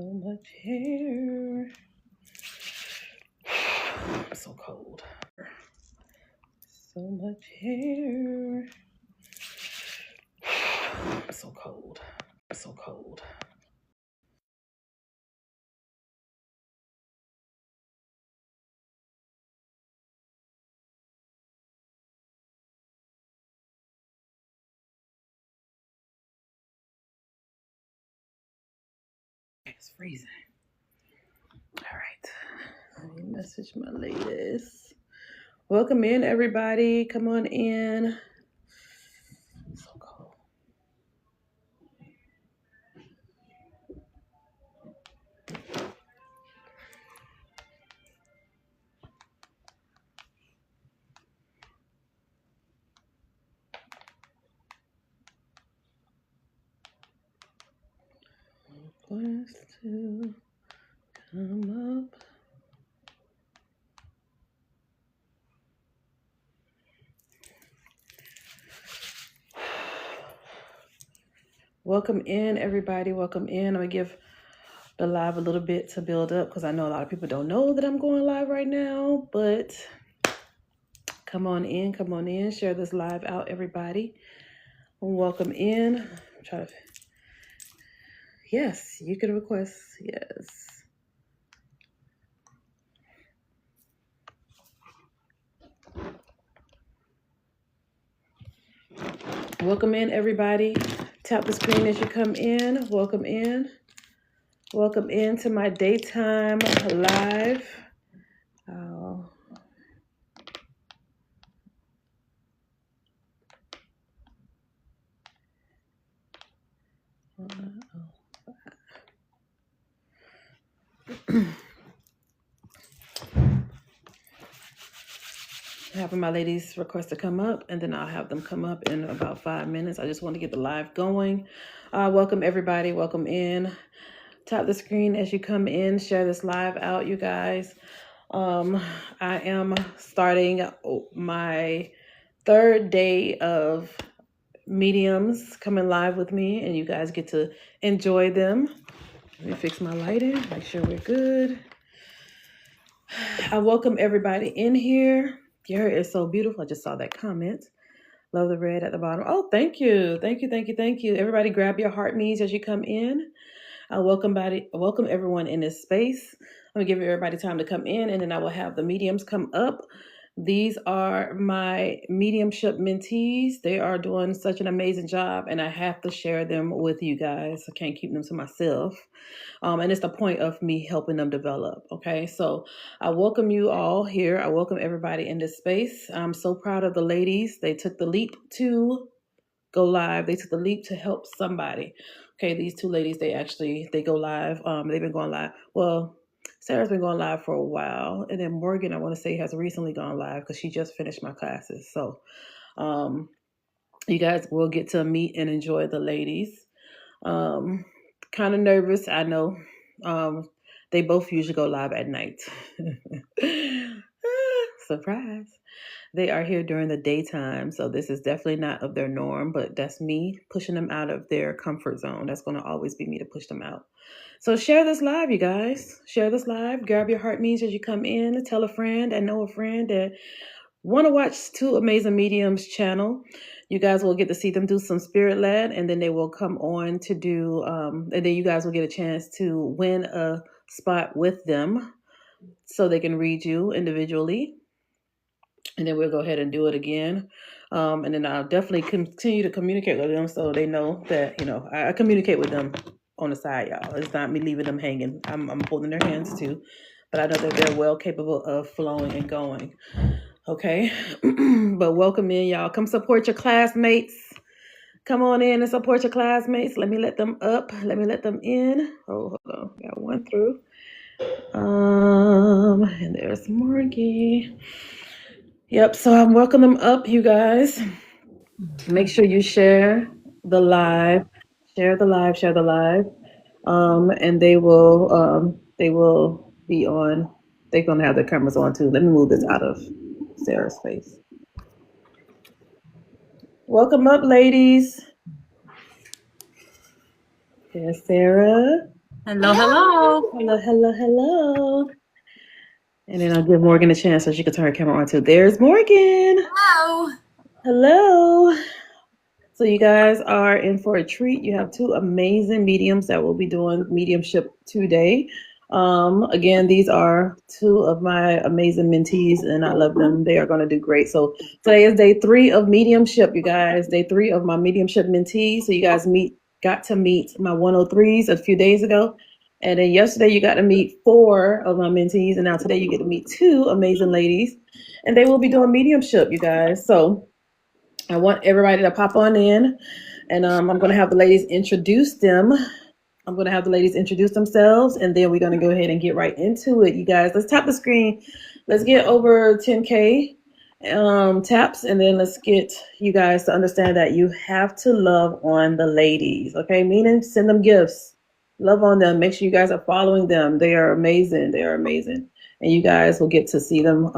So much hair. It's so cold. So much hair. It's so cold. It's so cold. It's freezing. All right. Let me message my ladies. Welcome in, everybody. Come on in. It's so cold. Wants to come up. Welcome in, everybody. Welcome in. I'm going to give the live a little bit to build up because I know a lot of people don't know that I'm going live right now, but come on in. Come on in. Share this live out, everybody. Welcome in. Try to. Yes, you can request. Yes. Welcome in, everybody. Tap the screen as you come in. Welcome in. Welcome in to my daytime live. Oh. Having my ladies request to come up, and then I'll have them come up in about 5 minutes. I just want to get the live going. Welcome, everybody. Welcome in. Tap the screen as you come in. Share this live out, you guys. I am starting my third day of mediums coming live with me, and you guys get to enjoy them. Let me fix my lighting, make sure we're good. I welcome everybody in here. Your hair is so beautiful. I just saw that comment. Love the red at the bottom. Oh, thank you. Thank you, thank you, thank you. Everybody grab your heart knees as you come in. Welcome everyone in this space. I'm going to give everybody time to come in, and then I will have the mediums come up. These are my mediumship mentees. They are doing such an amazing job, and I have to share them with you guys. I can't keep them to myself. And it's the point of me helping them develop. Okay, so I welcome you all here. I welcome everybody in this space. I'm so proud of the ladies. They took the leap to go live. They took the leap to help somebody. Okay, these two ladies, they go live. They've been going live. Well, Sarah's been going live for a while, and then Morgan, I want to say, has recently gone live because she just finished my classes. So, you guys will get to meet and enjoy the ladies. Kind of nervous, I know. They both usually go live at night. Surprise. They are here during the daytime, so this is definitely not of their norm, but that's me pushing them out of their comfort zone. That's going to always be me to push them out. So share this live, you guys. Share this live. Grab your heart knees as you come in. Tell a friend and know a friend that want to watch Two Amazing Mediums channel. You guys will get to see them do some spirit led, and then they will come on to do, and then you guys will get a chance to win a spot with them so they can read you individually. And then we'll go ahead and do it again. And then I'll definitely continue to communicate with them so they know that, I communicate with them on the side, y'all. It's not me leaving them hanging. I'm holding their hands too. But I know that they're well capable of flowing and going. Okay? But welcome in, y'all. Come support your classmates. Come on in and support your classmates. Let me let them up. Let me let them in. Oh, hold on. Got one through. And there's Morgie. Yep, so I'm welcoming them up, you guys. Make sure you share the live. Share the live, share the live. And they will be on. They're gonna have their cameras on too. Let me move this out of Sarah's face. Welcome up, ladies. There's Sarah. Hello, hello. Hello, hello, hello. And then I'll give Morgan a chance so she can turn her camera on too. There's Morgan. Hello. Hello. So you guys are in for a treat. You have two amazing mediums that will be doing mediumship today. Again, these are two of my amazing mentees, and I love them. They are going to do great. So today is day 3 of mediumship, you guys. Day 3 of my mediumship mentees. So you guys got to meet my 103s a few days ago. And then yesterday you got to meet 4 of my mentees, and now today you get to meet 2 amazing ladies. And they will be doing mediumship, you guys. So I want everybody to pop on in, and I'm going to have the ladies introduce them. I'm going to have the ladies introduce themselves, and then we're going to go ahead and get right into it, you guys. Let's tap the screen. Let's get over 10K taps, and then let's get you guys to understand that you have to love on the ladies, okay? Meaning send them gifts. Love on them. Make sure you guys are following them. They are amazing. They are amazing. And you guys will get to see them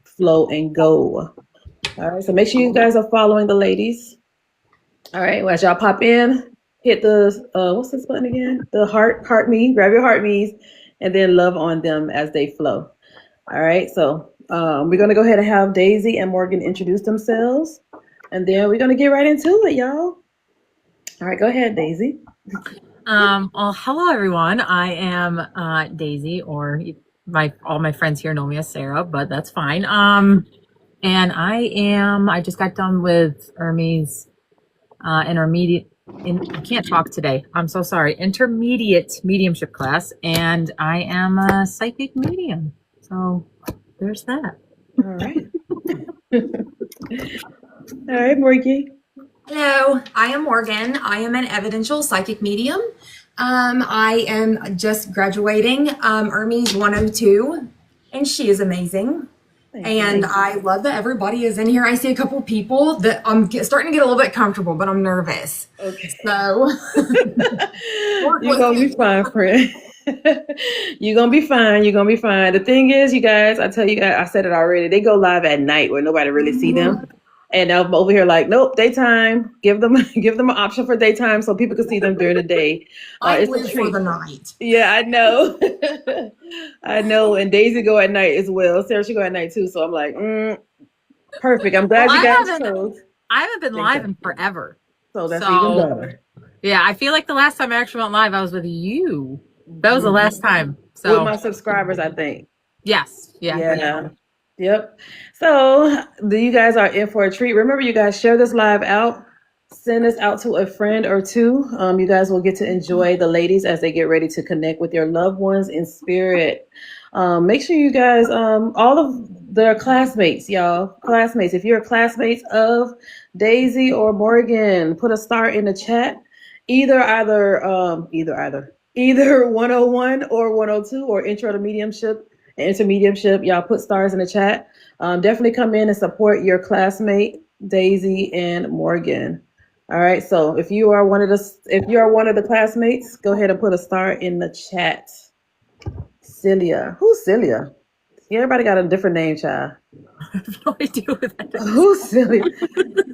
flow and go. All right, so make sure you guys are following the ladies. All right, well, as y'all pop in, hit the what's this button again? The heart me, grab your heart me's, and then love on them as they flow. All right, so we're gonna go ahead and have Daisy and Morgan introduce themselves, and then we're gonna get right into it, y'all. All right, go ahead, Daisy. Well, hello everyone. I am Daisy, or all my friends here know me as Sarah, but that's fine. And I just got done with Hermes intermediate. I can't talk today. I'm so sorry. Intermediate mediumship class, and I am a psychic medium. So there's that. All right. All right, Morgan. Hello, I am Morgan. I am an evidential psychic medium. I am just graduating Hermes 102, and she is amazing. And I love that everybody is in here. I see a couple people that I'm starting to get a little bit comfortable, but I'm nervous. Okay. So you're gonna be fine, friend. You're gonna be fine. You're gonna be fine. The thing is, you guys, I tell you guys, I said it already. They go live at night where nobody really see them. And I'm over here like, nope, daytime. Give them an option for daytime so people can see them during the day. I live for the night. Yeah, I know. I know. And Daisy go at night as well. Sarah should go at night too. So I'm like, perfect. I'm glad you guys chose. I haven't been live in forever. So that's even better. Yeah, I feel like the last time I actually went live, I was with you. That was the last time. So with my subscribers, I think. Yes. Yeah. Yep. So you guys are in for a treat. Remember, you guys share this live out. Send this out to a friend or two. You guys will get to enjoy the ladies as they get ready to connect with your loved ones in spirit. Make sure you guys, all of their classmates, y'all, classmates. If you're classmates of Daisy or Morgan, put a star in the chat. Either 101 or 102 or intro to mediumship and intermediumship. Y'all put stars in the chat. Definitely come in and support your classmate Daisy and Morgan. All right, so if you are one of the classmates, go ahead and put a star in the chat. Celia. Who's Celia? Everybody got a different name, child. I have no idea what that is. Who's Celia?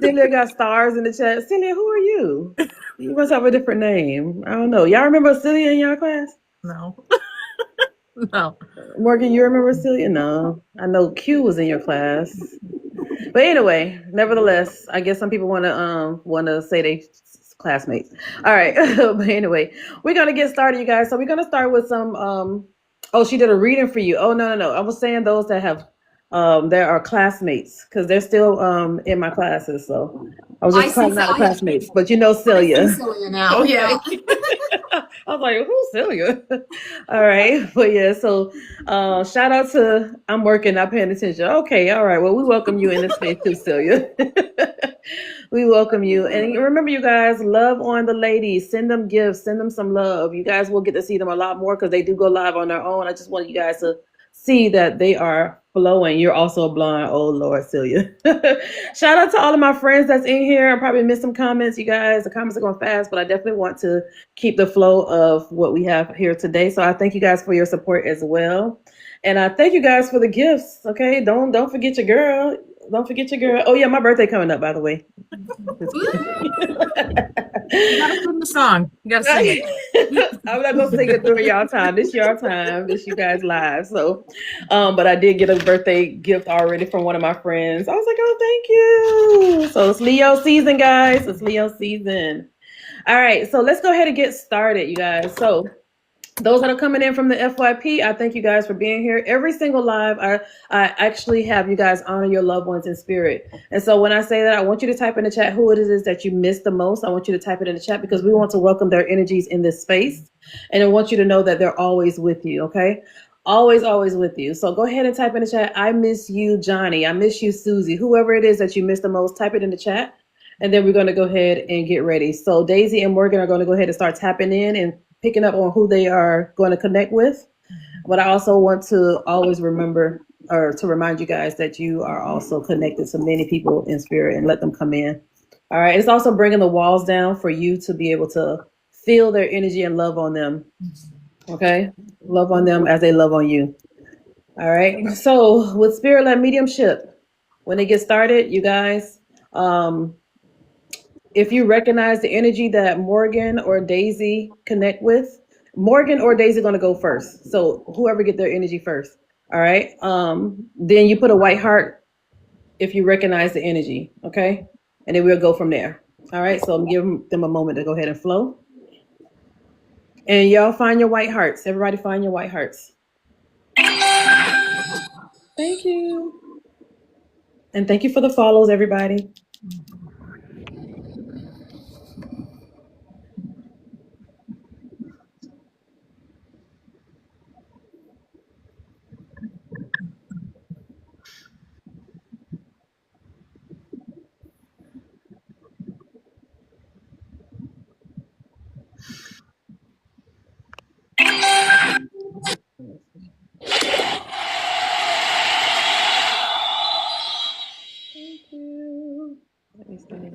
Celia got stars in the chat. Celia, who are you? You must have a different name. I don't know. Y'all remember Celia in your class? No. No. Morgan, you remember Celia? No. I know Q was in your class. But anyway, nevertheless, I guess some people want to say they classmates. All right. But anyway, we're going to get started, you guys. So we're going to start with some oh, she did a reading for you. Oh, no. I was saying those that have there are classmates because they're still in my classes. So I was just calling out the classmates. But you know Celia. Celia now. Okay. Yeah. I was like, who's Celia? All right. But yeah, so shout out to I'm working, not paying attention. Okay, all right. Well, we welcome you in this space too, Celia. We welcome you. And remember, you guys, love on the ladies. Send them gifts. Send them some love. You guys will get to see them a lot more because they do go live on their own. I just want you guys to see that they are flowing. You're also a blonde. Oh, Lord, Celia. Shout out to all of my friends that's in here. I probably missed some comments, you guys. The comments are going fast, but I definitely want to keep the flow of what we have here today. So I thank you guys for your support as well. And I thank you guys for the gifts. Okay, don't forget your girl. Don't forget your girl. Oh yeah, my birthday coming up, by the way. You gotta sing the song. You gotta sing it. I'm not gonna sing it during y'all time. This your time. This you guys live. So, but I did get a birthday gift already from one of my friends. I was like, oh, thank you. So it's Leo season, guys. It's Leo season. All right, so let's go ahead and get started, you guys. So those that are coming in from the FYP, I thank you guys for being here. Every single live, I actually have you guys honor your loved ones in spirit. And so when I say that, I want you to type in the chat who it is that you missed the most. I want you to type it in the chat because we want to welcome their energies in this space. And I want you to know that they're always with you, okay? Always, always with you. So go ahead and type in the chat, I miss you, Johnny. I miss you, Susie. Whoever it is that you missed the most, type it in the chat. And then we're going to go ahead and get ready. So Daisy and Morgan are going to go ahead and start tapping in and picking up on who they are going to connect with. But I also want to always remember or to remind you guys that you are also connected to many people in spirit and let them come in. All right. It's also bringing the walls down for you to be able to feel their energy and love on them. Okay. Love on them as they love on you. All right. So with spirit-led mediumship, when it gets started, you guys, if you recognize the energy that Morgan or Daisy connect with, Morgan or Daisy are going to go first. So whoever get their energy first. All right. Then you put a white heart if you recognize the energy. Okay. And then we'll go from there. All right. So I'm giving them a moment to go ahead and flow. And y'all find your white hearts. Everybody find your white hearts. Thank you. And thank you for the follows, everybody. Thank you. Let me start it.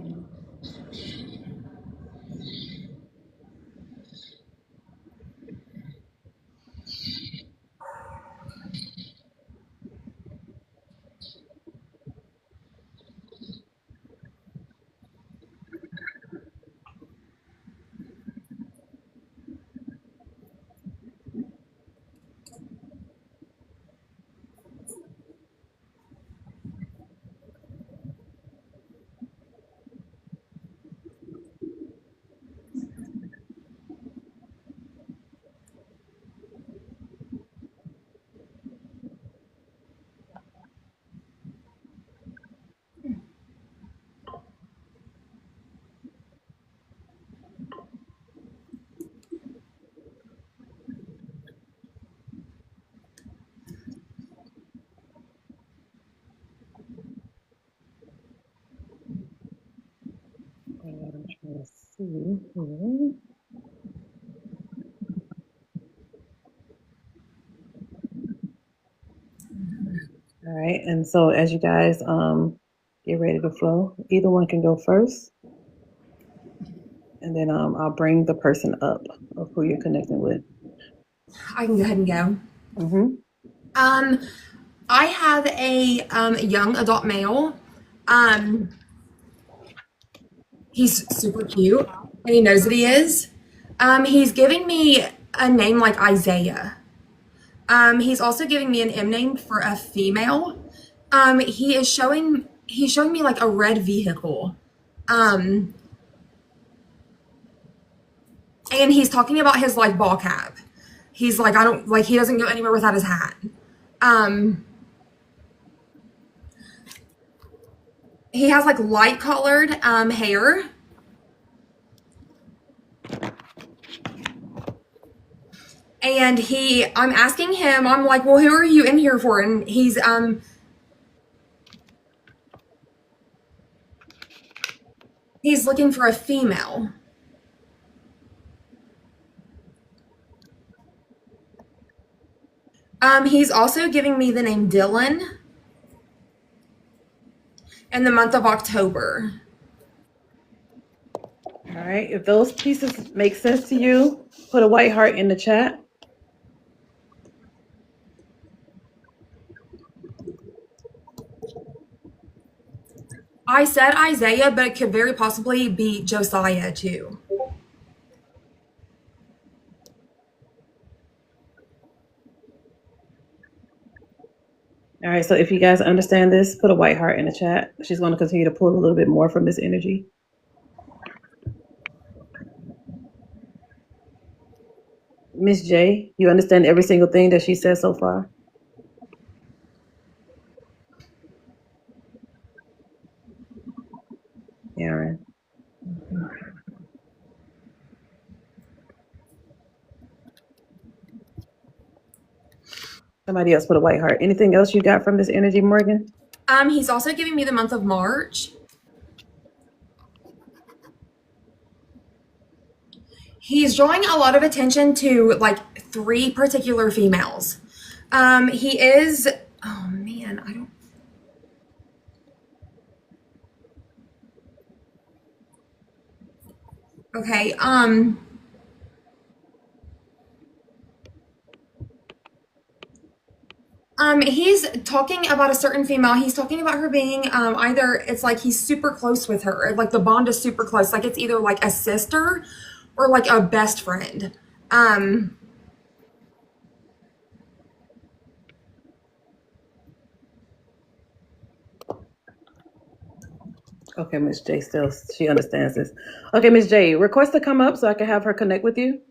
I'm trying to see here. All right, and so as you guys get ready to flow, either one can go first, and then I'll bring the person up of who you're connecting with. I can go ahead and go. Mm-hmm. I have a young adult male. He's super cute, and he knows that he is. He's giving me a name like Isaiah. He's also giving me an M name for a female. He's showing me like a red vehicle. And he's talking about his like ball cap. He's like, he doesn't go anywhere without his hat. He has like light colored hair. And I'm asking him, I'm like, well, who are you in here for? And he's looking for a female. He's also giving me the name Dylan in the month of October. All right, if those pieces make sense to you, put a white heart in the chat. I said Isaiah, but it could very possibly be Josiah too. All right, so if you guys understand this, put a white heart in the chat. She's going to continue to pull a little bit more from this energy. Miss J, you understand every single thing that she said so far? Aaron. Somebody else put a white heart. Anything else you got from this energy, Morgan? He's also giving me the month of March. He's drawing a lot of attention to like 3 particular females. He is, oh man, I don't. Okay, he's talking about a certain female. He's talking about her being either it's like he's super close with her, like the bond is super close. Like it's either like a sister or like a best friend. Okay, Miss J still, she understands this. Okay, Miss J, request to come up so I can have her connect with you.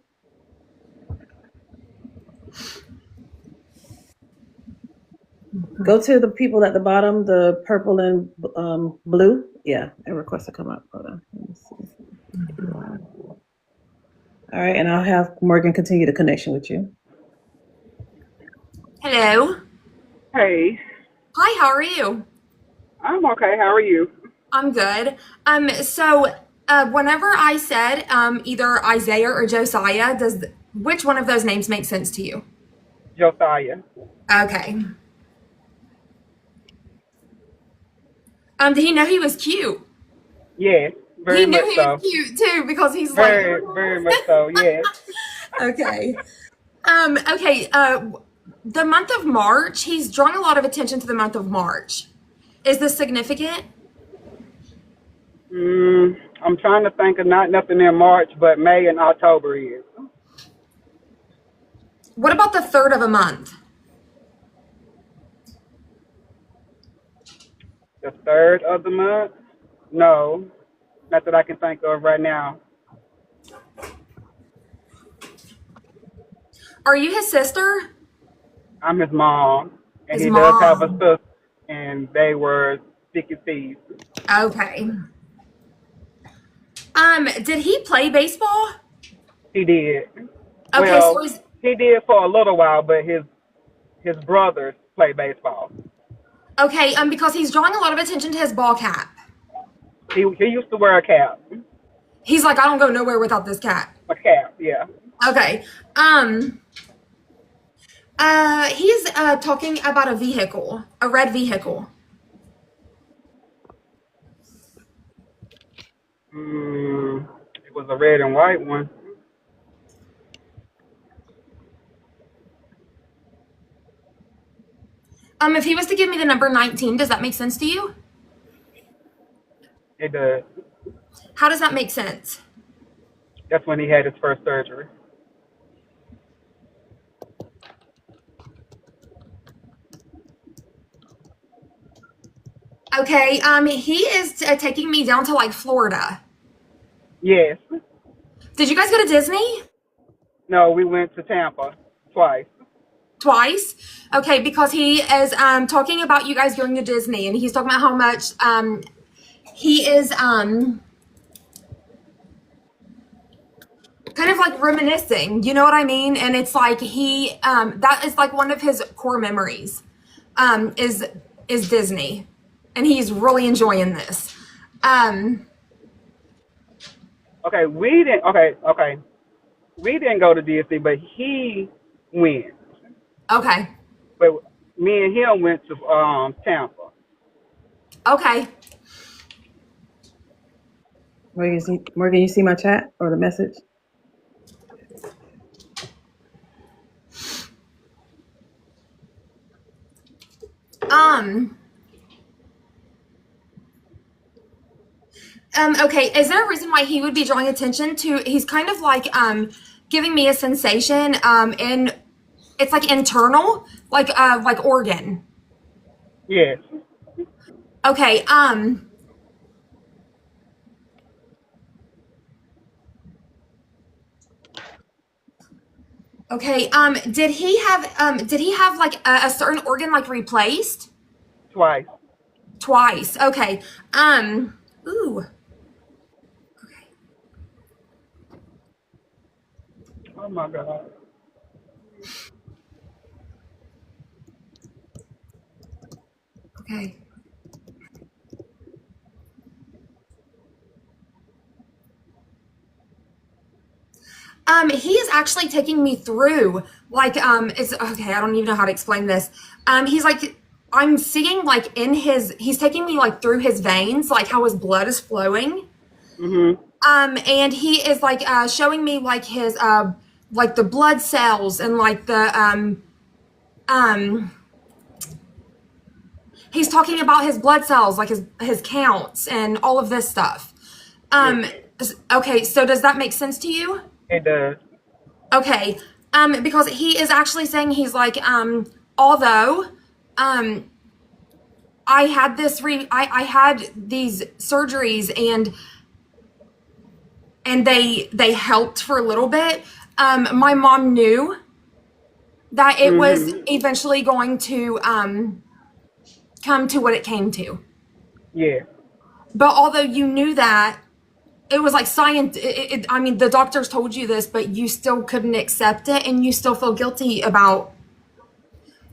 Go to the people at the bottom, the purple and blue. Yeah, and request to come up. Hold on. Let me see. All right, and I'll have Morgan continue the connection with you. Hello. Hey. Hi, how are you? I'm okay. How are you? I'm good. So whenever I said either Isaiah or Josiah, which one of those names make sense to you? Josiah. Okay. Did he know he was cute? Yes, very He much knew he so. was cute too because he's Very, like very much so. Yes. okay. Okay. The month of March, he's drawing a lot of attention to the month of March. Is this significant? I'm trying to think of nothing in March, but May and October is. What about the 3rd of a month? The 3rd of the month? No, not that I can think of right now. Are you his sister? I'm his mom, and His he mom. does have a sister, and they were thick as thieves. Okay. Did he play baseball? He did. Okay, Well, so he did for a little while, but his brothers play baseball. okay, because he's drawing a lot of attention to his ball cap. He used to wear a cap. He's like, I don't go nowhere without this cap. A cap, yeah. Okay. He's talking about a vehicle, a red vehicle. It was a red and white one. If he was to give me the number 19, does that make sense to you? It does. How does that make sense? That's when he had his first surgery. Okay, he is taking me down to like Florida. Yes. Did you guys go to Disney? No, we went to Tampa twice. Twice? Okay, because he is talking about you guys going to Disney, and he's talking about how much he is kind of like reminiscing, you know what I mean? And it's like he that is like one of his core memories is Disney, and he's really enjoying this. Okay, we didn't. Okay, we didn't go to Disney, but he went. Okay. But me and him went to Tampa. Okay. Morgan, you see my chat or the message? Okay, is there a reason why he would be drawing attention to? He's kind of like giving me a sensation, and it's like internal, like organ. Yes. Okay, okay, did he have like a certain organ like replaced? Twice. Twice. Okay. Ooh. Oh my God. Okay. He is actually taking me through like it's okay, I don't even know how to explain this. He's like I'm seeing like he's taking me like through his veins, like how his blood is flowing. Mhm. And he is like showing me like his like the blood cells and like the um he's talking about his blood cells, like his counts and all of this stuff. Yes. Okay, so does that make sense to you? It does. Okay, because he is actually saying he's like, although, I had I had these surgeries and they helped for a little bit. My mom knew that it was eventually going to come to what it came to. Yeah. But although you knew that, it was like science. I mean, the doctors told you this, but you still couldn't accept it, and you still feel guilty about.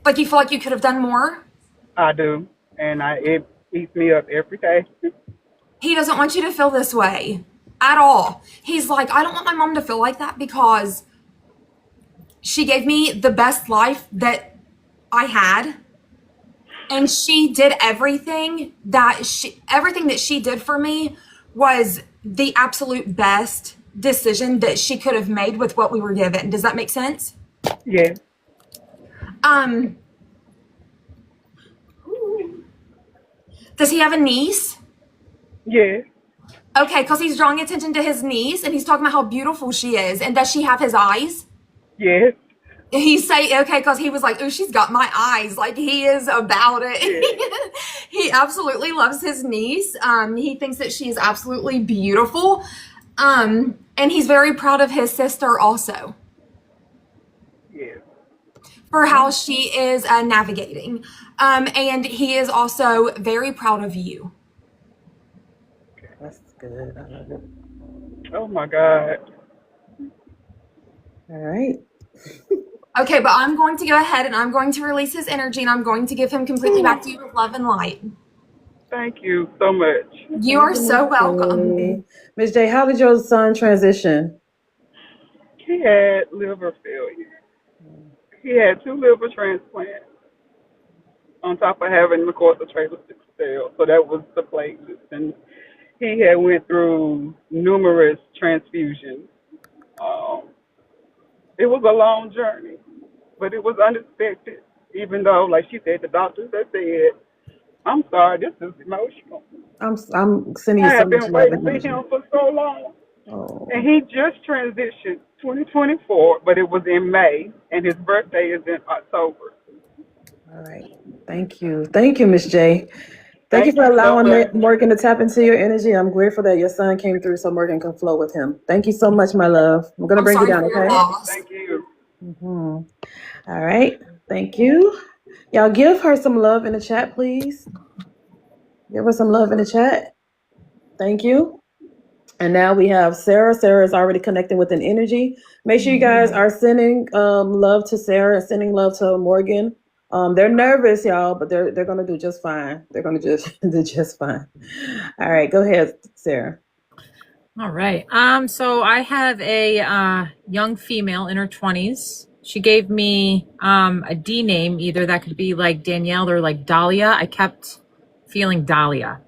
Like you feel like you could have done more. I do, and it eats me up every day. He doesn't want you to feel this way at all. He's like, I don't want my mom to feel like that because she gave me the best life that I had. And she did everything that she did for me was the absolute best decision that she could have made with what we were given. Does that make sense? Yeah. Does he have a niece? Yeah. Okay, because he's drawing attention to his niece and he's talking about how beautiful she is. And does she have his eyes? Yes. He's saying, okay, because he was like, oh, she's got my eyes. Like, he is about it. Yeah. He absolutely loves his niece. He thinks that she's absolutely beautiful. And he's very proud of his sister also Yeah. for how she is navigating. And he is also very proud of you. That's good. I love it. Oh my God. All right. Okay, but I'm going to go ahead and I'm going to release his energy and I'm going to give him completely back to you with love and light. Thank you so much. You are so welcome. Ms. J, how did your son transition? He had liver failure. He had 2 liver transplants on top of having, of course, a trailer sickle cell. So that was the platelets, and he had went through numerous transfusions. It was a long journey, but it was unexpected. Even though, like she said, the doctors had said, "I'm sorry, this is emotional." I'm sending I you so have much been love waiting and for energy. him for so long. Oh, And he just transitioned 2024, but it was in May, and his birthday is in October. all right. Thank you. Thank you, Miss J. Thank you Thank for you so allowing much. Morgan to tap into your energy. I'm grateful that your son came through so Morgan can flow with him. Thank you so much, my love. I'm going to I'm bring you sorry down, for your okay? loss. Thank you. All right. Thank you. Y'all give her some love in the chat, please. Give her some love in the chat. Thank you. And now we have Sarah. Sarah is already connecting with an energy. Make sure you guys are sending love to Sarah and sending love to Morgan. They're nervous, y'all, but they're gonna do just fine. They're gonna just do just fine. All right, go ahead, Sarah. All right. So I have a young female in her 20s. She gave me a D name, either that could be like Danielle or like Dahlia. I kept feeling Dahlia.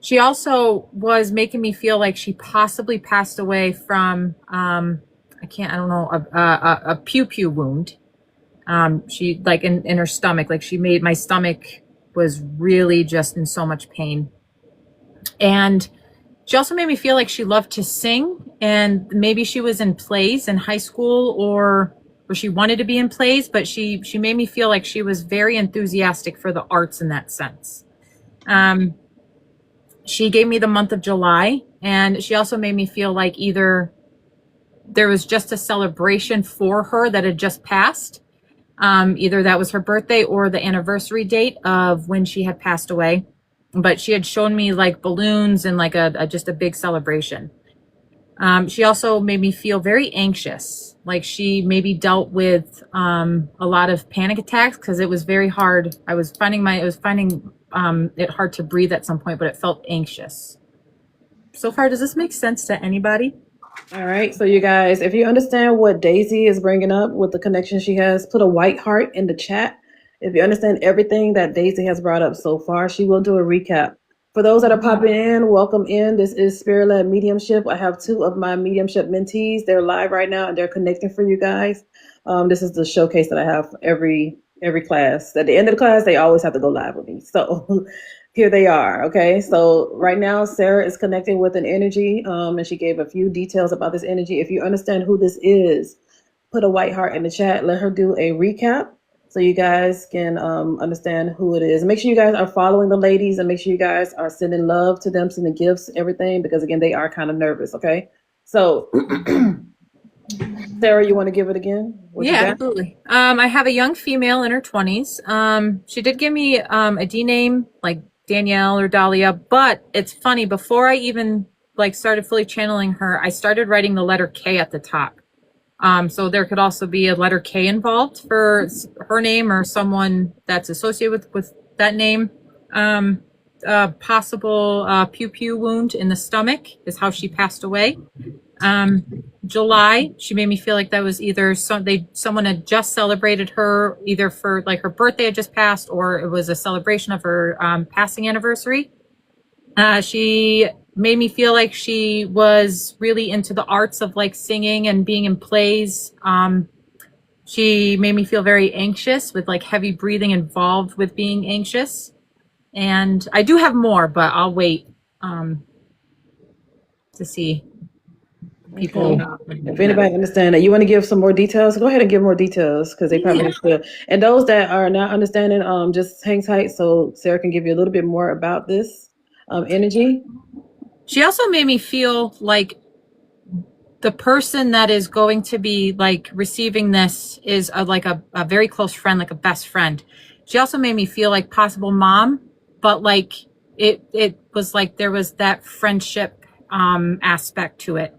She also was making me feel like she possibly passed away from I don't know, a pew wound. She like in her stomach, like she made my stomach was really just in so much pain. And she also made me feel like she loved to sing, and maybe she was in plays in high school, or she wanted to be in plays, but she made me feel like she was very enthusiastic for the arts in that sense. She gave me the month of July, and she also made me feel like either there was just a celebration for her that had just passed. Either that was her birthday or the anniversary date of when she had passed away. But she had shown me like balloons and like just a big celebration. She also made me feel very anxious. Like she maybe dealt with a lot of panic attacks because it was very hard. I was finding it hard to breathe at some point, but it felt anxious. So far, does this make sense to anybody? All right, so you guys, if you understand what Daisy is bringing up with the connection she has, put a white heart in the chat. If you understand everything that Daisy has brought up so far, she will do a recap. For those that are popping in, welcome in. This is Spirit-Led Mediumship. I have 2 of my Mediumship mentees. They're live right now and they're connecting for you guys. This is the showcase that I have every class. At the end of the class, they always have to go live with me. So here they are. Okay, so right now Sarah is connecting with an energy, and she gave a few details about this energy. If you understand who this is, put a white heart in the chat. Let her do a recap so you guys can understand who it is. And make sure you guys are following the ladies, and make sure you guys are sending love to them, sending gifts, everything, because again, they are kind of nervous. Okay, so Sarah, you want to give it again? Yeah, absolutely. I have a young female in her 20s. She did give me a D name like Danielle or Dahlia, but it's funny, before I even like started fully channeling her, I started writing the letter K at the top. So there could also be a letter K involved for her name or someone that's associated with that name. Possible pew wound in the stomach is how she passed away. July, she made me feel like that was either someone had just celebrated her, either for like her birthday had just passed, or it was a celebration of her passing anniversary. She made me feel like she was really into the arts of like singing and being in plays. She made me feel very anxious with like heavy breathing involved with being anxious. And I do have more, but I'll wait to see. People. If anybody understand that, you want to give some more details, go ahead and give more details because they probably should. And those that are not understanding, just hang tight so Sarah can give you a little bit more about this energy. She also made me feel like the person that is going to be like receiving this is like a very close friend, like a best friend. She also made me feel like possible mom, but like it was like there was that friendship aspect to it.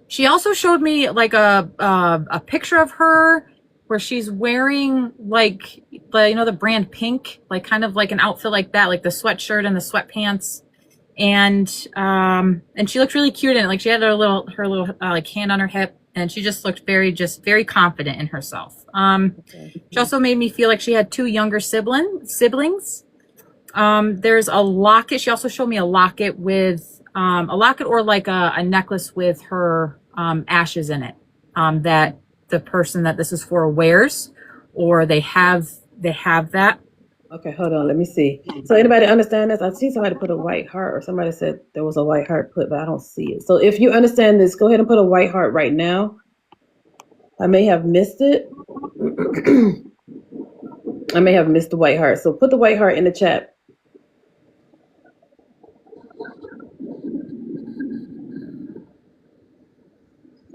She also showed me like a picture of her where she's wearing like the brand Pink, like kind of like an outfit like that, like the sweatshirt and the sweatpants, and she looked really cute in it. Like she had her little like hand on her hip, and she just looked very confident in herself. She also made me feel like she had 2 younger siblings. There's a locket. She also showed me a locket with or like a necklace with her ashes in it, that the person that this is for wears, or they have that. Okay, hold on, let me see. So anybody understand this? I see somebody put a white heart, or somebody said there was a white heart put, but I don't see it. So if you understand this, go ahead and put a white heart right now. I may have missed it. I may have missed the white heart. So put the white heart in the chat.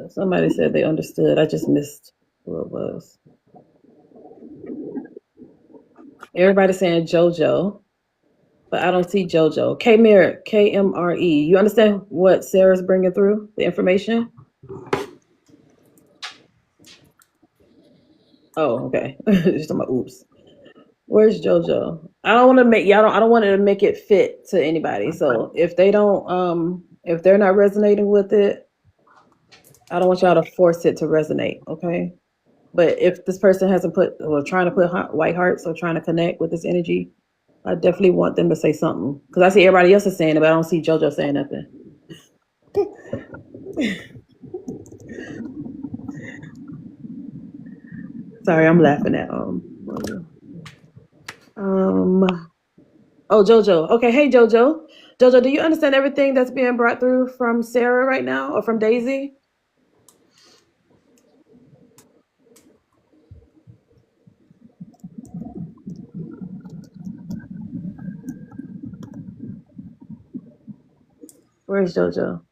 Somebody said they understood. I just missed who it was. Everybody's saying JoJo, but I don't see JoJo. K-Merrick, KMRE. You understand what Sarah's bringing through, the information? Oh, okay. Just talking about oops. Where's JoJo? I don't want to make I don't want to make it fit to anybody. So if they don't if they're not resonating with it, I don't want y'all to force it to resonate, okay? But if this person hasn't put or trying to put white hearts or trying to connect with this energy, I definitely want them to say something. Because I see everybody else is saying it, but I don't see JoJo saying nothing. Sorry, I'm laughing at Oh, JoJo. Okay, hey JoJo. JoJo, do you understand everything that's being brought through from Sarah right now, or from Daisy? Where's JoJo?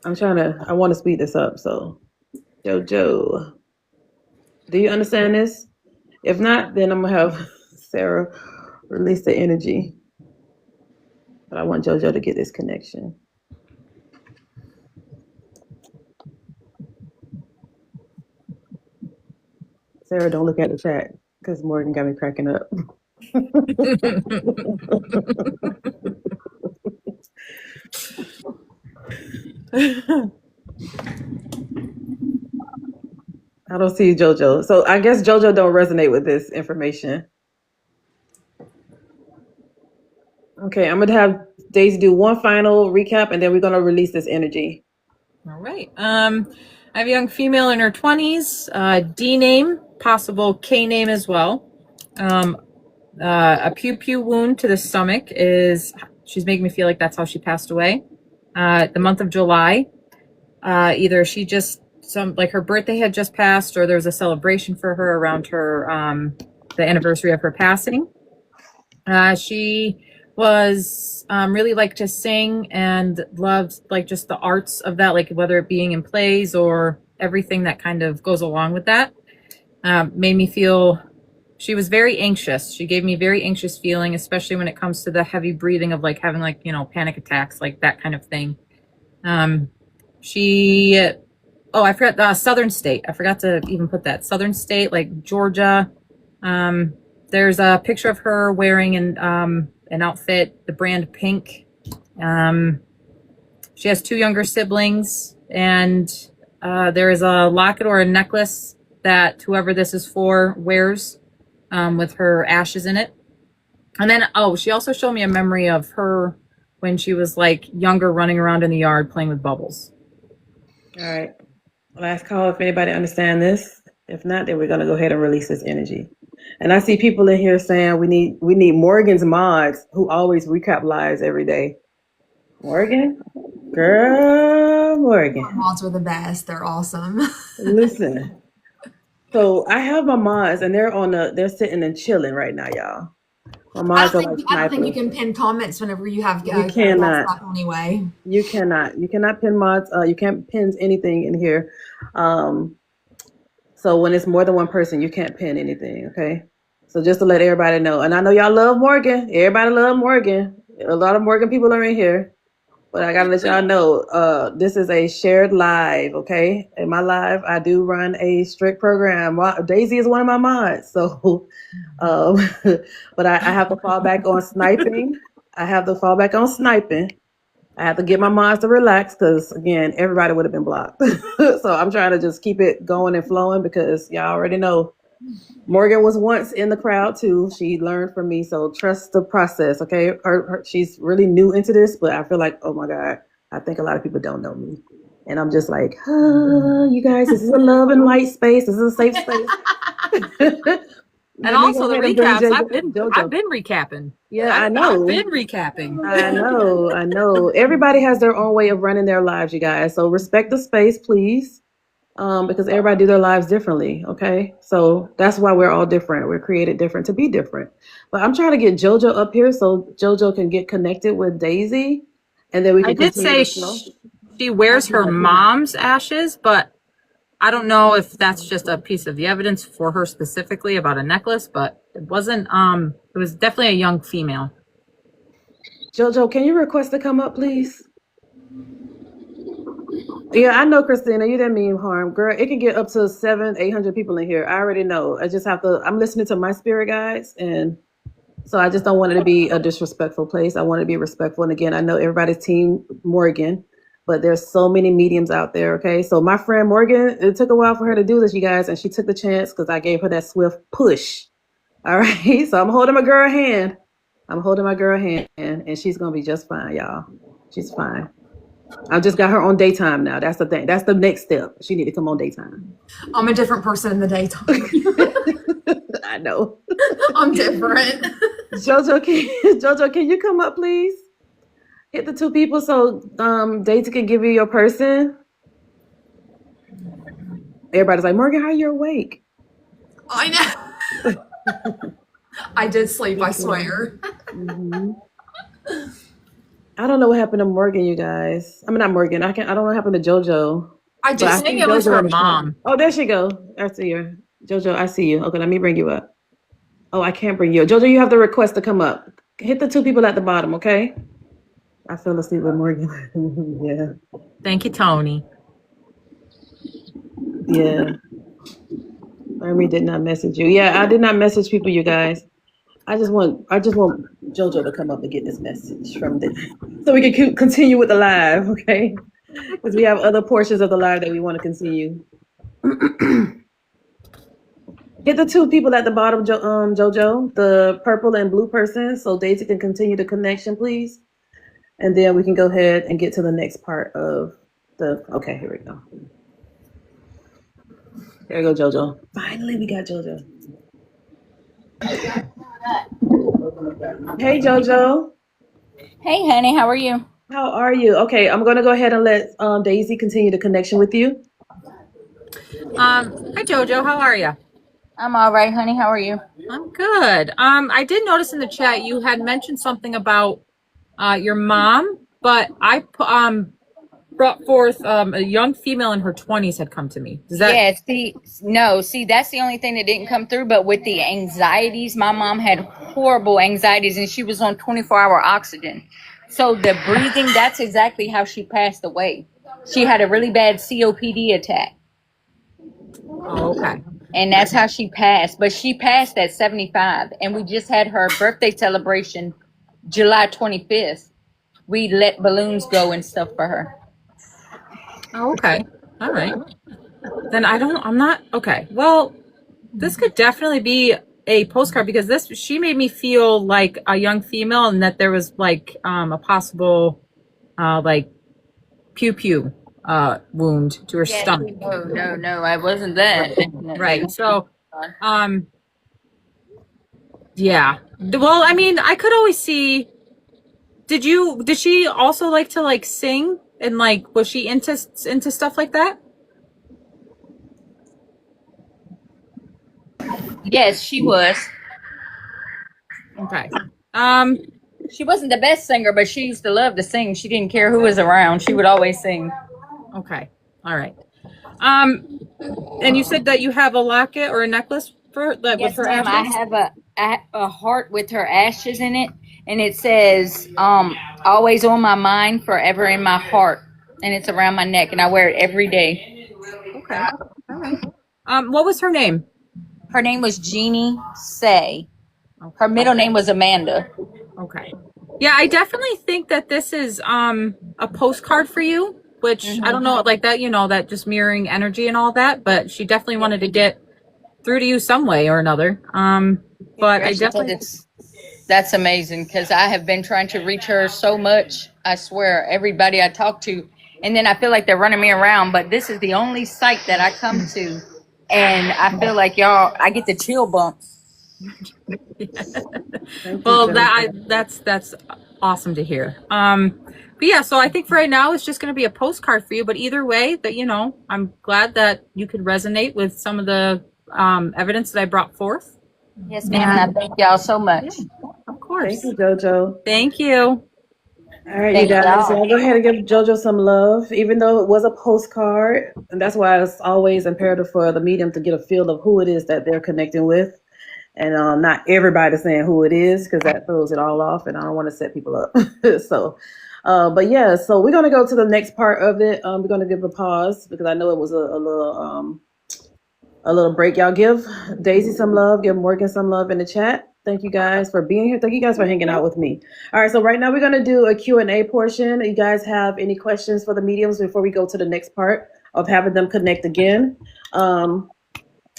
I want to speed this up. So, JoJo, do you understand this? If not, then I'm gonna have Sarah release the energy. But I want JoJo to get this connection. Sarah, don't look at the chat because Morgan got me cracking up. I don't see JoJo. So I guess JoJo don't resonate with this information. Okay, I'm gonna have Daisy do one final recap, and then we're gonna release this energy. All right. I have a young female in her 20s, D name, possible K name as well. A pew wound to the stomach she's making me feel like that's how she passed away. The month of July, either she just her birthday had just passed, or there was a celebration for her around her the anniversary of her passing. She was really liked to sing and loved like just the arts of that, like whether it being in plays or everything that kind of goes along with that. Made me feel she was very anxious. She gave me very anxious feeling, especially when it comes to the heavy breathing of like having like, you know, panic attacks, like that kind of thing. I forgot the Southern state. I forgot to even put that Southern state, like Georgia. There's a picture of her wearing an outfit, the brand pink. She has 2 younger siblings, and there is a locket or a necklace that whoever this is for wears with her ashes in it. And then, she also showed me a memory of her when she was like younger, running around in the yard playing with bubbles. All right. Last call if anybody understand this. If not, then we're gonna go ahead and release this energy. And I see people in here saying we need Morgan's mods who always recap lives every day. Morgan? Girl, Morgan. Mods are the best. They're awesome. Listen. So I have my mods and they're sitting and chilling right now, y'all. My mods I don't think you can pin comments whenever you have you cannot anyway. You cannot pin mods. You can't pin anything in here. So when it's more than one person, you can't pin anything, okay? So just to let everybody know. And I know y'all love Morgan. Everybody love Morgan. A lot of Morgan people are in here. But I got to let y'all know, this is a shared live, okay? In my live, I do run a strict program. Daisy is one of my mods. So, but I have to fall back on sniping. I have to get my mods to relax because, again, everybody would have been blocked. So I'm trying to just keep it going and flowing because y'all already know Morgan was once in the crowd too. She learned from me. So trust the process, okay? She's really new into this, but I feel like, oh my God, I think a lot of people don't know me. And I'm just like, you guys, this is a love and light space. This is a safe space. And also the recaps, I've been recapping. Yeah, I know. I've been recapping. I know. Everybody has their own way of running their lives, you guys. So respect the space, please. Because everybody do their lives differently, okay? So that's why we're all different. We're created different to be different. But I'm trying to get JoJo up here so JoJo can get connected with Daisy, and then we can. I did say she wears her mom's ashes, but I don't know if that's just a piece of the evidence for her specifically about a necklace, but it wasn't, it was definitely a young female. JoJo, can you request to come up, please? Yeah, I know, Christina, you didn't mean harm. Girl, it can get up to 700-800 people in here. I already know. I just have to, I'm listening to my spirit guides, and so I just don't want it to be a disrespectful place. I want it to be respectful. And again, I know everybody's team Morgan, but there's so many mediums out there, okay? So my friend Morgan, it took a while for her to do this, you guys, and she took the chance because I gave her that swift push. All right, so I'm holding my girl hand. And she's going to be just fine, y'all. She's fine. I just got her on daytime now. That's the thing. That's the next step. She need to come on daytime. I'm a different person in the daytime. I know. I'm different. Jojo, can you come up, please? Hit the 2 people so Daisy can give you your person. Everybody's like, Morgan, how you awake? I know. I did sleep, I swear. Mm-hmm. I don't know what happened to Morgan, you guys. I mean, not Morgan. I don't know what happened to JoJo. I just think it was her mom. Oh, there she go. I see her. JoJo, I see you. Okay, let me bring you up. Oh, I can't bring you up. JoJo, you have the request to come up. Hit the 2 people at the bottom, okay? I fell asleep with Morgan. Yeah. Thank you, Tony. Yeah. Army did not message you. Yeah, I did not message people, you guys. I just want JoJo to come up and get this message from them so we can continue with the live, okay? Because we have other portions of the live that we want to continue. Hit the 2 people at the bottom, JoJo, the purple and blue person, so Daisy can continue the connection, please. And then we can go ahead and get to the next part of the. Okay, here we go. There you go, JoJo. Finally, we got JoJo. Hey, JoJo. Hey, honey, how are you? How are you? Okay, I'm going to go ahead and let Daisy continue the connection with you. Hi, JoJo. How are you? I'm all right, honey. How are you? I'm good. I did notice in the chat you had mentioned something about your mom, but I brought forth a young female in her 20s had come to me. Does that? Yeah, see, that's the only thing that didn't come through. But with the anxieties, my mom had horrible anxieties, and she was on 24-hour oxygen. So the breathing, that's exactly how she passed away. She had a really bad COPD attack. Oh, okay. And that's how she passed. But she passed at 75. And we just had her birthday celebration July 25th. We let balloons go and stuff for her. Oh, okay. All right. Then I'm not, okay. Well, this could definitely be a postcard because she made me feel like a young female and that there was like a possible like pew wound to her stomach. No, I wasn't that. Right. So, yeah. Well, I mean, I could always see, did she also like to like sing and like, was she into stuff like that? Yes, she was. Okay. She wasn't the best singer, but she used to love to sing. She didn't care who was around. She would always sing. Okay. All right. And you said that you have a locket or a necklace for that with her ashes? I have a heart with her ashes in it, and it says always on my mind, forever in my heart, and it's around my neck, and I wear it every day. Okay. All right. What was her name? Her name was Jeannie Say. Her middle name was Amanda. Okay. Yeah, I definitely think that this is a postcard for you, which I don't know, like that, that just mirroring energy and all that, but she definitely wanted to get through to you some way or another. But I definitely... That's amazing because I have been trying to reach her so much. I swear, everybody I talk to, and then I feel like they're running me around, but this is the only site that I come to, and I feel like I get the chill bumps. Well, that's awesome to hear. But yeah, so I think for right now it's just going to be a postcard for you. But either way, that I'm glad that you could resonate with some of the evidence that I brought forth. Yes, ma'am. I thank y'all so much. Yeah, of course. Thank you, JoJo. Thank you. All right, you guys. So I'll go ahead and give JoJo some love, even though it was a postcard. And that's why it's always imperative for the medium to get a feel of who it is that they're connecting with. And not everybody saying who it is, because that throws it all off, and I don't want to set people up. So, but yeah, so we're going to go to the next part of it. We're going to give a pause because I know it was a little break. Y'all give Daisy some love, give Morgan some love in the chat. Thank you guys for being here. Thank you guys for hanging out with me. All right, so right now we're going to do a Q&A portion. You guys have any questions for the mediums before we go to the next part of having them connect again?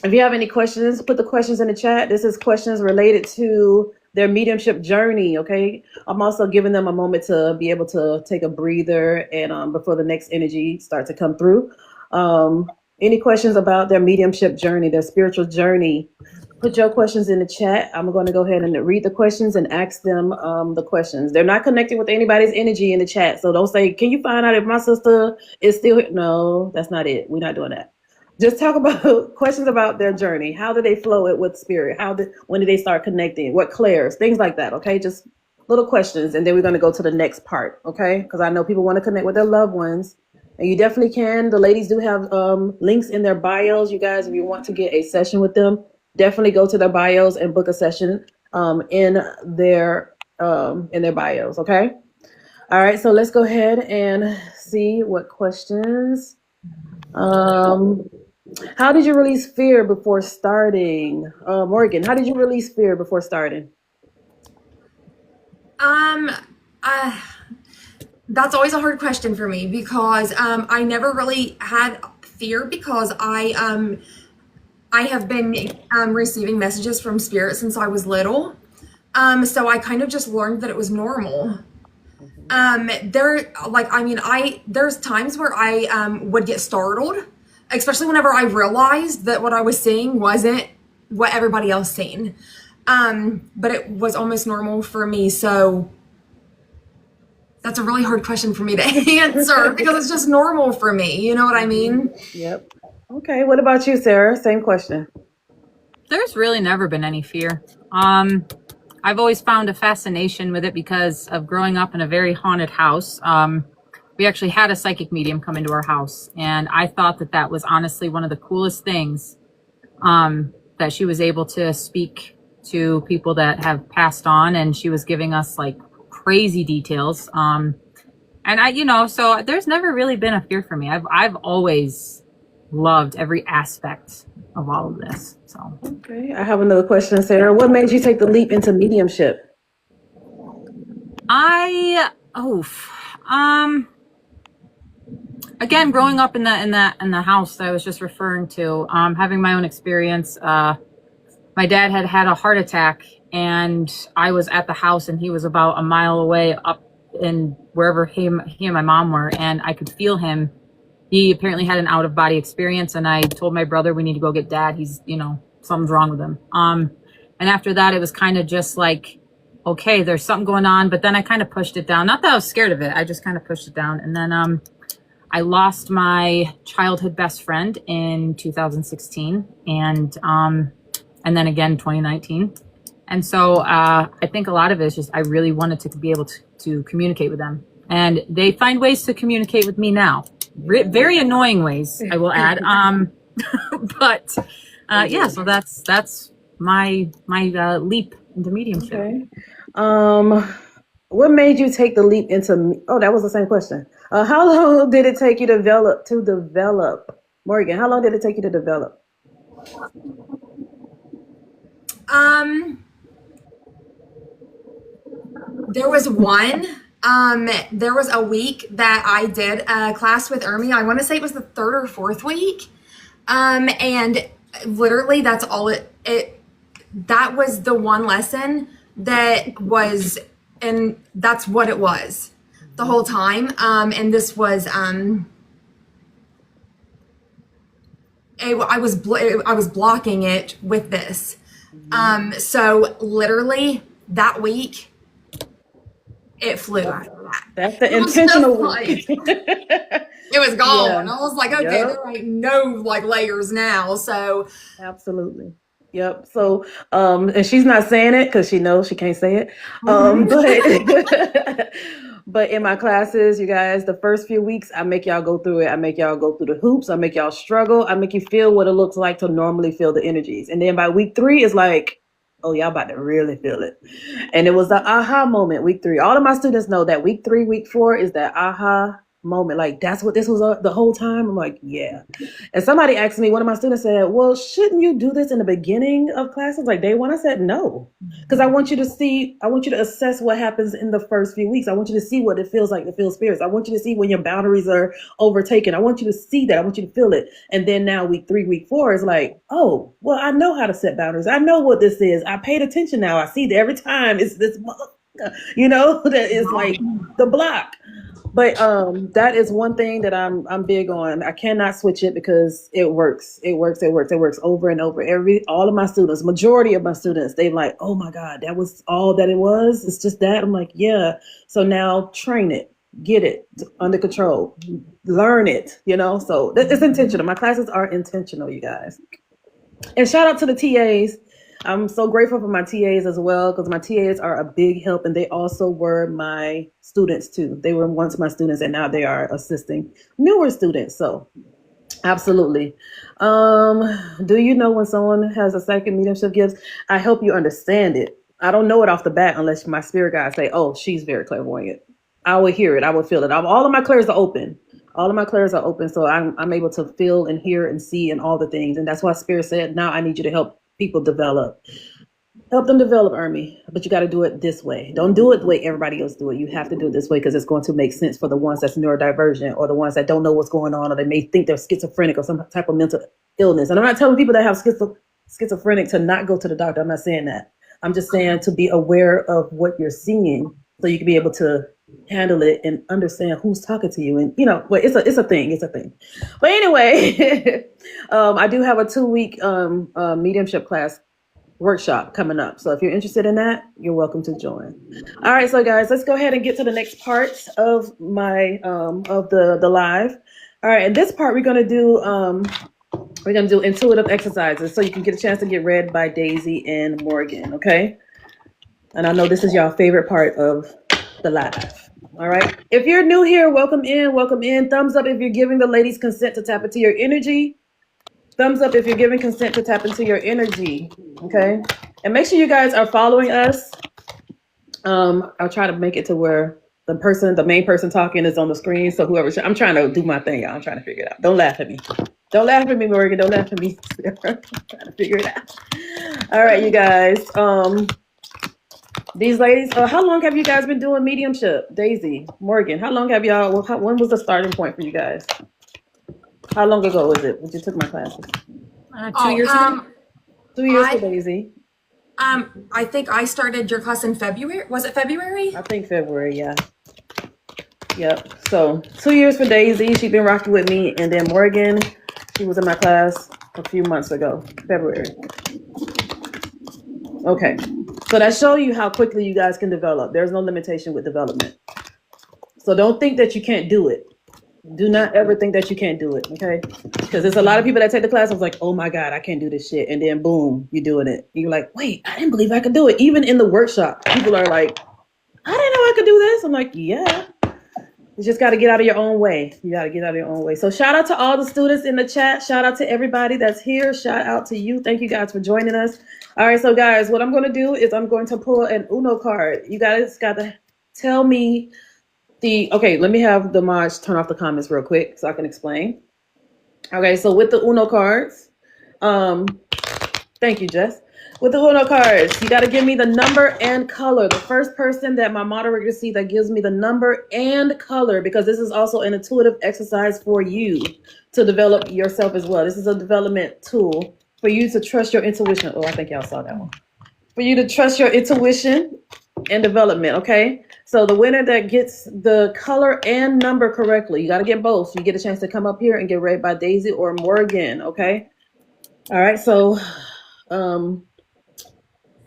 If you have any questions, put the questions in the chat. This is questions related to their mediumship journey, okay? I'm also giving them a moment to be able to take a breather and before the next energy starts to come through. Any questions about their mediumship journey, their spiritual journey? put your questions in the chat. I'm going to go ahead and read the questions and ask them the questions. They're not connecting with anybody's energy in the chat. So don't say, can you find out if my sister is still here? No, that's not it. We're not doing that. Just talk about questions about their journey. How did they flow it with spirit? When did they start connecting? What clairs? Things like that. Okay, just little questions, and then we're going to go to the next part. Okay, because I know people want to connect with their loved ones, and you definitely can. The ladies do have links in their bios. You guys, if you want to get a session with them, definitely go to their bios and book a session in their bios. Okay. All right. So let's go ahead and see what questions. How did you release fear before starting? Morgan, how did you release fear before starting? That's always a hard question for me because I never really had fear because I have been receiving messages from spirit since I was little. So I kind of just learned that it was normal. There's times where I would get startled, especially whenever I realized that what I was seeing wasn't what everybody else seen. But it was almost normal for me. So that's a really hard question for me to answer because it's just normal for me. You know what I mean? Yep. Okay. What about you, Sarah? Same question. There's really never been any fear. I've always found a fascination with it because of growing up in a very haunted house. We actually had a psychic medium come into our house, and I thought that was honestly one of the coolest things, that she was able to speak to people that have passed on, and she was giving us like crazy details. And so there's never really been a fear for me. I've always loved every aspect of all of this. So okay, I have another question, Sarah. What made you take the leap into mediumship? Again, growing up in the house that I was just referring to, having my own experience. My dad had a heart attack, and I was at the house, and he was about a mile away up in wherever he and my mom were, and I could feel him. He apparently had an out of body experience, and I told my brother, we need to go get dad. He's, something's wrong with him. And after that, it was kind of just like, okay, there's something going on. But then I kind of pushed it down. Not that I was scared of it. I just kind of pushed it down. And then I lost my childhood best friend in 2016, and then again 2019. And so I think a lot of it is just I really wanted to be able to communicate with them, and they find ways to communicate with me now. Very annoying ways, I will add. But yeah, so that's my leap into mediumship. Okay. What made you take the leap into? Oh, that was the same question. How long did it take you to develop? Morgan, how long did it take you to develop? There was there was a week that I did a class with Ermi. I want to say it was the third or fourth week. And literally that's all that was the one lesson that was, and that's what it was the whole time. And this was, I was blocking it with this. So literally that week, it flew out of that. That's the intentional week. It was gone. Yeah. I was like, okay, there ain't no layers now. So absolutely. Yep. So, and she's not saying it because she knows she can't say it. But in my classes, you guys, the first few weeks, I make y'all go through it. I make y'all go through the hoops. I make y'all struggle. I make you feel what it looks like to normally feel the energies. And then by week 3, it's like, oh, y'all about to really feel it. And it was the aha moment, week 3. All of my students know that week 3, week 4 is that aha moment. Like, that's what this was the whole time. I'm like, yeah. And somebody asked me, one of my students said, well, shouldn't you do this in the beginning of classes, like day 1? I said, no, because I want you to assess what happens in the first few weeks. I want you to see what it feels like to feel spirits. I want you to see when your boundaries are overtaken. I want you to see that. I want you to feel it. And then now week 3, week 4 is like, oh, well, I know how to set boundaries. I know what this is. I paid attention now. I see that every time it's this, that is like the block. But that is one thing that I'm big on. I cannot switch it because it works. It works. It works. It works over and over. All of my students, majority of my students, they like, oh my God, that was all that it was. It's just that. I'm like, yeah. So now train it, get it under control, learn it. So it's intentional. My classes are intentional, you guys. And shout out to the TAs. I'm so grateful for my TAs as well, because my TAs are a big help, and they also were my students too. They were once my students, and now they are assisting newer students. So absolutely. Do you know when someone has a psychic mediumship gifts? I help you understand it. I don't know it off the bat unless my spirit guide say, oh, she's very clairvoyant. I will hear it. I will feel it. All of my clairs are open. All of my clairs are open. So I'm able to feel and hear and see and all the things. And that's why spirit said, now I need you to help people develop. Help them develop, Ermi. But you got to do it this way. Don't do it the way everybody else do it. You have to do it this way because it's going to make sense for the ones that's neurodivergent, or the ones that don't know what's going on, or they may think they're schizophrenic or some type of mental illness. And I'm not telling people that have schizophrenic to not go to the doctor. I'm not saying that. I'm just saying to be aware of what you're seeing so you can be able to handle it and understand who's talking to you. And but it's a thing. It's a thing. But anyway, I do have a 2-week mediumship class workshop coming up. So if you're interested in that, you're welcome to join. All right, so guys, let's go ahead and get to the next part of my of the live. All right, in this part we're gonna do intuitive exercises so you can get a chance to get read by Daisy and Morgan. Okay. And I know this is y'all favorite part of the live. All right. If you're new here, welcome in, welcome in. Thumbs up if you're giving the ladies consent to tap into your energy. Thumbs up if you're giving consent to tap into your energy. Okay. And make sure you guys are following us. I'll try to make it to where the main person talking is on the screen. So I'm trying to do my thing, y'all. I'm trying to figure it out. Don't laugh at me. Don't laugh at me, Morgan. Don't laugh at me. I'm trying to figure it out. All right, you guys. These ladies, how long have you guys been doing mediumship? Daisy, Morgan, how long have y'all, when was the starting point for you guys? How long ago was it when you took my classes? 2 years ago. 2 years for Daisy. I think I started your class in February. Was it February? I think February, yeah. Yep. So 2 years for Daisy. She's been rocking with me. And then Morgan, she was in my class a few months ago, February. Okay. So that shows you how quickly you guys can develop. There's no limitation with development. So don't think that you can't do it. Do not ever think that you can't do it, okay? Because there's a lot of people that take the class and was like, oh my God, I can't do this shit. And then boom, you're doing it. You're like, wait, I didn't believe I could do it. Even in the workshop, people are like, I didn't know I could do this. I'm like, yeah. You just got to get out of your own way. You got to get out of your own way. So shout out to all the students in the chat. Shout out to everybody that's here. Shout out to you. Thank you guys for joining us. All right, so guys, what I'm going to do is I'm going to pull an Uno card. You guys got to tell me okay, let me have the mods turn off the comments real quick so I can explain. Okay, so with the Uno cards, thank you, Jess. With the Uno cards, you got to give me the number and color. The first person that my moderator see that gives me the number and color, because this is also an intuitive exercise for you to develop yourself as well. This is a development tool for you to trust your intuition. Oh, I think y'all saw that one. For you to trust your intuition and development, okay? So the winner that gets the color and number correctly, you got to get both. You get a chance to come up here and get read by Daisy or Morgan, okay? All right, so go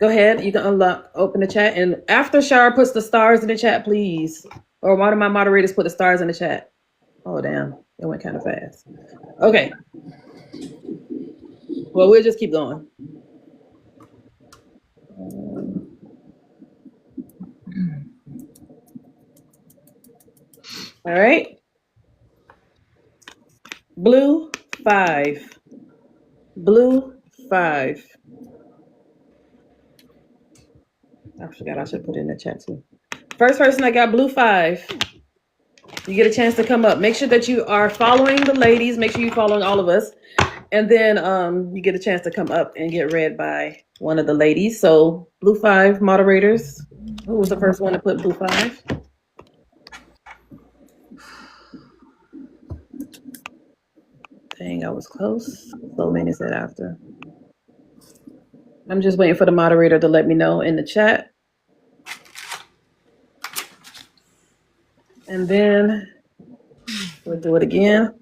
ahead. You can open the chat. And after Shara puts the stars in the chat, please. Or one of my moderators put the stars in the chat. Oh, damn. It went kind of fast. Okay. Well, we'll just keep going. All right. Blue 5. Blue 5. I forgot I should put it in the chat too. First person that got blue 5, you get a chance to come up. Make sure that you are following the ladies. Make sure you're following all of us. And then you get a chance to come up and get read by one of the ladies. So blue 5 moderators. Who was the first one to put blue 5? Dang, I was close. So many said after. I'm just waiting for the moderator to let me know in the chat. And then we'll do it again.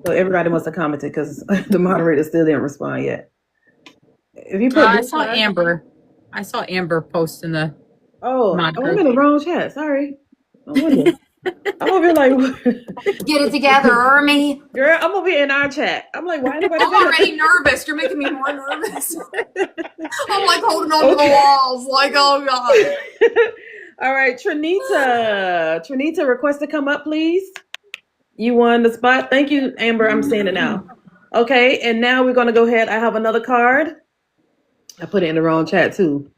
So everybody must have commented because the moderator still didn't respond yet. If you put I saw Amber. I saw Amber post in the I'm in the wrong chat. Sorry. No wonder. I'm over here like, Get it together, Ermy. girl, I'm over here in our chat. I'm like, why nobody? I'm already nervous. You're making me more nervous. I'm like holding on to the walls, like, oh God. All right, Trinita. Trinita, request to come up, please. You won the spot. Thank you, Amber. I'm seeing it now. Okay, and now we're gonna go ahead. I have another card. I put it in the wrong chat too.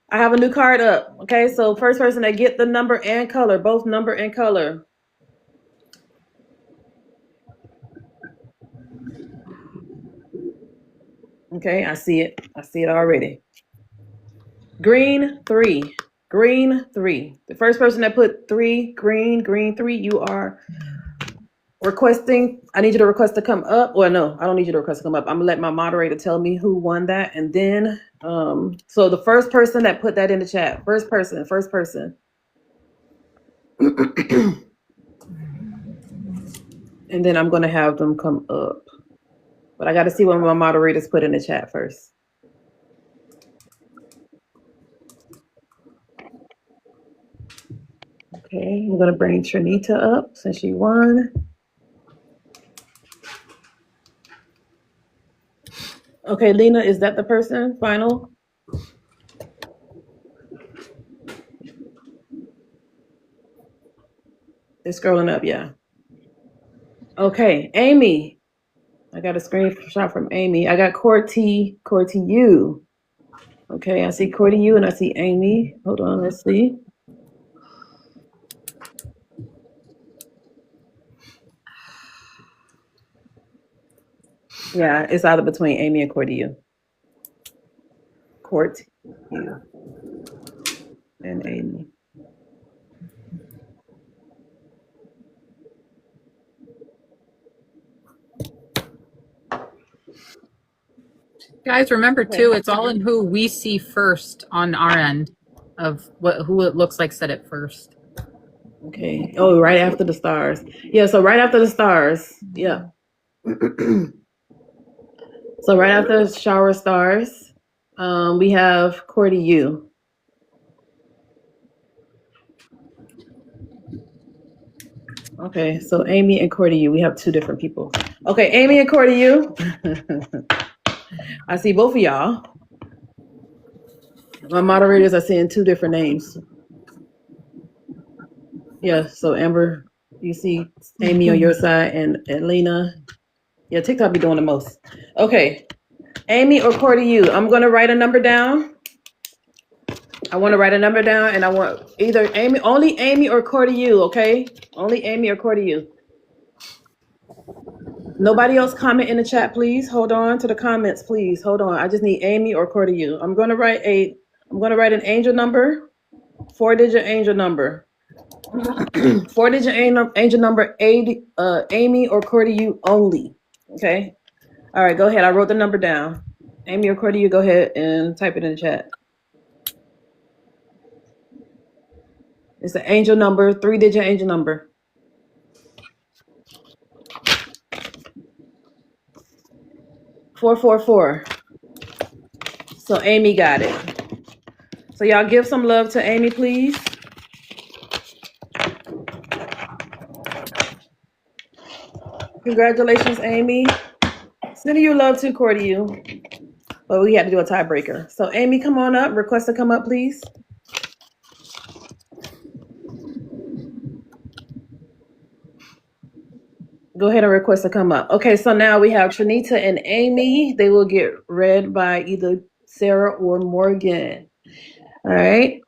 I have a new card up. Okay, so first person that get the number and color, both number and color. Okay, I see it. I see it already. Green 3. Green 3. The first person that put 3, green 3, you are requesting. I need you to request to come up. Well, no, I don't need you to request to come up. I'm gonna let my moderator tell me who won that. And then, so the first person that put that in the chat, first person. And then I'm gonna have them come up. But I got to see what my moderators put in the chat first. Okay, I'm going to bring Trinita up since she won. Okay, Lena, is that the person? Final? It's scrolling up, yeah. Okay, Amy. I got a screenshot from Amy. I got Corty U. Okay, I see Corty U and I see Amy. Hold on, let's see. Yeah, it's either between Amy and Corty U. Court U and Amy. Guys, remember too, it's all in who we see first on our end of who it looks like said it first. Okay. Oh, right after the stars. Yeah, so right after the stars. Yeah. So right after shower stars, we have Cordy U. Okay, so Amy and Cordy U. We have two different people. Okay, Amy and Cordy U. I see both of y'all. My moderators are seeing two different names. Yeah, so Amber, you see Amy on your side and Lena. Yeah, TikTok be doing the most. Okay, Amy or Cordy U. I'm going to write a number down. I want to write a number down, and I want either Amy, only Amy or Cordy U, okay? Only Amy or Cordy U. Nobody else comment in the chat, please. Hold on to the comments, please. Hold on. I just need Amy or Cordy U. I'm going to write an angel number, 4-digit angel number. 4-digit angel number, Amy or Cordy U only. Okay? All right, go ahead. I wrote the number down. Amy or Cordy U, go ahead and type it in the chat. It's an angel number, 3-digit angel number. $444. So Amy got it. So y'all give some love to Amy, please. Congratulations, Amy. Sending you love too, Cordy U. But we had to do a tiebreaker. So Amy, come on up. Request to come up, please. Go ahead and request to come up. Okay, so now we have Trinita and Amy. They will get read by either Sarah or Morgan. All right.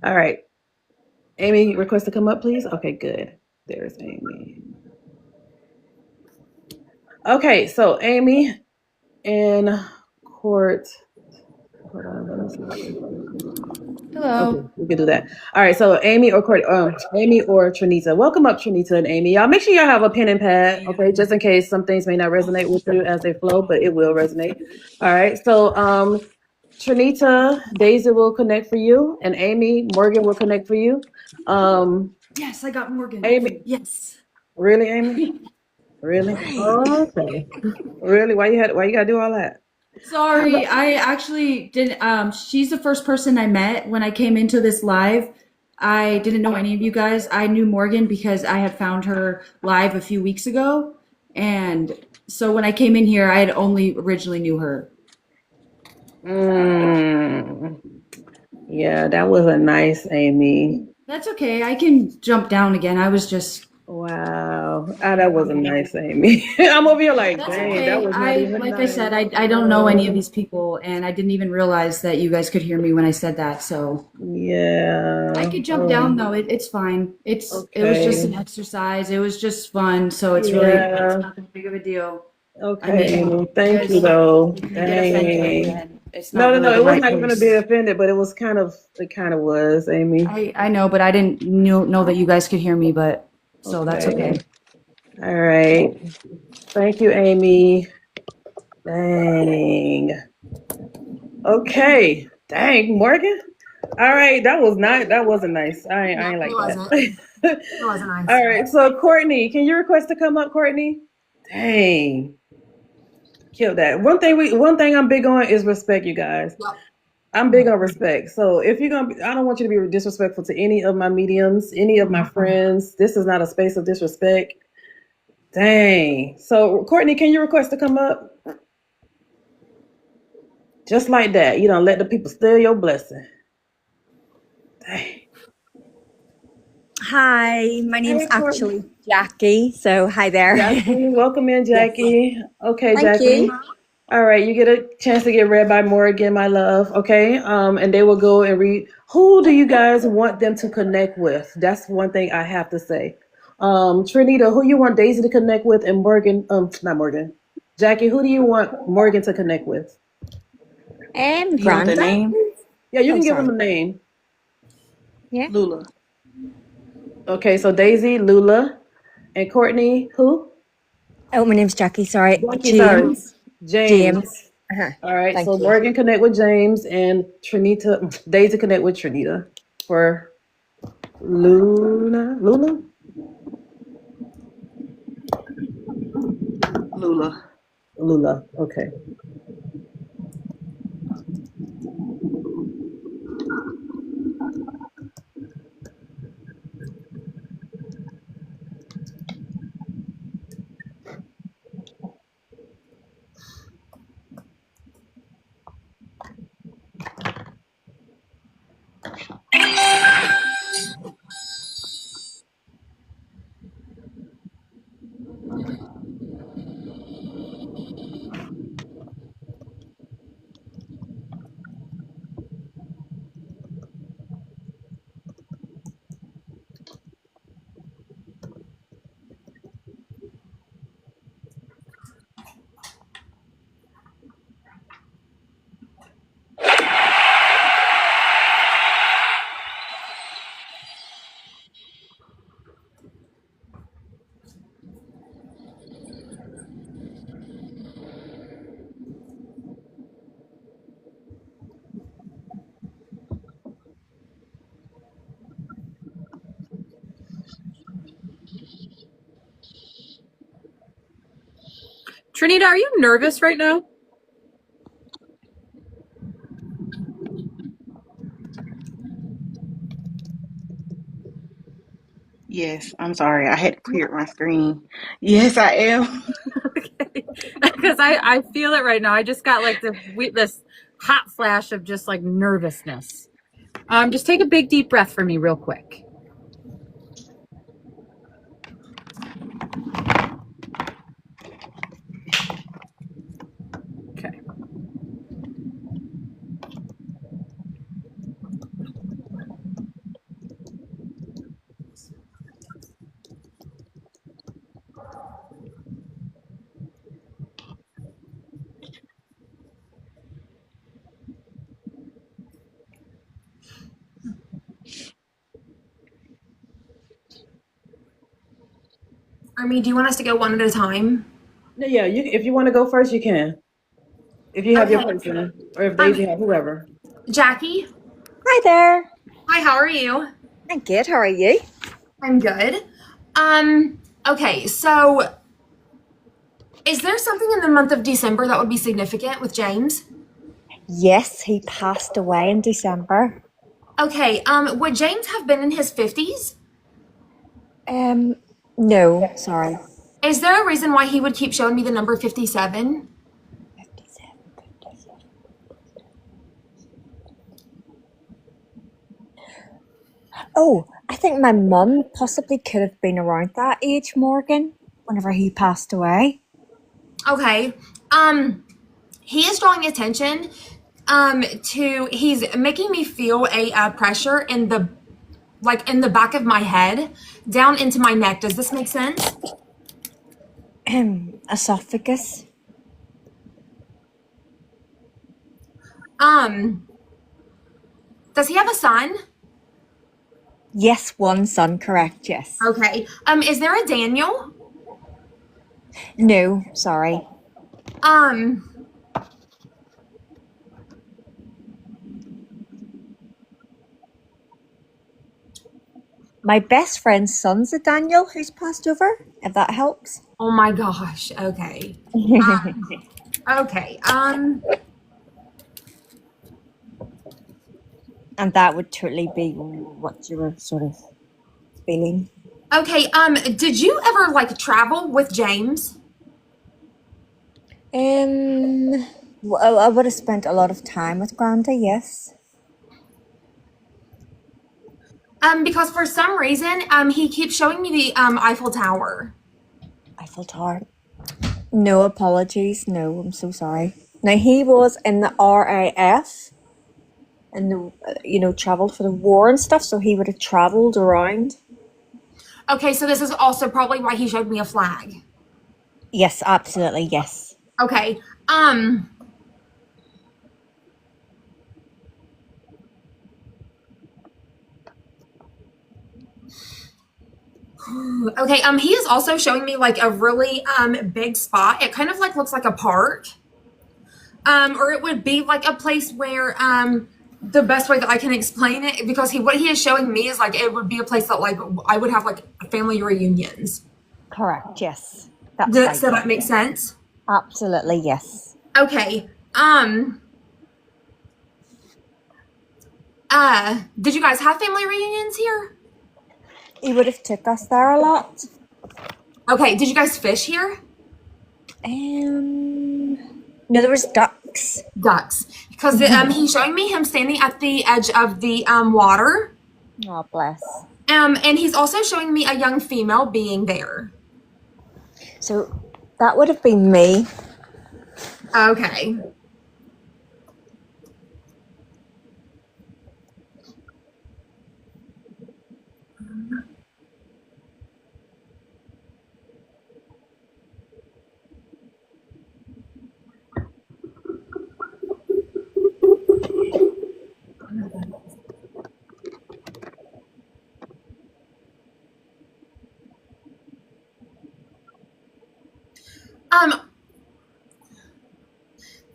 All right. Amy, request to come up, please. Okay, good. There's Amy. Okay, so Amy in court. Hold on, let me see. Hello. Okay, we can do that. All right, so Amy or Trinita. Welcome up, Trinita and Amy. Y'all make sure y'all have a pen and pad, okay, just in case some things may not resonate with you as they flow, but it will resonate. All right, so Trinita, Daisy will connect for you, and Amy, Morgan will connect for you. Yes, I got Morgan. Amy, Yes. really, Amy? Really? Okay. Really? Why you gotta do all that? Sorry, I actually didn't. She's the first person I met when I came into this live. I didn't know any of you guys. I knew Morgan because I had found her live a few weeks ago. And so when I came in here, I had only originally knew her. Mm, yeah, that was a nice Amy. That's okay. I can jump down again. I was just Wow. Ah, that was a nice Amy. I'm over here like, That's dang, that okay. was not even Like I nice. said, I don't know any of these people, and I didn't even realize that you guys could hear me when I said that. So Yeah. I could jump down though. It's fine. It was just an Okay. exercise. It was just fun. So it's Yeah. not that big of a deal. I Okay, mean, Amy. you Thank you guys though. get offended, Dang. and it's No, not no, really no. the It was right not gonna be place. offended, but it kind of was, Amy. I know, but I didn't know that you guys could hear me, but so that's Okay. okay. All right. Thank you, Amy. Dang. Okay. Dang, Morgan. All right, that wasn't nice. No, I ain't like it wasn't. that. It wasn't nice. All right, so Courtney, can you request to come up, Courtney? Dang, kill that. One thing I'm big on is respect, you guys. Yep. I'm big on respect. So if you're gonna, I don't want you to be disrespectful to any of my mediums, any of my friends. This is not a space of disrespect. Dang. So Courtney, can you request to come up? Just like that, you don't let the people steal your blessing. Dang. Hi, my name's Hey, Courtney. actually Jackie. So, hi there. Jackie, welcome in, Yes. Jackie. Okay, Thank Jackie. you. All right, you get a chance to get read by Morgan, my love. Okay, and they will go and read. Who do you guys want them to connect with? That's one thing I have to say. Trinita, who you want Daisy to connect with, and Morgan, not Morgan, Jackie, who do you want Morgan to connect with? You want the Granda? name? Yeah, you Oh, can give them sorry. a name. Yeah. Lula. Okay, so Daisy, Lula, and Courtney, who? Oh, my name's Jackie. Sorry. Jackie, sorry, James. James. James. Uh-huh. All right, Thank so you. Morgan connect with James and Trinita, Daisy connect with Trinita for Lula? Lula. Lula, okay. Trinita, are you nervous right now? Yes, I'm sorry. I had to clear my screen. Yes, I am. Okay. Because I feel it right now. I just got like this hot flash of just like nervousness. Just take a big deep breath for me real quick. Okay. Army, do you want us to go one at a time? No, yeah, if you want to go first, you can. If you have your Okay. person, or if Daisy have whoever. Jackie, Hi there. hi, how are you? I'm good. How are you? I'm good. Okay, so is there something in the month of December that would be significant with James? Yes, he passed away in December. Okay, would James have been in his 50s? No, sorry. Is there a reason why he would keep showing me the number 57? 57, 57. Oh, I think my mum possibly could have been around that age, Morgan, whenever he passed away. Okay, he is drawing attention he's making me feel a pressure in the back of my head down into my neck. Does this make sense? Esophagus. Does he have a son? Yes, one son, correct, yes. Okay. Is there a Daniel? No, sorry. My best friend's son's a Daniel who's passed over, if that helps. Oh my gosh. Okay. Okay. And that would totally be what you were sort of feeling. Okay. Did you ever travel with James? Well, I would have spent a lot of time with Granda, yes. Because for some reason, he keeps showing me the Eiffel Tower. Eiffel Tower. No apologies. No, I'm so sorry. Now, he was in the RAF and, traveled for the war and stuff, so he would have traveled around. Okay, so this is also probably why he showed me a flag. Yes, absolutely, yes. Okay. Okay, he is also showing me a really big spot. It kind of looks like a park. Or it would be a place where the best way that I can explain it, because what he is showing me is it would be a place that I would have family reunions. Correct, yes. That's Does right. that make sense? Absolutely, yes. Okay. Did you guys have family reunions here? He would have took us there a lot. Okay, did you guys fish here? No, there was ducks. Ducks. Because he's showing me him standing at the edge of the water. Oh, bless. And he's also showing me a young female being there. So that would have been me. Okay.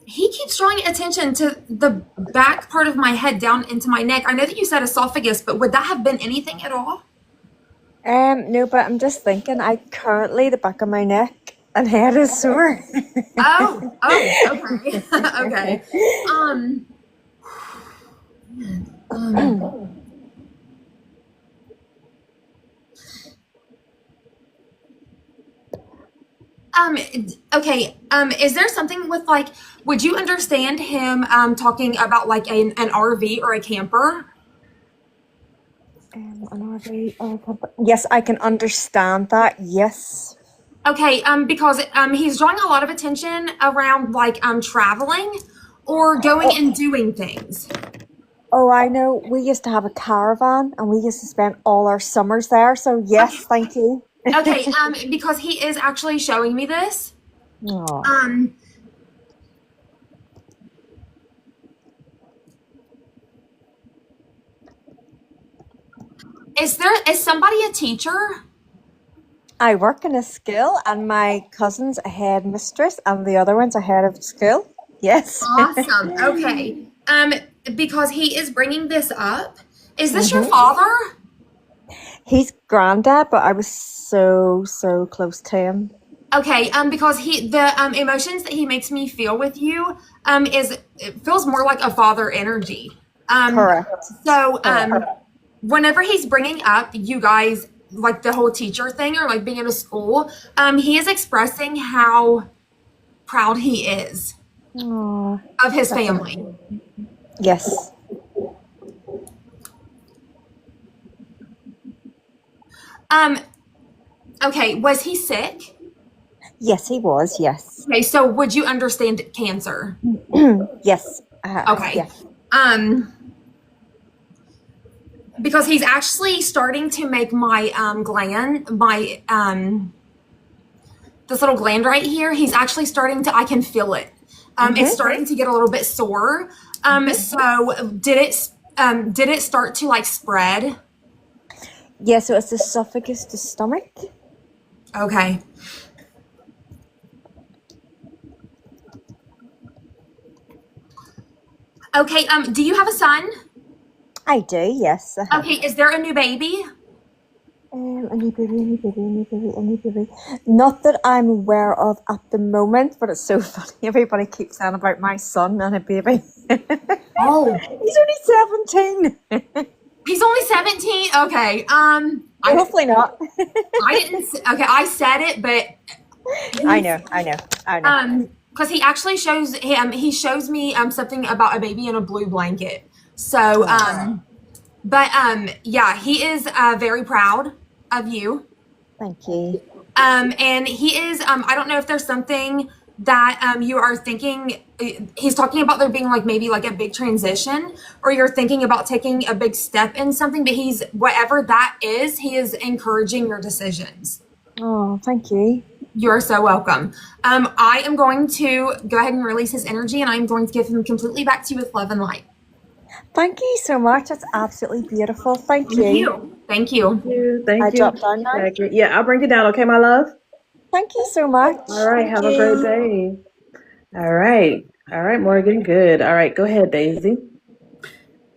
He keeps drawing attention to the back part of my head down into my neck. I know that you said esophagus, but would that have been anything at all? No, but I'm just thinking, currently the back of my neck and head is sore. Oh, okay. Okay. Okay. Is there something with would you understand him talking about an RV or a camper? An RV or a camper. Yes, I can understand that. Yes. Okay. Because he's drawing a lot of attention around traveling or going and doing things. Oh, I know. We used to have a caravan and we used to spend all our summers there. So yes, thank you. Okay. Because he is actually showing me this. Oh. Is somebody a teacher? I work in a school, and my cousin's a headmistress, and the other one's a head of school. Yes. Awesome. Okay. Because he is bringing this up. Is this your Mhm. father? He's granddad, but I was so close to him. Okay. Because the emotions that he makes me feel with you it feels more like a father energy. Correct. So whenever he's bringing up you guys like the whole teacher thing or like being in a school, he is expressing how proud he is Aw, of his that's family. yes. Okay, was he sick? Yes, he was. Yes. Okay, so would you understand cancer? Yes. Okay. Yes. Because he's actually starting to make my this little gland right here, he's actually starting to, I can feel it. It's starting to get a little bit sore. So did it start to like spread? Yeah, so it's the esophagus, the stomach. Okay. Okay, do you have a son? I do, yes. Okay, is there a new baby? A new baby. Not that I'm aware of at the moment, but it's so funny. Everybody keeps saying about my son and a baby. Oh. He's only 17. He's only 17? Okay. Hopefully not. I didn't, okay, I said it, but. I know. Because he actually shows me something about a baby in a blue blanket. So, yeah, he is very proud of you. Thank you. And he is, I don't know if there's something that you are thinking, he's talking about there being like maybe like a big transition, or you're thinking about taking a big step in something, but whatever that is, he is encouraging your decisions. Oh, thank you. You're so welcome. I am going to go ahead and release his energy, and I'm going to give him completely back to you with love and light. Thank you so much. That's absolutely beautiful. Thank you. Thank you. Thank I you. dropped down now. Yeah, I'll bring it down. Okay, my love? Thank you so much. All right. Have a great day. All right, Morgan. Good. All right. Go ahead, Daisy.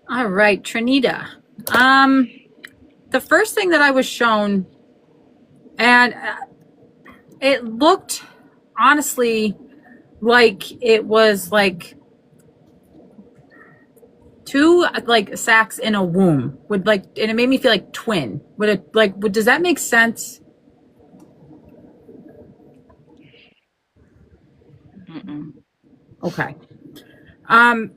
All right, Trinita. The first thing that I was shown, and it looked honestly like it was like two like sacs in a womb and it made me feel like twin. Does that make sense? Mm-mm. Okay. I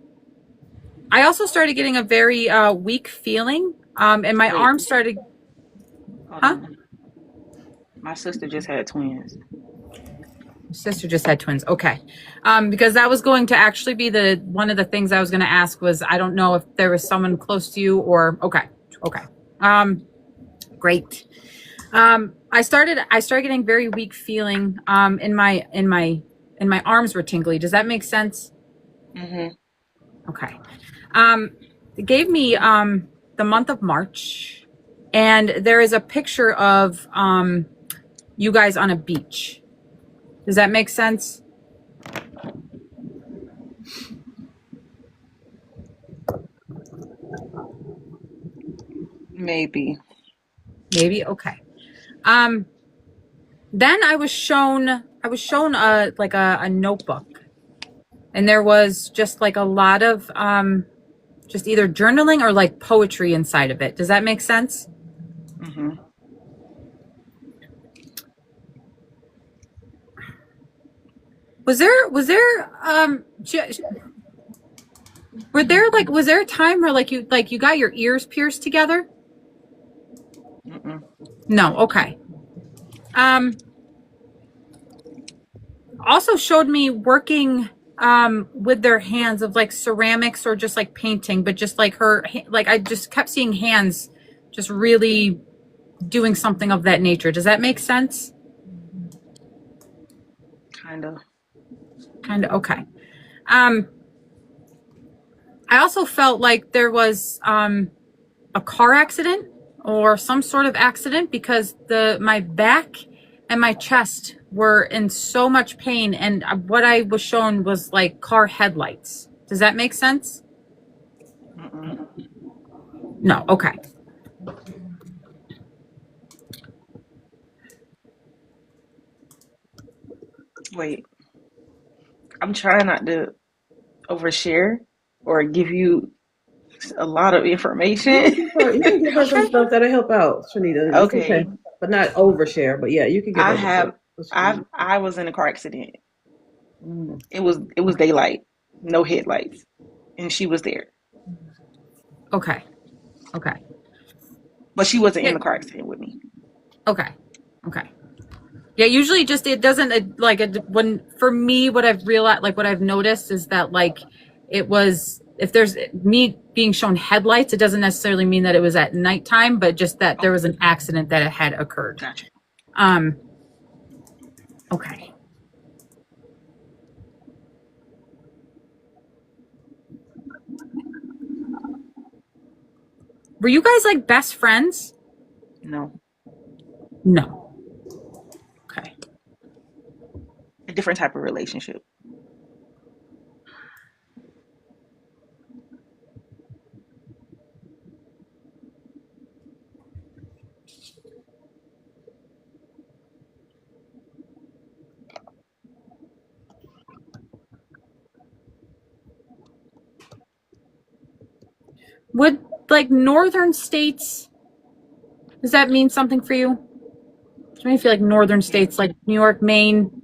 also started getting a very weak feeling, and my arm started. Huh? My sister just had twins. Sister just had twins. Okay. Because that was going to actually be one of the things I was going to ask was, I don't know if there was someone close to you or, okay. Great. I started getting very weak feeling, in my arms were tingly. Does that make sense? Mm-hmm. Okay. It gave me, the month of March, and there is a picture of, you guys on a beach. Does that make sense? Maybe. Okay. Then I was shown a notebook, and there was just like a lot of just either journaling or like poetry inside of it. Does that make sense? Mm-hmm. Was there was there a time where you got your ears pierced together? Mm-mm. No. Okay. Also showed me working with their hands of like ceramics or just like painting, but just like I just kept seeing hands just really doing something of that nature. Does that make sense? Kind of. Okay. I also felt like there was a car accident or some sort of accident, because my back and my chest were in so much pain, and what I was shown was like car headlights. Does that make sense? Mm-mm. No. Okay. Wait, I'm trying not to overshare or give you a lot of information. You can give her some Okay. stuff that'll help out, Shanita. It's okay, Okay, but not overshare. But yeah, you can give I her have what she needs. I was in a car accident. Mm. It was daylight, no headlights, and she was there, Okay. Okay. but she wasn't in Yeah. the car accident with me. Okay. Okay. Yeah, usually just it doesn't when for me what I've realized like what I've noticed is that like it was if there's me being shown headlights, it doesn't necessarily mean that it was at nighttime, but just that there was an accident that had occurred. Gotcha. Okay. Were you guys like best friends? No, No. Okay. a different type of relationship. Would like northern states, does that mean something for you? Do you feel like northern states like New York, Maine?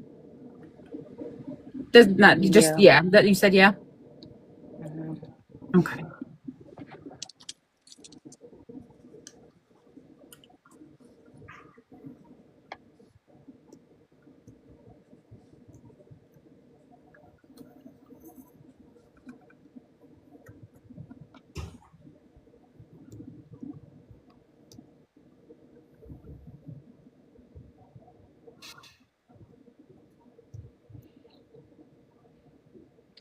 Does not you just Yeah. that you said yeah? Hmm. Okay.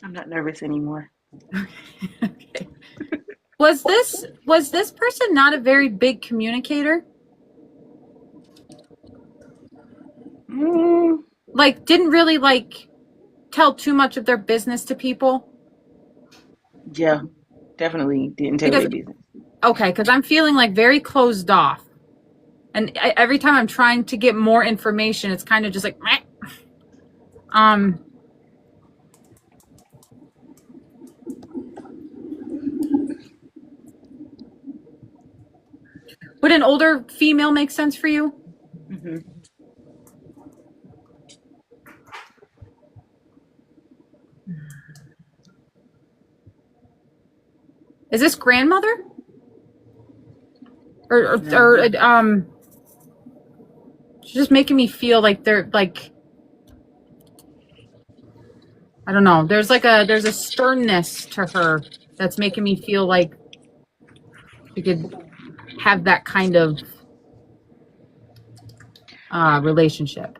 I'm not nervous anymore. Okay. Was this person not a very big communicator? Mm, Like didn't really like tell too much of their business to people? yeah, definitely didn't tell Because their business. okay, because I'm feeling like very closed off. And every time I'm trying to get more information, it's kind of just like meh. Would an older female make sense for you? Hmm. Is this grandmother? Or No. she's just making me feel like they're like I don't know. There's a sternness to her that's making me feel like she could have that kind of relationship.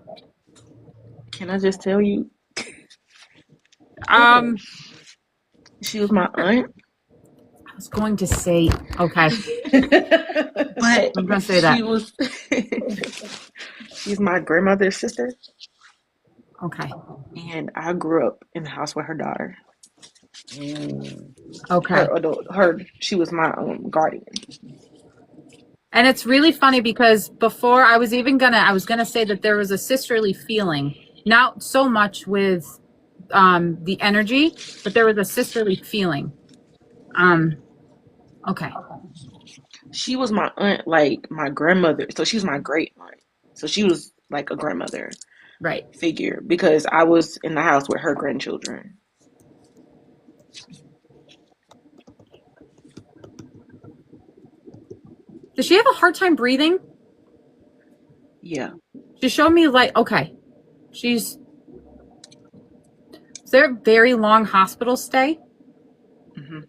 Can I just tell you, Um, she was my aunt, I was going to say okay. but I'm gonna say that. she's my grandmother's sister, Okay. and I grew up in the house with her daughter. Okay. She was my guardian. And it's really funny because before I was gonna say that there was a sisterly feeling, not so much with the energy, but there was a sisterly feeling. Okay. She was my aunt, like my grandmother. So she was my great aunt. So she was like a grandmother Right. figure because I was in the house with her grandchildren. Does she have a hard time breathing? Yeah. She showed me like okay. Is there a very long hospital stay? Hmm.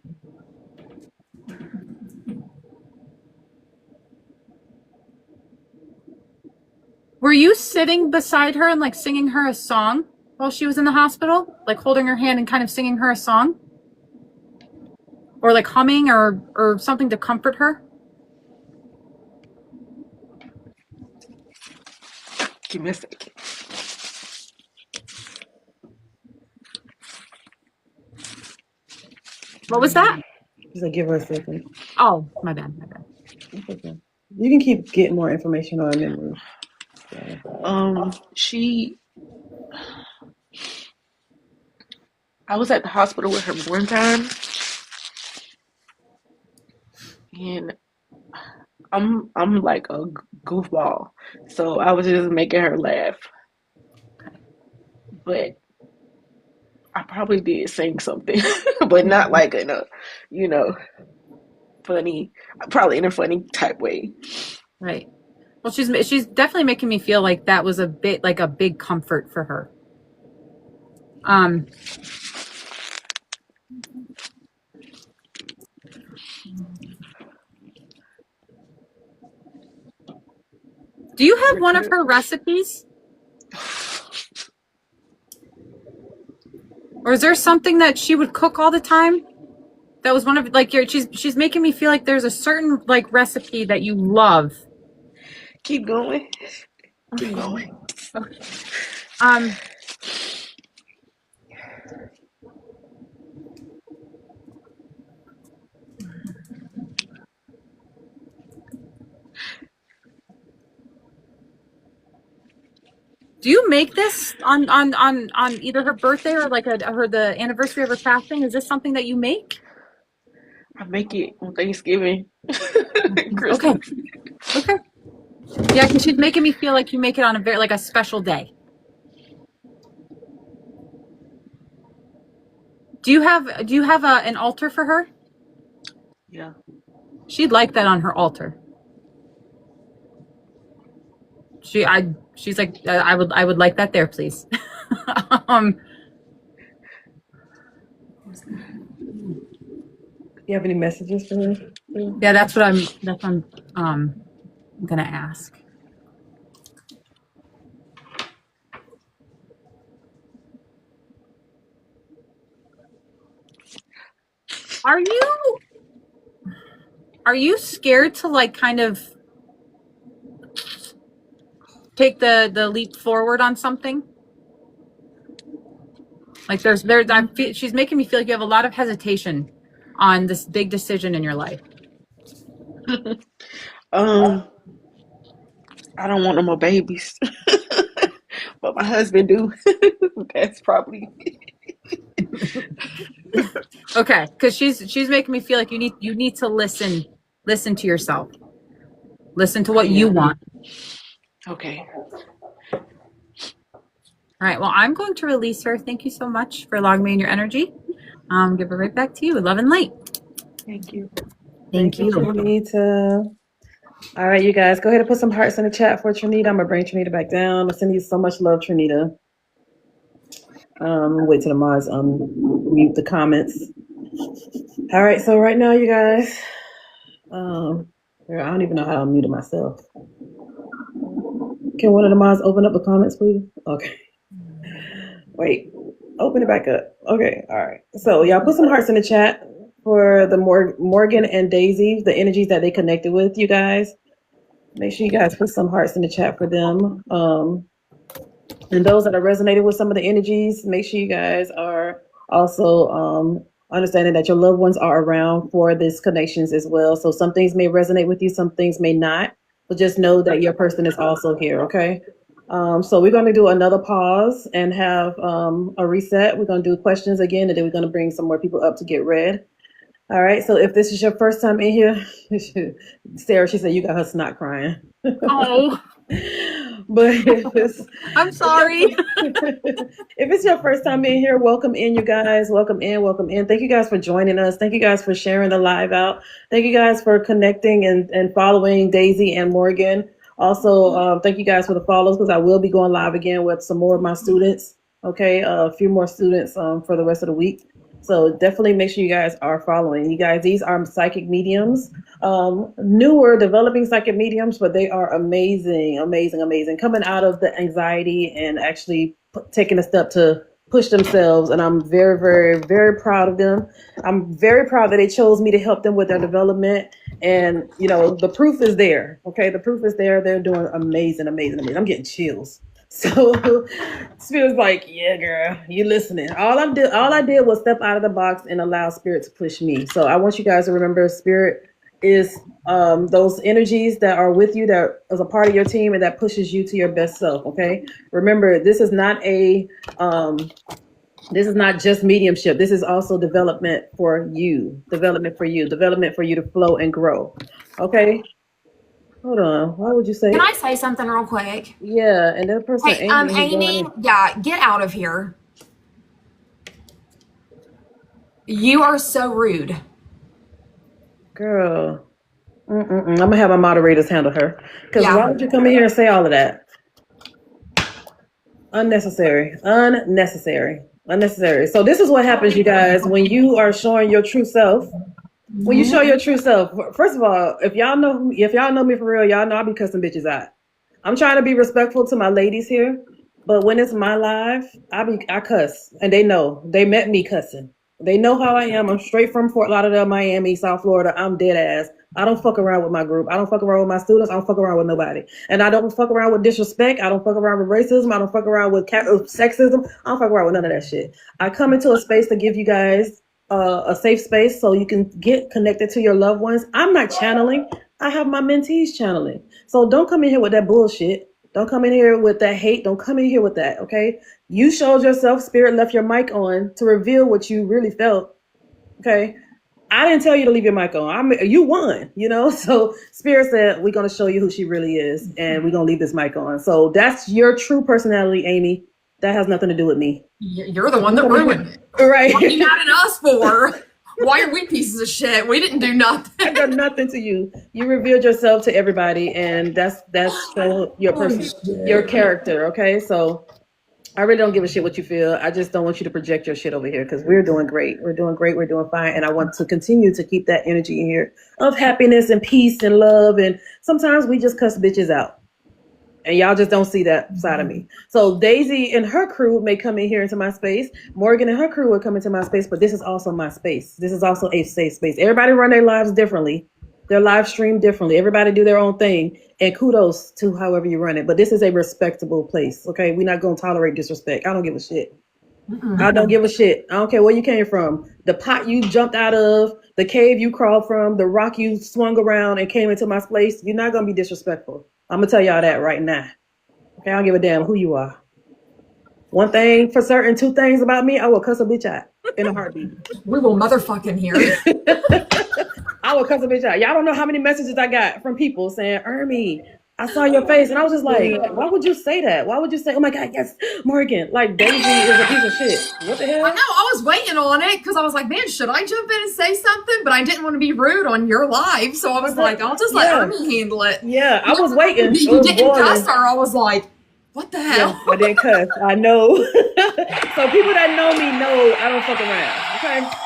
Were you sitting beside her and like singing her a song while she was in the hospital? Like holding her hand and kind of singing her a song? Or like humming or something to comfort her? Give me a second. What was that? Just like, give her a second. Oh, my bad. It's okay. You can keep getting more information on her memory. I was at the hospital with her one time, and I'm like a goofball, so I was just making her laugh. But I probably did sing something, but not like in a, funny, probably in a funny type way. Right. Well, she's definitely making me feel like that was a big comfort for her. Do you have one of her recipes? Or is there something that she would cook all the time? That was one of she's making me feel like there's a certain recipe that you love. Keep going. Keep going. Do you make this on either her birthday or the anniversary of her passing? Is this something that you make? I make it on Thanksgiving. Okay. Yeah, because she's making me feel like you make it on a very a special day. Do you have an altar for her? Yeah. She'd like that on her altar. She's like, I would like that there, please. You have any messages for her? Yeah, that's what I'm gonna ask. Are you scared to kind of take the leap forward on something? She's making me feel like you have a lot of hesitation on this big decision in your life. I don't want no more babies, but my husband do. That's probably Okay, because she's making me feel like you need to listen to yourself, listen to what you want. okay. All right. Well, I'm going to release her. Thank you so much for allowing me in your energy. Give it right back to you. Love and light. Thank you. Thank you. Trinita. All right, you guys, go ahead and put some hearts in the chat for Trinita. I'm gonna bring Trinita back down. I send you so much love, Trinita. Wait till the mods mute the comments. All right, so right now, you guys, I don't even know how to mute it myself. Can one of the mods open up the comments, please? Okay. Wait, open it back up. Okay, all right. So y'all put some hearts in the chat for the Morgan and Daisy, the energies that they connected with, you guys. Make sure you guys put some hearts in the chat for them. And those that are resonating with some of the energies, make sure you guys are also understanding that your loved ones are around for these connections as well. So some things may resonate with you, some things may not, but just know that your person is also here, okay? So we're going to do another pause and have a reset. We're going to do questions again, and then we're going to bring some more people up to get read. All right, so if this is your first time in here, Sarah, she said you got her snot crying. Oh. But if it's, I'm sorry. if it's your first time in here, welcome in, you guys. Welcome in, welcome in. Thank you guys for joining us. Thank you guys for sharing the live out. Thank you guys for connecting and following Daisy and Morgan. Also, thank you guys for the follows, because I will be going live again with some more of my students. Okay, a few more students for the rest of the week. So definitely make sure you guys are following. You guys, these are psychic mediums, newer developing psychic mediums, but they are amazing, amazing, amazing. Coming out of the anxiety and actually taking a step to push themselves, and I'm very, very, very proud of them. I'm very proud that they chose me to help them with their development. And the proof is there. Okay, the proof is there. They're doing amazing, amazing, amazing. I'm getting chills. So Spirit's like, yeah, girl, you listening. All I did was step out of the box and allow Spirit to push me. So I want you guys to remember, Spirit is those energies that are with you, that is a part of your team, and that pushes you to your best self. Okay, remember, this is not just mediumship. This is also development for you, development for you to flow and grow. Okay, hold on. Why would you say? Can I say something real quick? Yeah, and that person, Hey, Amy, yeah, get out of here. You are so rude. girl. I'm gonna have my moderators handle her, because Yeah. why would you come in here and say all of that? Unnecessary. So this is what happens, you guys, when you are showing your true self. When you show your true self, first of all, if y'all know me for real, y'all know I be cussing bitches out. I'm trying to be respectful to my ladies here, but when it's my live, I cuss, and they know. They met me cussing. They know how I am. I'm straight from Fort Lauderdale, Miami, South Florida. I'm dead ass. I don't fuck around with my group. I don't fuck around with my students. I don't fuck around with nobody. And I don't fuck around with disrespect. I don't fuck around with racism. I don't fuck around with sexism. I don't fuck around with none of that shit. I come into a space to give you guys a safe space so you can get connected to your loved ones. I'm not channeling. I have my mentees channeling. So don't come in here with that bullshit. Don't come in here with that hate. Don't come in here with that, okay? You showed yourself. Spirit left your mic on to reveal what you really felt, okay? I didn't tell you to leave your mic on. You won, So Spirit said, we're going to show you who she really is, and we're going to leave this mic on. So that's your true personality, Amy. That has nothing to do with me. You're the one that ruined it. Right. What are you mad at us for? Why are we pieces of shit? We didn't do nothing. I got nothing to you. You revealed yourself to everybody, and that's your person, your character. Okay, so I really don't give a shit what you feel. I just don't want you to project your shit over here, because we're doing great. We're doing great. We're doing fine, and I want to continue to keep that energy in here of happiness and peace and love. And sometimes we just cuss bitches out. And y'all just don't see that side of me. So Daisy and her crew may come in here into my space. Morgan and her crew will come into my space, but this is also my space. This is also a safe space. Everybody run their lives differently. Their live stream differently. Everybody do their own thing. And kudos to however you run it. But this is a respectable place, okay? We're not going to tolerate disrespect. I don't give a shit. I don't give a shit. I don't care where you came from. The pot you jumped out of, the cave you crawled from, the rock you swung around and came into my space, you're not going to be disrespectful. I'm going to tell y'all that right now. Okay, I don't give a damn who you are. One thing for certain, two things about me, I will cuss a bitch out in a heartbeat. We will motherfucking hear. I will cuss a bitch out. Y'all don't know how many messages I got from people saying, Ermi, I saw your face. And I was just like, why would you say that? Why would you say, oh my God, yes, Morgan. Like, Daisy is a piece of shit. What the hell? I know, I was waiting on it because I was like, man, should I jump in and say something? But I didn't want to be rude on your live. So I was like, I'll just let Ermi handle it. Yeah, I was waiting. You didn't cuss her. I was like, what the hell? Yeah, I didn't cuss. I know. So people that know me know I don't fuck around. Okay.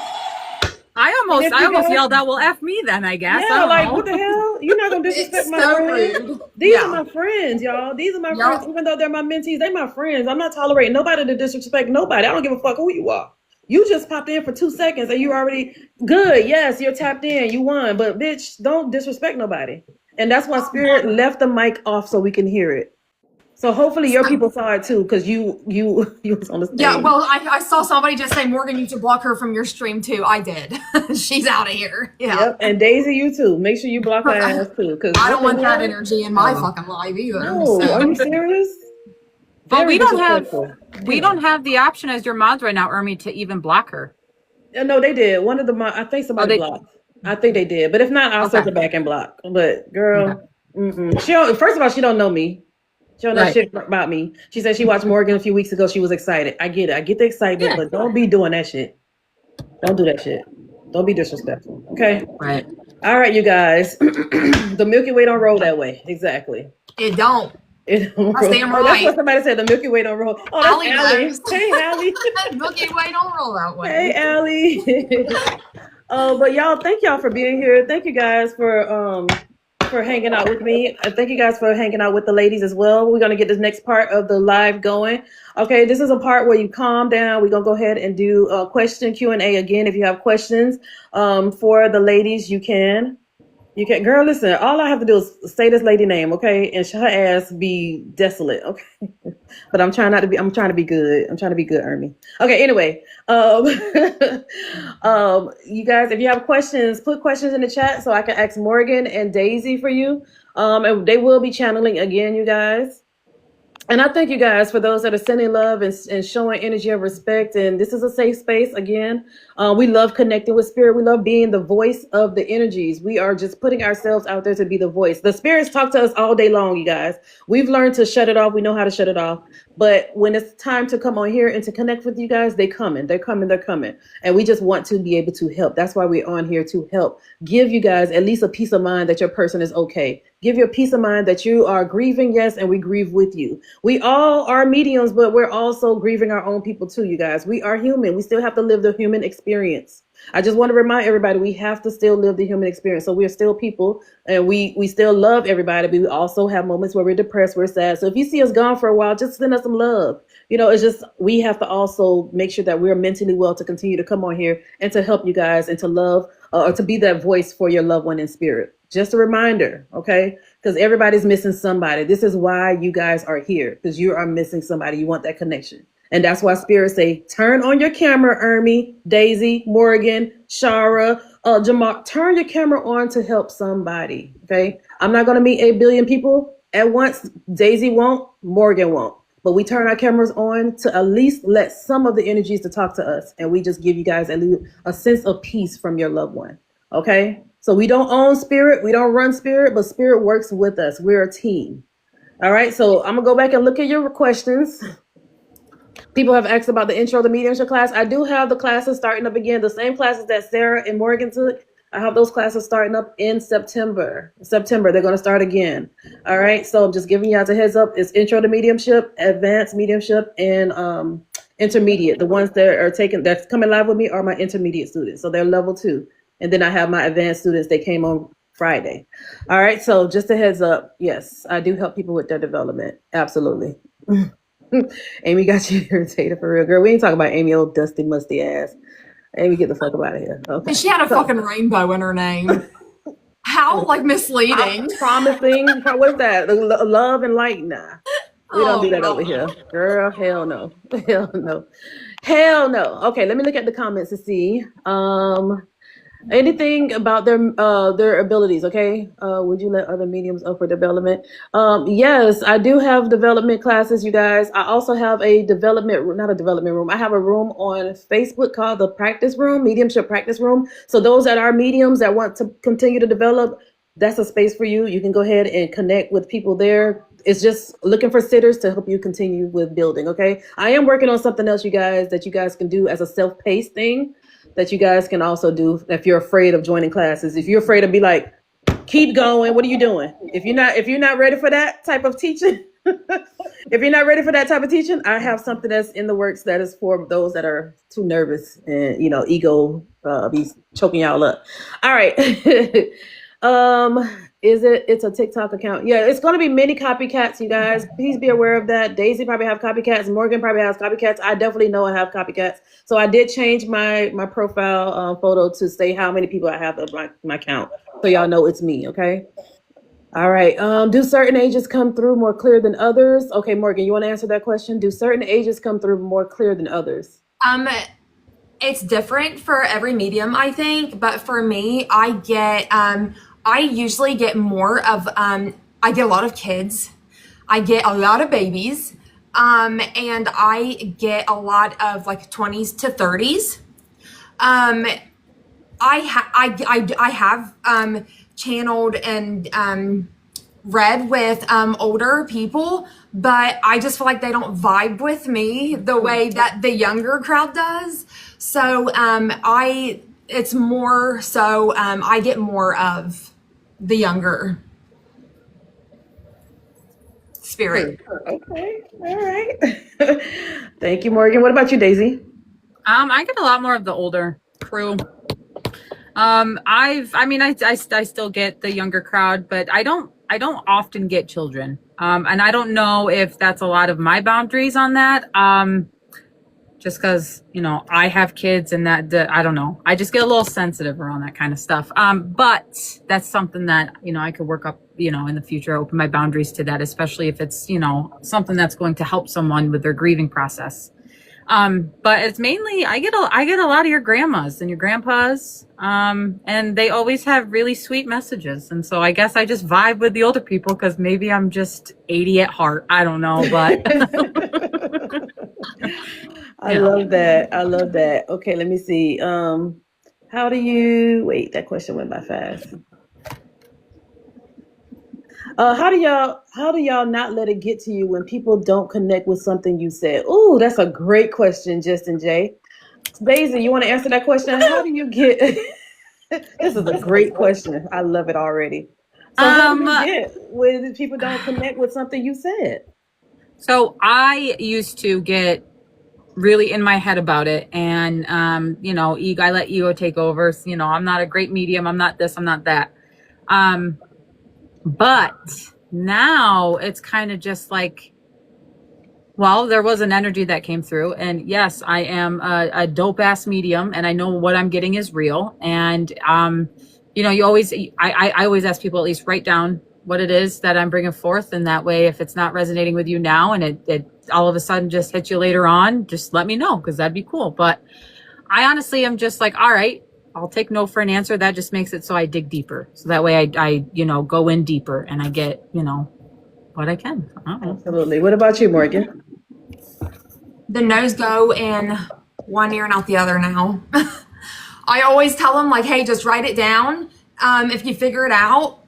I almost yelled out, well, F me then, I guess. Yeah, like, what the hell? You're not going to disrespect my friends. These are my friends, y'all. These are my friends. Even though they're my mentees, they're my friends. I'm not tolerating nobody to disrespect nobody. I don't give a fuck who you are. You just popped in for 2 seconds and you already good. Yes, you're tapped in. You won. But, bitch, don't disrespect nobody. And that's why Spirit left the mic off so we can hear it. So hopefully your people saw it too, because you was on the stage. Yeah, well, I saw somebody just say, Morgan, you should block her from your stream too. I did. She's out of here. Yeah. Yep. And Daisy, you too. Make sure you block her ass too, because I don't want that energy in my fucking live either. No, are you serious? But we don't have the option as your mods right now, Ermi, to even block her. No, they did. One of the I think somebody blocked. I think they did, but if not, I'll circle back and block. But girl, she don't, first of all, she don't know me. She don't know shit about me. She said she watched Morgan a few weeks ago. She was excited. I get it. I get the excitement, but don't be doing that shit. Don't do that shit. Don't be disrespectful. Okay? Right. All right, you guys. The Milky Way don't roll that way. Exactly. It don't. It don't I stand roll. That's what somebody said. The Milky Way don't roll. Oh, that's Allie. Hey, Allie. Milky Way don't roll that way. Hey, Allie. But y'all, thank y'all for being here. Thank you guys for for hanging out with me. Thank you guys for hanging out with the ladies as well. We're going to get this next part of the live going. Okay, this is a part where you calm down. We're going to go ahead and do a question Q&A again. If you have questions for the ladies, you can. You can, girl, listen, all I have to do is say this lady name, okay? And her ass be desolate, okay? But I'm trying to be good. I'm trying to be good, Ermi. Okay, anyway. You guys, if you have questions, put questions in the chat so I can ask Morgan and Daisy for you. And they will be channeling again, you guys. And I thank you guys for those that are sending love and showing energy of respect. And this is a safe space again. We love connecting with spirit. We love being the voice of the energies. We are just putting ourselves out there to be the voice. The spirits talk to us all day long, you guys. We've learned to shut it off. We know how to shut it off. But when it's time to come on here and to connect with you guys, they're coming. And we just want to be able to help. That's why we're on here, to help give you guys at least a peace of mind that your person is okay. Give you a peace of mind that you are grieving, yes, and we grieve with you. We all are mediums, but we're also grieving our own people too, you guys. We are human. We still have to live the human experience. I just want to remind everybody, we have to still live the human experience. So we're still people, and we still love everybody, but we also have moments where we're depressed, we're sad. So if you see us gone for a while, just send us some love. You know, it's just, we have to also make sure that we're mentally well to continue to come on here and to help you guys and to love, or to be that voice for your loved one in spirit. Just a reminder, okay? Because everybody's missing somebody. This is why you guys are here, because you are missing somebody. You want that connection. And that's why spirits say, turn on your camera, Ermi, Daisy, Morgan, Shara, Jamar. Turn your camera on to help somebody, okay? I'm not going to meet 8 billion people at once. Daisy won't, Morgan won't. But we turn our cameras on to at least let some of the energies to talk to us. And we just give you guys a sense of peace from your loved one, okay? So we don't own spirit. We don't run spirit, but spirit works with us. We're a team. All right. So I'm going to go back and look at your questions. People have asked about the intro to the mediumship class. I do have the classes starting up again, the same classes that Sarah and Morgan took. I have those classes starting up in September. They're going to start again. All right. So I'm just giving you guys a heads up. It's intro to mediumship, advanced mediumship, and intermediate. The ones that are that's coming live with me are my intermediate students. So they're level 2. And then I have my advanced students. They came on Friday. All right. So just a heads up. Yes, I do help people with their development. Absolutely. Amy got you irritated for real, girl. We ain't talking about Amy, old dusty, musty ass. Amy, get the fuck out of here. Okay. And she had a fucking rainbow in her name. How misleading. Promising. What's that? Love and light. Nah. We don't do that over here. Girl, hell no. Hell no. Hell no. Okay, let me look at the comments to see. Anything about their abilities, okay? Would you let other mediums up for development? Yes, I do have development classes, you guys. I also have not a development room. I have a room on Facebook called the Practice Room, Mediumship Practice Room. So those that are mediums that want to continue to develop, that's a space for you. You can go ahead and connect with people there. It's just looking for sitters to help you continue with building, okay? I am working on something else, you guys, that you guys can do as a self-paced thing, that you guys can also do if you're afraid of joining classes. If you're afraid to be like, keep going, what are you doing? If you're not ready for that type of teaching, I have something that's in the works that is for those that are too nervous and, ego be choking y'all up. All right. It's a TikTok account. Yeah, it's going to be many copycats, you guys. Please be aware of that. Daisy probably have copycats. Morgan probably has copycats. I definitely know I have copycats. So I did change my profile photo to say how many people I have of my account. So y'all know it's me, okay? All right. Do certain ages come through more clear than others? Okay, Morgan, you want to answer that question? Do certain ages come through more clear than others? It's different for every medium, I think. But for me, I usually get more of, I get a lot of kids. I get a lot of babies. And I get a lot of 20s to 30s. I have channeled and read with older people, but I just feel like they don't vibe with me the way that the younger crowd does. So it's more so I get more of the younger spirit. Okay, all right. Thank you, Morgan. What about you, Daisy? I get a lot more of the older crew. I still get the younger crowd, but I don't often get children. And I don't know if that's a lot of my boundaries on that. Just because, I have kids and I don't know. I just get a little sensitive around that kind of stuff. But that's something that, I could work up, in the future, open my boundaries to that, especially if it's, something that's going to help someone with their grieving process. But it's mainly, I get a lot of your grandmas and your grandpas, and they always have really sweet messages. And so I guess I just vibe with the older people because maybe I'm just 80 at heart. I don't know, but. I love that. I love that. Okay, let me see. How do you wait? That question went by fast. How do y'all not let it get to you when people don't connect with something you said? Ooh, that's a great question, Justin J. Daisy, you want to answer that question? How do you get? This is a great question. I love it already. So how do you get when people don't connect with something you said? So I used to get really in my head about it, and ego, I let ego take over. So, I'm not a great medium, I'm not this, I'm not that. But now it's kind of just like, well, there was an energy that came through, and yes, I am a dope ass medium, and I know what I'm getting is real. And you always, I always ask people at least write down what it is that I'm bringing forth, and that way, if it's not resonating with you now, and it all of a sudden just hits you later on, just let me know, because that'd be cool. But I honestly am just like, all right, I'll take no for an answer. That just makes it so I dig deeper, so that way I go in deeper and I get what I can. Absolutely. What about you, Morgan? The no's go in one ear and out the other now. I always tell them, like, hey, just write it down. If you figure it out,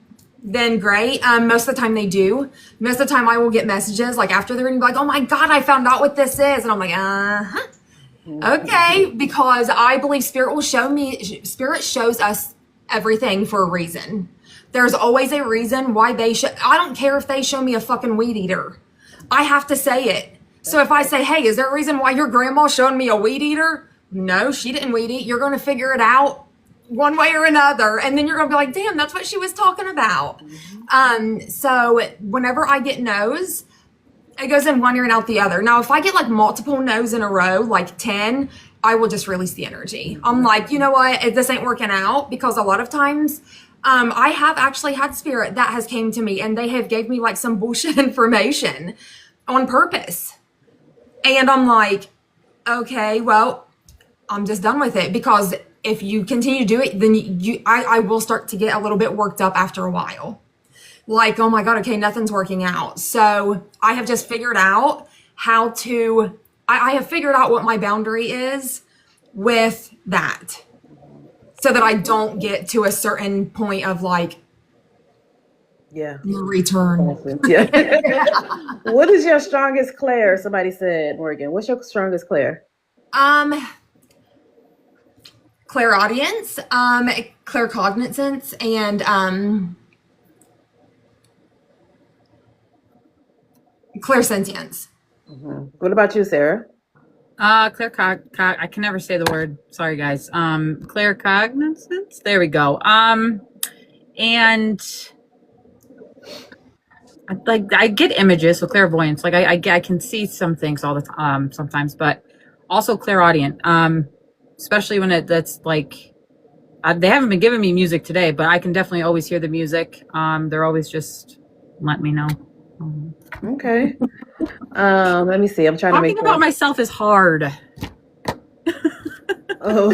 then great. Most of the time they do. Most of the time I will get messages like after the reading, like, oh my God, I found out what this is. And I'm like, okay, because I believe Spirit shows us everything for a reason. There's always a reason why I don't care if they show me a fucking weed eater. I have to say it. So if I say, hey, is there a reason why your grandma showed me a weed eater? No, she didn't weed eat. You're going to figure it out one way or another. And then you're going to be like, damn, that's what she was talking about. So whenever I get no's, it goes in one ear and out the other. Now, if I get like multiple no's in a row, like 10, I will just release the energy. I'm like, you know what? This ain't working out, because a lot of times I have actually had Spirit that has came to me and they have gave me like some bullshit information on purpose. And I'm like, okay, well, I'm just done with it, because if you continue to do it, then I will start to get a little bit worked up after a while. Like, oh my God, okay, nothing's working out. So I have just figured out how to, I have figured out what my boundary is with that, so that I don't get to a certain point of like, return. Yeah. What is your strongest clair? Somebody said, Morgan, what's your strongest clair? Clairaudience, claircognizance, and clairsentience. What about you, Sarah? I can never say the word. Sorry, guys. Claircognizance. There we go. And I get images, so clairvoyance. Like I can see some things all the time, sometimes, but also clairaudient. Especially when that's like, they haven't been giving me music today, but I can definitely always hear the music. They're always just let me know. Okay. Let me see. I'm trying to make talking about myself is hard. Oh.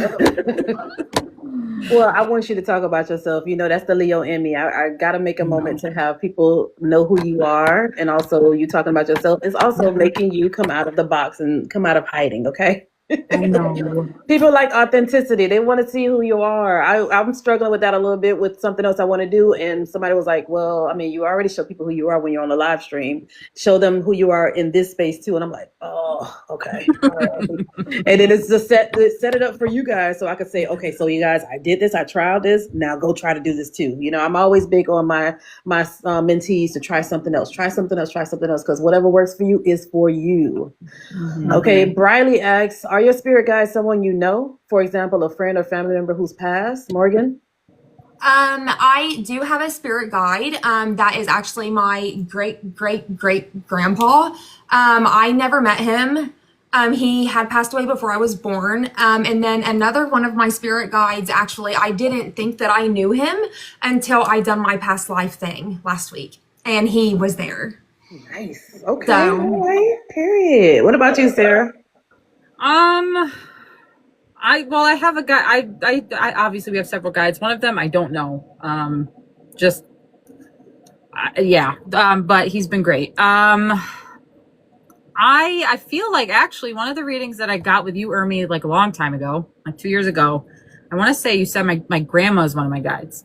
Well, I want you to talk about yourself. That's the Leo in me. I got to make a moment to have people know who you are. And also you talking about yourself is also making you come out of the box and come out of hiding. Okay. I know. People like authenticity. They want to see who you are. I'm struggling with that a little bit with something else I want to do. And somebody was like, well, you already show people who you are when you're on the live stream. Show them who you are in this space too. And I'm like, oh, oh, okay. All right. And then it's just set it up for you guys so I could say, okay, so you guys, I did this, I tried this, now go try to do this too. You know, I'm always big on my mentees to try something else, because whatever works for you is for you. Mhm. Okay, Briley asks, are your spirit guides someone you know? For example, a friend or family member who's passed? Morgan? I do have a spirit guide. That is actually my great grandpa. I never met him. He had passed away before I was born. And then another one of my spirit guides, actually, I didn't think that I knew him until I done my past life thing last week, and he was there. Nice. Okay. So- All right. Period. What about you, Sarah? I have a guy. I obviously we have several guides. One of them I don't know. But he's been great. I feel like actually one of the readings that I got with you, Ermi, like a long time ago, like 2 years ago, I want to say you said my grandma is one of my guides.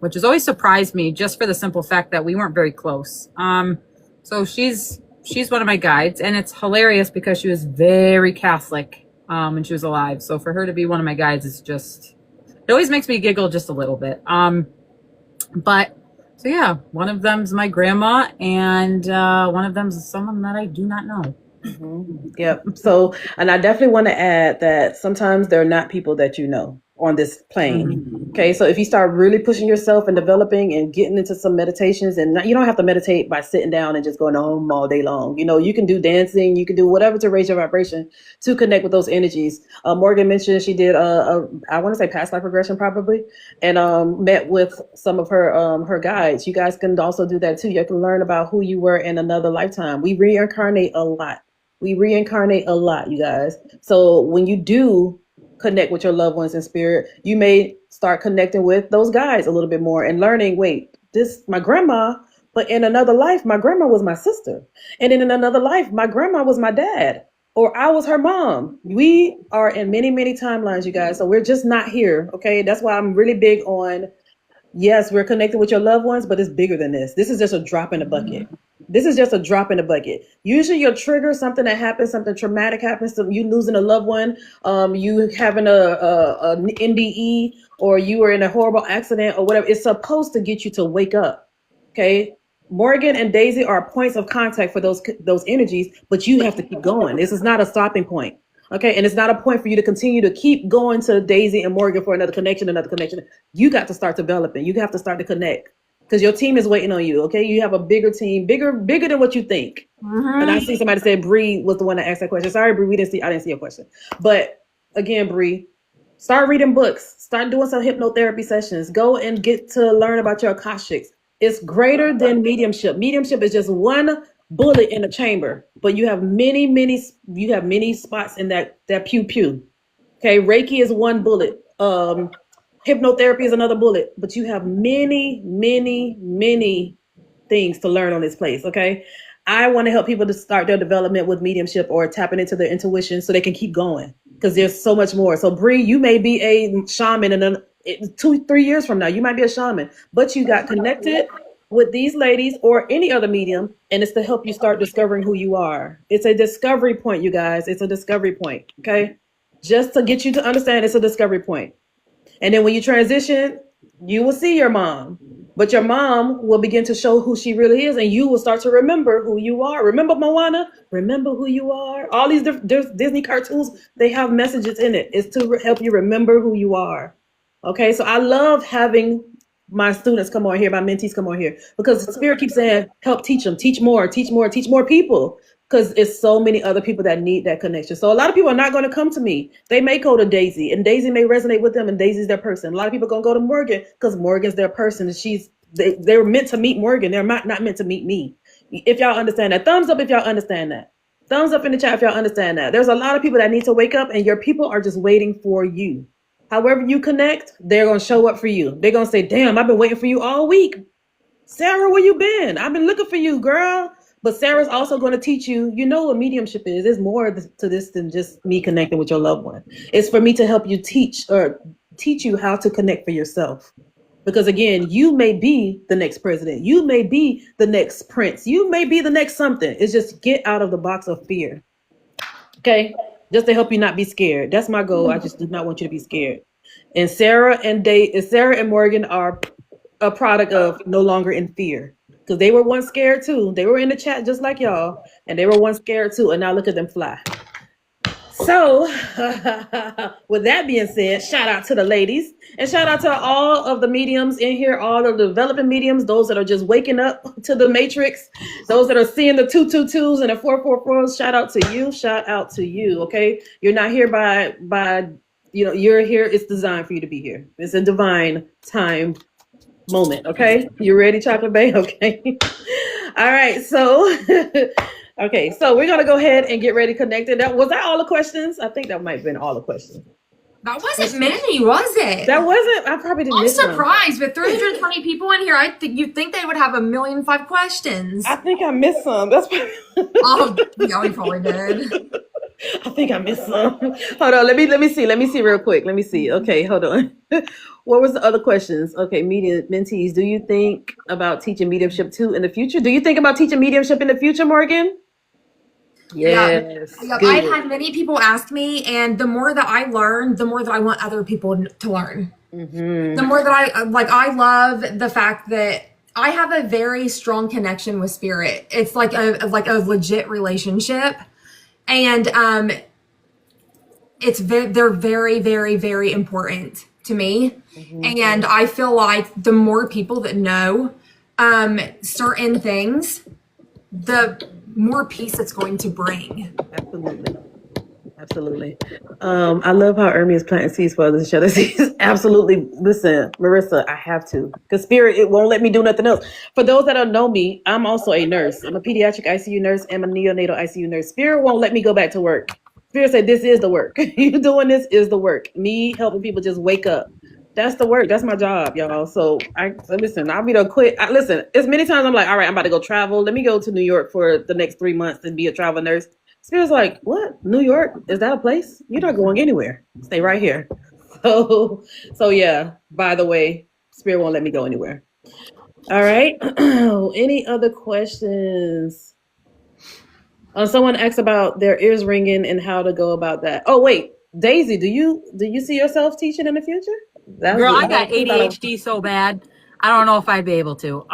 Which has always surprised me just for the simple fact that we weren't very close. So she's one of my guides, and it's hilarious because she was very Catholic when she was alive. So for her to be one of my guides is just, it always makes me giggle just a little bit. So yeah, one of them's my grandma, and one of them's someone that I do not know. Mm-hmm. Yep. So, and I definitely want to add that sometimes they're not people that you know on this plane. Mm-hmm. Okay. So if you start really pushing yourself and developing and getting into some meditations, and you don't have to meditate by sitting down and just going home all day long. You know, you can do dancing, you can do whatever to raise your vibration to connect with those energies. Morgan mentioned she did I want to say past life regression probably, and met with some of her guides. You guys can also do that too. You can learn about who you were in another lifetime. We reincarnate a lot, you guys. So when you do connect with your loved ones in spirit, you may start connecting with those guys a little bit more and learning, wait, this my grandma, but in another life, my grandma was my sister. And in another life, my grandma was my dad, or I was her mom. We are in many, many timelines, you guys. So we're just not here. Okay. That's why I'm really big on, yes, we're connected with your loved ones, but it's bigger than this. This is just a drop in the bucket. This is just a drop in the bucket. Usually you'll trigger something that happens, something traumatic happens, to you losing a loved one, you having a NDE, or you were in a horrible accident or whatever. It's supposed to get you to wake up. Okay. Morgan and Daisy are points of contact for those energies, but you have to keep going. This is not a stopping point. Okay. And it's not a point for you to continue to keep going to Daisy and Morgan for another connection. You got to start developing. You have to start to connect, because your team is waiting on you. Okay. You have a bigger team, bigger than what you think. Mm-hmm. And I see somebody said Bree was the one that asked that question. Sorry, Bree, I didn't see your question. But again, Bree, start reading books, start doing some hypnotherapy sessions, go and get to learn about your Akashics. It's greater than mediumship. Mediumship is just one bullet in a chamber, but you have many spots in that pew pew. Okay, Reiki is one bullet. Hypnotherapy is another bullet, but you have many things to learn on this place. Okay, I want to help people to start their development with mediumship or tapping into their intuition so they can keep going, because there's so much more. So Bree, you may be a shaman in 2-3 years from now. You might be a shaman, but you got connected with these ladies or any other medium, and it's to help you start discovering who you are. It's a discovery point, you guys. It's a discovery point. Okay, just to get you to understand, it's a discovery point. And then when you transition, you will see your mom, but your mom will begin to show who she really is, and you will start to remember who you are. Remember Moana? Remember who you are. All these Disney cartoons, they have messages in it. It's to help you remember who you are. Okay, so I love having my students come on here, my mentees come on here, because Spirit keeps saying, help teach them, teach more people. Because it's so many other people that need that connection. So a lot of people are not going to come to me. They may go to Daisy, and Daisy may resonate with them, and Daisy's their person. A lot of people are going to go to Morgan because Morgan's their person. And they were meant to meet Morgan. They're not meant to meet me. If y'all understand that, thumbs up if y'all understand that. Thumbs up in the chat if y'all understand that. There's a lot of people that need to wake up, and your people are just waiting for you. However you connect, they're going to show up for you. They're going to say, damn, I've been waiting for you all week. Sarah, where you been? I've been looking for you, girl. But Sarah's also going to teach you, you know what mediumship is. There's more to this than just me connecting with your loved one. It's for me to help you teach you how to connect for yourself. Because again, you may be the next president. You may be the next prince. You may be the next something. It's just get out of the box of fear. Okay, just to help you not be scared. That's my goal. I just do not want you to be scared. And Sarah and Morgan are a product of no longer in fear, because they were once scared too. They were in the chat just like y'all, and they were once scared too, and now look at them fly. So with that being said, shout out to the ladies, and shout out to all of the mediums in here, all of the developing mediums, those that are just waking up to the matrix, those that are seeing the 222s and the 444s. Shout out to you. Shout out to you. Okay, you're not here by you're here. It's designed for you to be here. It's a divine time moment. Okay, you ready, Chocolate Bay? Okay. All right, so okay, so we're gonna go ahead and get ready connected. Was that all the questions? I think that might have been all the questions. That wasn't many, was it? That wasn't. I probably didn't. I'm miss surprised with 320 people in here. You'd think they would have 1,000,005 questions. I think I missed some. That's probably. Oh, yeah, we probably did. I think I missed some. Hold on. Let me see. Let me see real quick. Let me see. Okay, hold on. What was the other questions? Okay, mentees. Do you think about teaching mediumship too in the future? Do you think about teaching mediumship in the future, Morgan? Yes. Yeah. I've had many people ask me, and the more that I learn, the more that I want other people to learn. Mm-hmm. The more that I love the fact that I have a very strong connection with spirit. It's like a legit relationship. And they're very, very, very important to me. Mm-hmm. And I feel like the more people that know certain things, the more peace it's going to bring. Absolutely. I love how Ermi is planting seeds for others to share the seeds. Absolutely. Listen, Marissa, I have to. Because spirit, it won't let me do nothing else. For those that don't know me, I'm also a nurse. I'm a pediatric ICU nurse and a neonatal ICU nurse. Spirit won't let me go back to work. Spirit said, this is the work. You doing this is the work. Me helping people just wake up. That's the work. That's my job, y'all. So listen, I'll be the quit. Listen, as many times I'm like, all right, I'm about to go travel. Let me go to New York for the next 3 months and be a travel nurse. Spirit's like, what? New York? Is that a place? You're not going anywhere. Stay right here. So yeah, by the way, Spirit won't let me go anywhere. All right. Any other questions? Someone asked about their ears ringing and how to go about that. Oh, wait. Daisy, do you see yourself teaching in the future? Girl, I got ADHD so bad. I don't know if I'd be able to.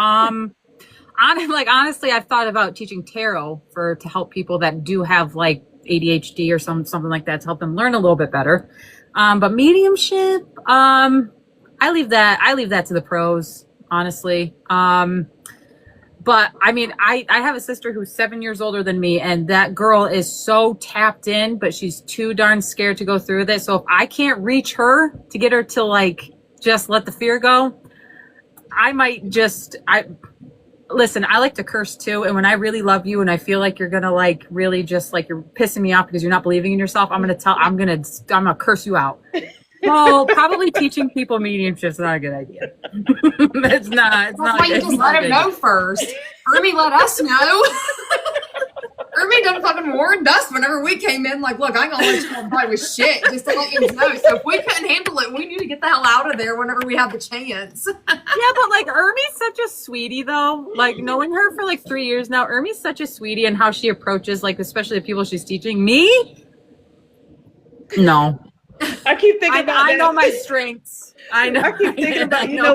Honestly, I've thought about teaching tarot to help people that do have like ADHD or something like that, to help them learn a little bit better. But mediumship, I leave that to the pros, honestly. But I mean, I have a sister who's 7 years older than me, and that girl is so tapped in, but she's too darn scared to go through with it. So if I can't reach her to get her to like just let the fear go, I might listen, I like to curse too. And when I really love you and I feel like you're gonna like really just like you're pissing me off because you're not believing in yourself, I'm gonna curse you out. Well, probably teaching people mediumship is not a good idea. It's not. Why you just let him know first? Ermi let us know. Ermi done fucking warned us whenever we came in. Like, look, I ain't gonna let you on with shit just to let you know. So if we couldn't handle it, we need to get the hell out of there whenever we have the chance. Yeah, but like Ermi's such a sweetie though. Like knowing her for like 3 years now, Ermi's such a sweetie, and how she approaches like especially the people she's teaching. Me? No. I keep thinking about that. I know my strengths. I know. I keep thinking about, you know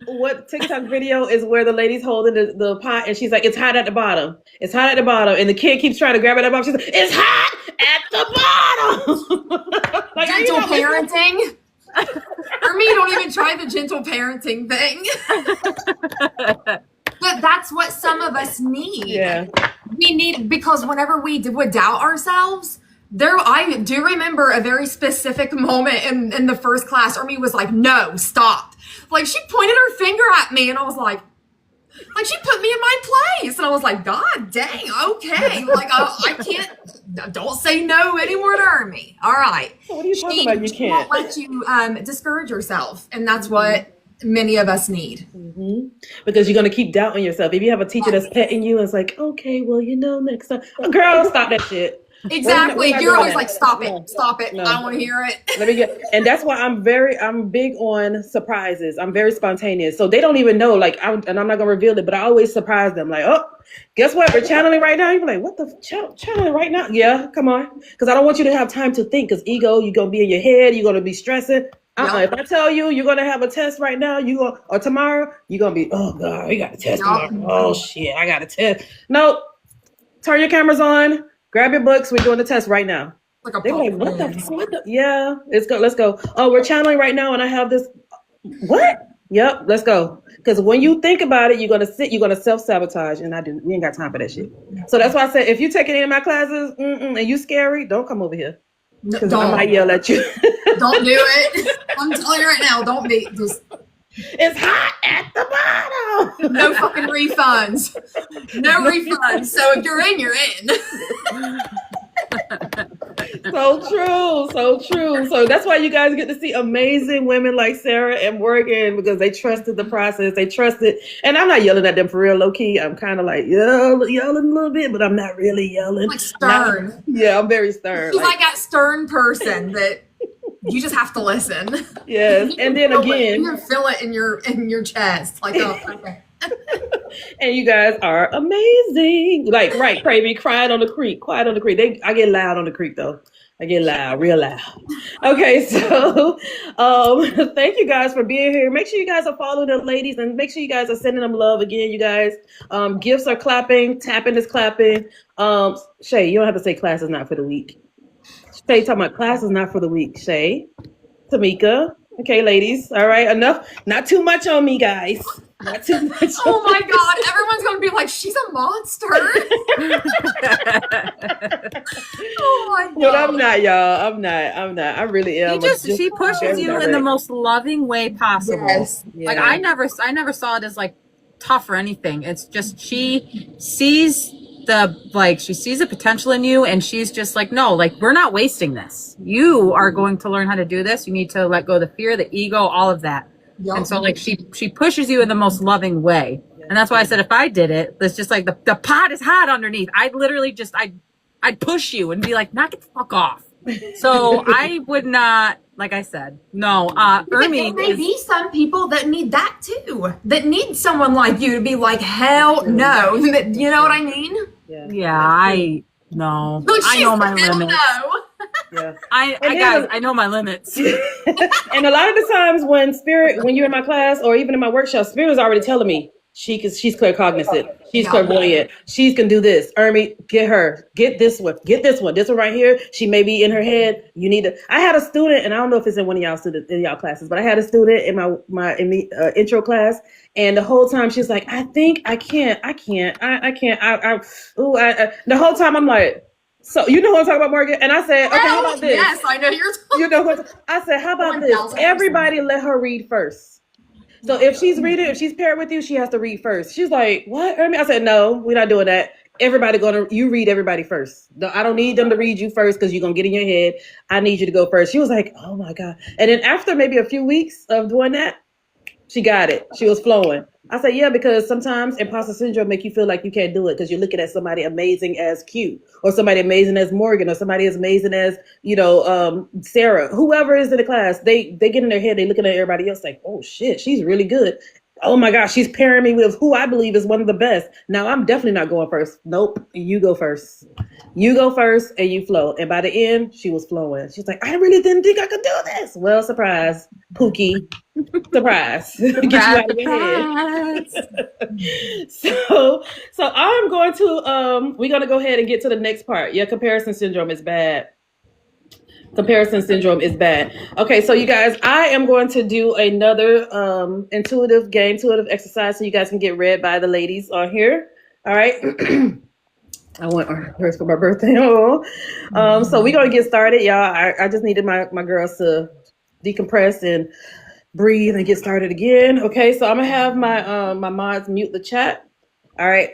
what TikTok video is where the lady's holding the pot and she's like, it's hot at the bottom. It's hot at the bottom. And the kid keeps trying to grab it at the bottom. She's like, it's hot at the bottom. Like, gentle parenting. Ermi, don't even try the gentle parenting thing. But that's what some of us need. Yeah. We need, because whenever we would doubt ourselves, I do remember a very specific moment in the first class. Ermi was like, no, stop. Like, she pointed her finger at me, and I was like she put me in my place. And I was like, God dang, okay. Like, I can't, don't say no anymore to Ermi. All right. What are you talking about? You can't. She won't let you discourage yourself. And that's what many of us need. Mm-hmm. Because you're going to keep doubting yourself. If you have a teacher that's petting you, and it's like, okay, well, next time. Girl, stop that shit. Exactly. not You're doing always that. like, stop No, it, stop it. no. I don't want to hear it. Let me get, and that's why I'm big on surprises. I'm very spontaneous. So they don't even know, like, and I'm not going to reveal it, but I always surprise them. Like, oh, guess what? We're channeling right now. You're like, what the channeling right now? Yeah, come on. Because I don't want you to have time to think, because ego, you're going to be in your head. You're going to be stressing. Yup. If I tell you you're going to have a test right now, or tomorrow, you're going to be, oh God, we got a test Yup. tomorrow. Oh shit, I got a test. No, turn your cameras on. Grab your books. We're doing the test right now. Like a They were like, pop. what the? Yeah, let's go. Oh, we're channeling right now, and I have this. What? Yep, let's go. Because when you think about it, you're gonna self-sabotage, and we ain't got time for that shit. So that's why I said, if you take any of my classes and you scary, don't come over here. Because I might yell at you. Don't do it. I'm telling you right now, don't be just. It's hot at the bottom. No fucking refunds. No refunds. So if you're in, you're in. So true. So that's why you guys get to see amazing women like Sarah and Morgan, because they trusted the process. They trusted, and I'm not yelling at them for real, low key. I'm kind of like yelling a little bit, but I'm not really yelling. Like stern. Yeah, I'm very stern. She's like that stern person that you just have to listen. Yes, and then again, you can feel it in your chest. Like, oh, okay. And you guys are amazing. Like, right, Craven, quiet on the creek. I get loud on the creek though. I get loud, real loud. Okay, so thank you guys for being here. Make sure you guys are following the ladies, and make sure you guys are sending them love again, you guys. Gifts are clapping, tapping is clapping. Shay, you don't have to say class is not for the week. Shay talking about class is not for the week. Shay, Tamika. Okay, ladies. All right, enough. Not too much on me, guys. Not too much. Oh my God! Everyone's gonna be like, she's a monster. Oh my God! But I'm not, y'all. I'm not. I really am. She pushes you in the most loving way possible. Yes. Like I never saw it as like tough or anything. It's just she sees the potential in you, and she's just like, no, like we're not wasting this. You are going to learn how to do this. You need to let go of the fear, the ego, all of that. Yep. And so like she pushes you in the most loving way. And that's why I said if I did it, it's just like the pot is hot underneath. I'd literally I'd push you and be like, knock it the fuck off. So I would not, like I said, no. There may be some people that need that too. That need someone like you to be like, hell no. You know what I mean? Yeah, I know. I know my limits. No. Yeah. I know my limits. And a lot of the times when you're in my class or even in my workshop, Spirit's already telling me she's claircognizant, she's clairvoyant, she can do this. Ermi, get this one right here. She may be in her head. You need to. I had a student, and I don't know if it's in one of y'all classes, but I had a student in my intro class, and the whole time she's like, I think I can't. The whole time I'm like. So you know what I'm talking about, Morgan? And I said, okay, how about this? Yes, I know you're talking. You know what I said, how about this? Everybody let her read first. So if she's paired with you, she has to read first. She's like, what? I said, no, we're not doing that. You read everybody first. I don't need them to read you first because you're going to get in your head. I need you to go first. She was like, oh my God. And then after maybe a few weeks of doing that, she got it. She was flowing. I said, yeah, because sometimes imposter syndrome make you feel like you can't do it because you're looking at somebody amazing as Q, or somebody amazing as Morgan, or somebody as amazing as, Sarah, whoever is in the class. They get in their head, they looking at everybody else like, oh shit, she's really good. Oh my gosh, she's pairing me with who I believe is one of the best. Now I'm definitely not going first. Nope, you go first. You go first and you flow. And by the end, she was flowing. She's like, I really didn't think I could do this. Well, surprise, Pookie. Surprise. Get you out of your head. So I'm going to we're gonna go ahead and get to the next part. Yeah, comparison syndrome is bad. Okay, so you guys, I am going to do another intuitive exercise so you guys can get read by the ladies on here. All right. I want hers for my birthday. So we're gonna get started, y'all. I just needed my girls to decompress and breathe and get started again. Okay, so I'm gonna have my mods mute the chat. All right,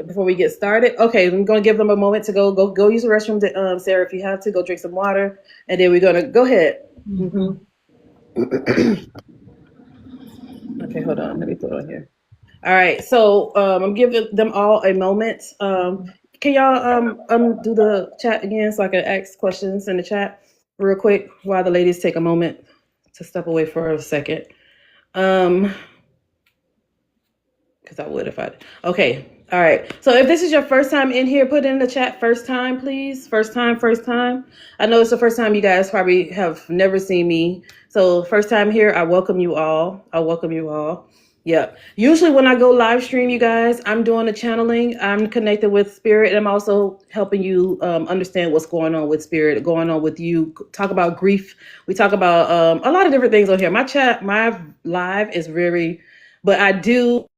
before we get started. Okay, I'm gonna give them a moment to go use the restroom. Sarah, if you have to, go drink some water, and then we're gonna go ahead. Mm-hmm. Okay, hold on. Let me put it on here. All right, so I'm giving them all a moment. Can y'all do the chat again so I can ask questions in the chat real quick while the ladies take a moment to step away for a second. Because I would if I. Okay. All right. So if this is your first time in here, put in the chat first time, please. First time, first time. I know it's the first time you guys probably have never seen me. So first time here, I welcome you all. I welcome you all. Yeah. Usually when I go live stream, you guys, I'm doing the channeling. I'm connected with spirit. And I'm also helping you understand what's going on with spirit, going on with you. Talk about grief. We talk about a lot of different things on here. My live is very, but I do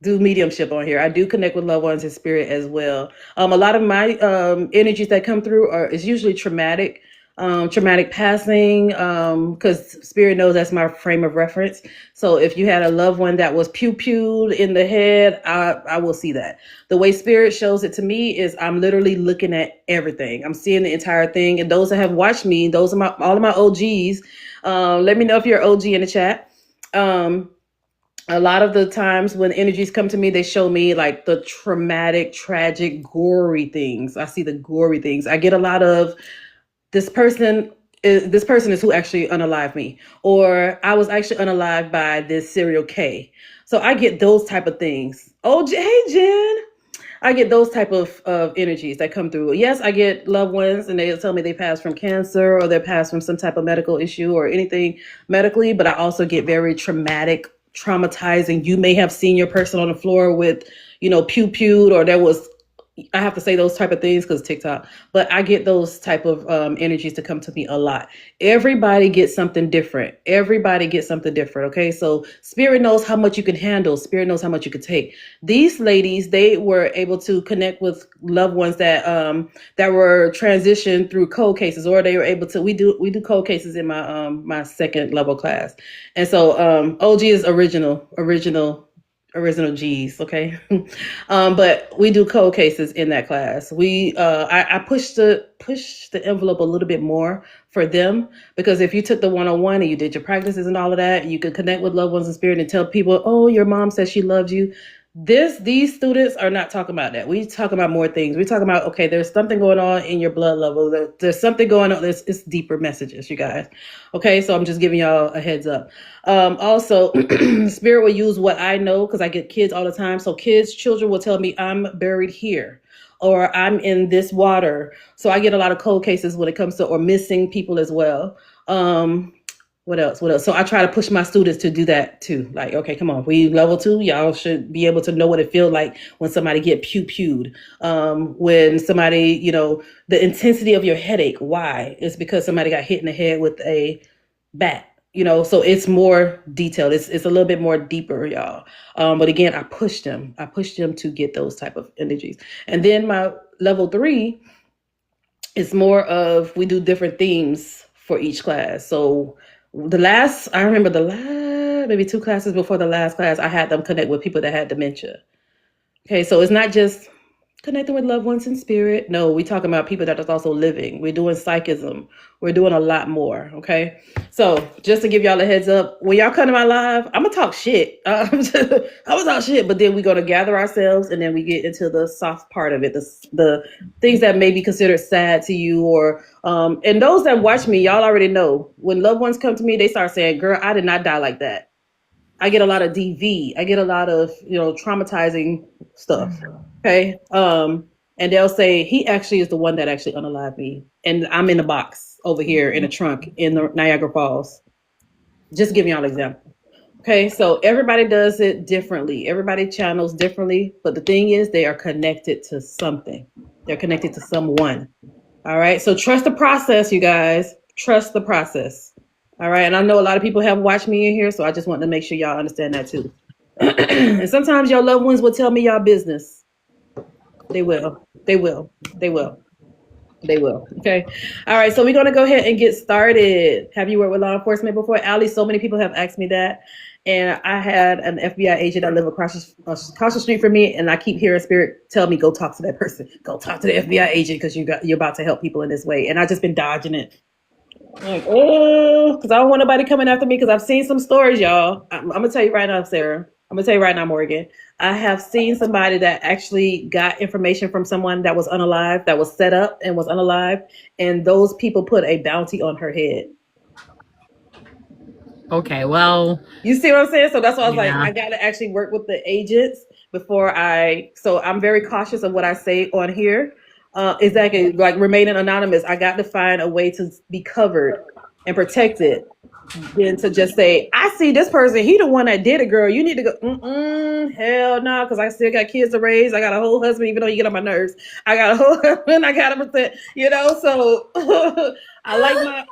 mediumship on here. I do connect with loved ones in spirit as well. A lot of my energies that come through is usually traumatic passing, because spirit knows that's my frame of reference. So if you had a loved one that was pew-pewed in the head, I will see that. The way spirit shows it to me is I'm literally looking at everything. I'm seeing the entire thing. And those that have watched me, those are all of my OGs. Let me know if you're an OG in the chat. A lot of the times when energies come to me, they show me like the traumatic, tragic, gory things. I see the gory things. I get a lot of this person is who actually unalived me, or I was actually unalived by this serial K. So I get those type of things. Oh, hey, Jen. I get those type of energies that come through. Yes, I get loved ones and they tell me they passed from cancer or they passed from some type of medical issue or anything medically, but I also get very traumatizing. You may have seen your person on the floor with, pew-pewed, or there was, I have to say those type of things because TikTok, but I get those type of energies to come to me a lot. Everybody gets something different. Okay. So spirit knows how much you can handle. Spirit knows how much you can take. These ladies, they were able to connect with loved ones that were transitioned through cold cases, or they were able to, we do cold cases in my, my second level class. And so OG is original G's, okay? But we do cold cases in that class. I push the envelope a little bit more for them, because if you took the 101 and you did your practices and all of that, you could connect with loved ones in spirit and tell people, oh, your mom says she loves you. These students are not talking about that. We talk about more things. We're talking about, okay, there's something going on in your blood level. There's something going on. It's deeper messages, you guys. Okay, so I'm just giving y'all a heads up. Also, spirit will use what I know, because I get kids all the time. So children will tell me I'm buried here, or I'm in this water. So I get a lot of cold cases when it comes to, or missing people as well. What else? So I try to push my students to do that too. Like, okay, come on, we level 2, y'all should be able to know what it feels like when somebody get pew-pewed. When somebody, the intensity of your headache. Why? It's because somebody got hit in the head with a bat. So it's more detailed. It's a little bit more deeper, y'all. But again, I push them to get those type of energies. And then my level 3 is more of, we do different themes for each class. So I remember maybe 2 classes before the last class, I had them connect with people that had dementia. Okay, so it's not just connecting with loved ones in spirit. No, we're talking about people that is also living. We're doing psychism. We're doing a lot more. Okay, so just to give y'all a heads up, when y'all come to my live, I'm gonna talk shit. I'm gonna talk shit, but then we're gonna gather ourselves, and then we get into the soft part of it, the things that may be considered sad to you, or and those that watch me, y'all already know when loved ones come to me, they start saying, "Girl, I did not die like that." I get a lot of DV. I get a lot of, traumatizing stuff. Okay. And they'll say, he actually is the one that actually unalived me. And I'm in the box over here in a trunk in the Niagara Falls. Just giving y'all an example. Okay. So everybody does it differently. Everybody channels differently. But the thing is, they are connected to something. They're connected to someone. All right. So trust the process, you guys. Trust the process. All right. And I know a lot of people have watched me in here, so I just want to make sure y'all understand that too. And sometimes your loved ones will tell me y'all business. They will. Okay. All right. So we're going to go ahead and get started. Have you worked with law enforcement before? Allie, so many people have asked me that. And I had an FBI agent that lived across the street from me, and I keep hearing spirit tell me, go talk to that person. Go talk to the FBI agent, because you're about to help people in this way. And I just been dodging it. Like, oh, because I don't want nobody coming after me, because I've seen some stories, y'all. I'm gonna tell you right now, Sarah. I'm gonna tell you right now, Morgan. I have seen somebody that actually got information from someone that was unalive, that was set up and was unalive, and those people put a bounty on her head. Okay, well, You see what I'm saying? So that's why I was like, yeah. I gotta actually work with the agents before so I'm very cautious of what I say on here. Exactly, like remaining anonymous. I got to find a way to be covered and protected than to just say, I see this person, he the one that did it, girl. You need to go, hell no, because I still got kids to raise. I got a whole husband, even though you get on my nerves. I got a whole husband, I got to protect, so I like my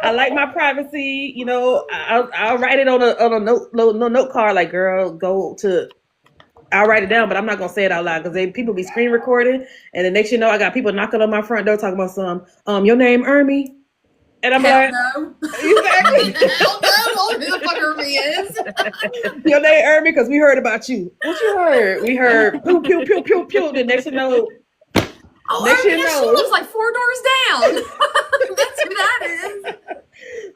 I like my privacy, I'll write it on a note card, like, girl, I'll write it down, but I'm not gonna say it out loud because people be screen recording, and the next I got people knocking on my front door talking about your name Ermy. And I'm Hell like, no. Exactly. Hell no. I don't know who the fuck Irby is. Your name Ermy because we heard about you. What you heard? We heard pew pew pew pew pew. The next you know. Oh, Next Irby, you know. she lives like 4 doors down. That's who that is.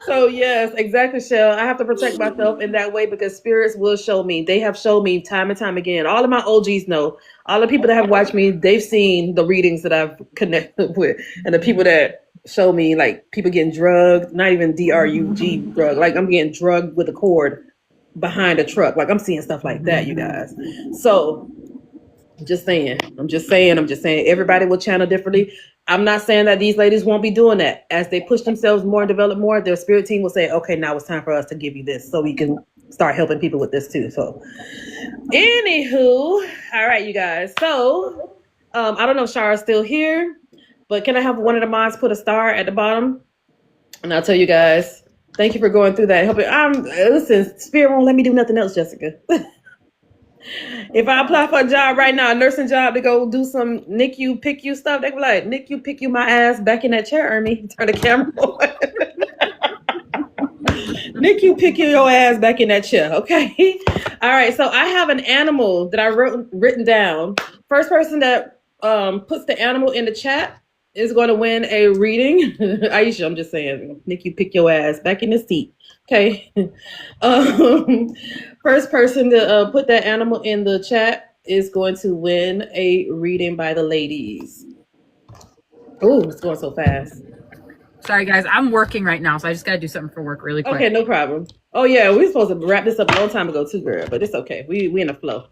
So yes, exactly, Shell. I have to protect myself in that way because spirits will show me. They have shown me time and time again. All of my OGs know. All the people that have watched me, they've seen the readings that I've connected with, and the people that show me, like people getting drugged, not even DRUG drug, like I'm getting drugged with a cord behind a truck. Like I'm seeing stuff like that, you guys. So I'm just saying. Everybody will channel differently. I'm not saying that these ladies won't be doing that. As they push themselves more and develop more, their spirit team will say, okay, now it's time for us to give you this so we can start helping people with this too. So anywho, all right, you guys. So I don't know if Shara's still here, but can I have one of the mods put a star at the bottom? And I'll tell you guys, thank you for going through that. Listen, Spirit won't let me do nothing else, Jessica. If I apply for a job right now, a nursing job, to go do some NICU, PICU stuff, they be like, NICU, PICU my ass back in that chair, Ermy. Turn the camera on. NICU, PICU your ass back in that chair, okay? All right, so I have an animal that I written down. First person that puts the animal in the chat is going to win a reading. Aisha, I'm just saying, NICU, pick your ass back in the seat, okay? First person to put that animal in the chat is going to win a reading by the ladies. Oh, it's going so fast. Sorry, guys. I'm working right now, so I just got to do something for work really quick. Okay, no problem. Oh, yeah, we were supposed to wrap this up a long time ago too, girl, but it's okay. We in the flow.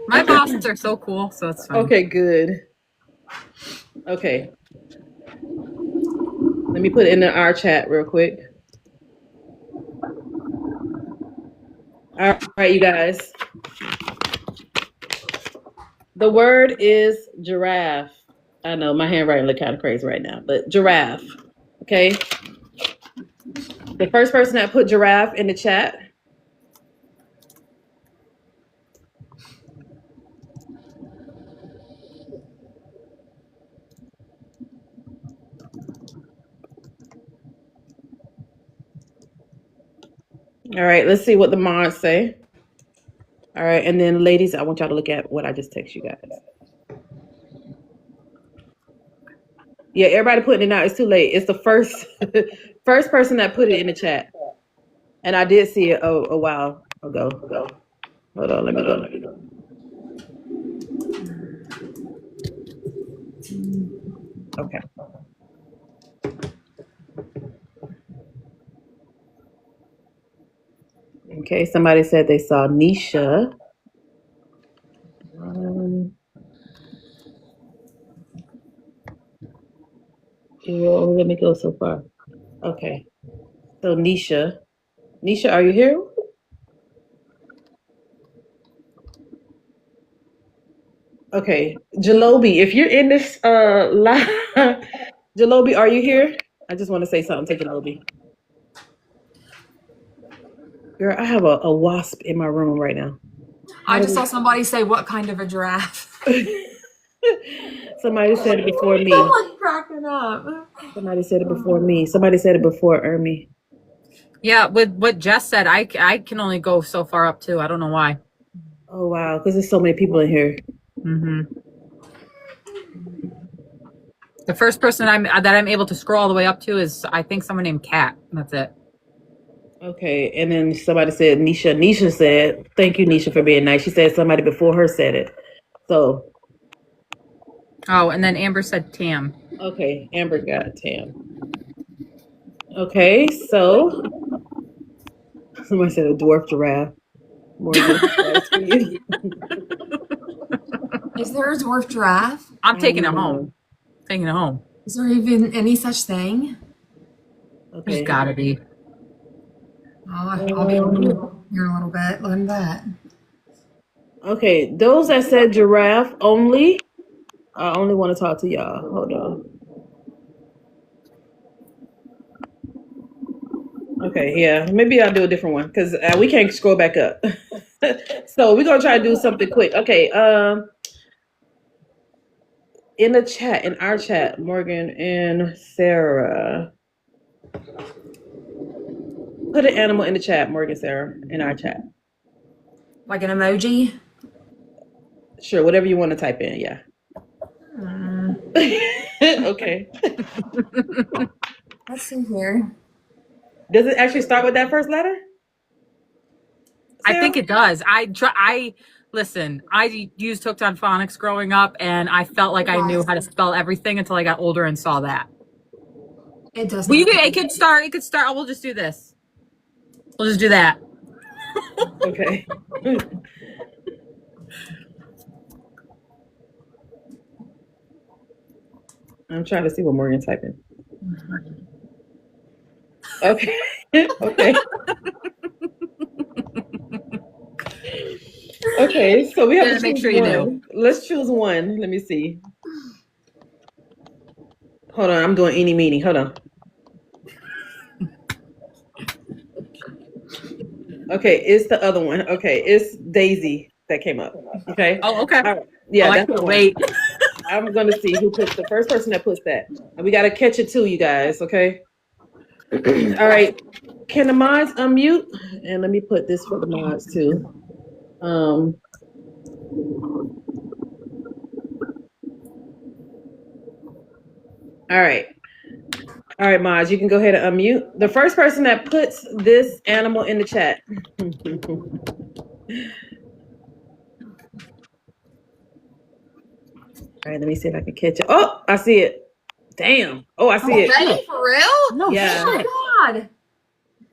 My bosses are so cool, so it's fine. Okay, good. Okay. Let me put it in our chat real quick. All right, you guys. The word is giraffe. I know my handwriting look kind of crazy right now, but giraffe. Okay. The first person that put giraffe in the chat. All right, let's see what the mods say. All right, and then ladies, I want y'all to look at what I just text you guys. Yeah, everybody putting it out. It's too late. It's the first person that put it in the chat. And I did see it a while ago. Hold on, let me go. Okay. Okay, somebody said they saw Nisha. Let me go so far. Okay. So Nisha, are you here? Okay, Jalobi, if you're in this live, Jalobi, are you here? I just want to say something to Jalobi. Girl, I have a wasp in my room right now. I just saw somebody say, what kind of a giraffe? Somebody said it before me. I'm like cracking up. Somebody said it before me. Somebody said it before Ermy. Yeah, with what Jess said, I can only go so far up too. I don't know why. Oh, wow, because there's so many people in here. Mm-hmm. The first person that I'm able to scroll all the way up to is, I think, someone named Kat. That's it. Okay, and then somebody said Nisha. Nisha said, "Thank you, Nisha, for being nice." She said somebody before her said it. So, Oh, and then Amber said Tam. okay, Amber got Tam. Okay, so somebody said a dwarf giraffe. Morgan, that's for you. Is there a dwarf giraffe? I'm taking it home. Taking it home. Is there even any such thing? There's gotta be. Oh, I'll be on mute here in a little bit. Learn that. Okay, those that said giraffe only, I only want to talk to y'all. Hold on. Okay, yeah, maybe I'll do a different one because we can't scroll back up. So we're gonna try to do something quick. Okay, in the chat, in our chat, Morgan and Sarah, put an animal in the chat. Morgan, Sarah, in our chat. Like an emoji? Sure, whatever you want to type in. Yeah. Okay. Let's see here. Does it actually start with that first letter? I think it does. Listen, I used Hooked on Phonics growing up, and I felt like I knew how to spell everything until I got older and saw that. It does. Well, it could start. We'll just do this. We'll just do that. Okay. I'm trying to see what Morgan's typing. Okay. Okay. Okay, so we have to make sure you know. Let's choose one. Let me see. Hold on, I'm doing eeny meeny. Hold on. Okay, it's the other one. Okay, it's Daisy that came up. Okay. Oh, okay. Right. Yeah, that's the wait. I'm gonna see who puts the first person that puts that, and we gotta catch it too, you guys. Okay. All right. Can the mods unmute? And let me put this for the mods too. All right. All right, mods, you can go ahead and unmute. The first person that puts this animal in the chat. All right, let me see if I can catch it. Oh, I see it. Damn. Oh, I see it. Really? For real? No, yeah. Oh my God.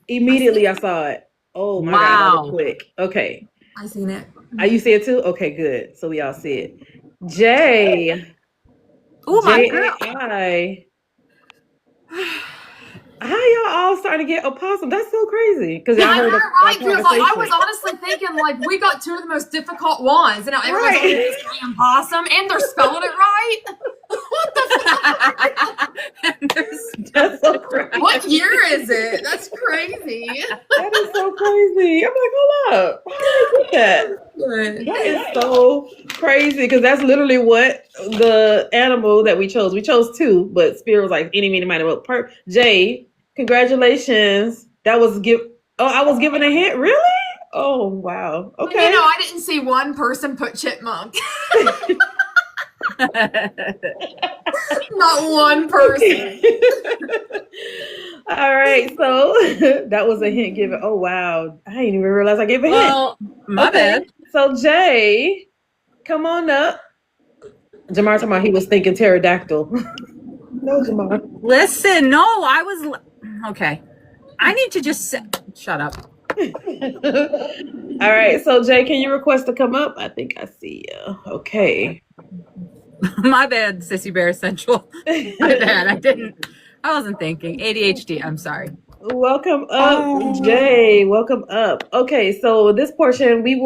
Immediately I saw it. Oh my God, that was quick. Okay. I seen it. You see it too? Okay, good. So we all see it. Jay. Oh my God. How y'all all starting to get opossum? That's so crazy. Because y'all heard right, because I was honestly thinking like we got two of the most difficult ones, and now everyone's like this damn possum, and they're spelling it right. What the fuck? That's so crazy. What year is it? That's crazy. That is so crazy. I'm like, hold up. How did they do that? That is so crazy because that's literally what the animal that we chose. We chose two, but Spirit was like, any, meeny, miny, mo. Jay, congratulations. That was I was given a hint. Really? Oh wow. Okay. You know, I didn't see one person put chipmunk. Not one person. All right, so that was a hint given. Oh wow, I didn't even realize I gave a hint. Well, my bad. So Jay, come on up. Jamar talking about he was thinking pterodactyl. No, Jamar. Listen, no, I was okay. I need to just shut up. All right, so Jay, can you request to come up? I think I see you. Okay. My bad, Sissy Bear Central. My bad. I wasn't thinking. ADHD. I'm sorry. Welcome up, Jay. Welcome up. Okay, so this portion we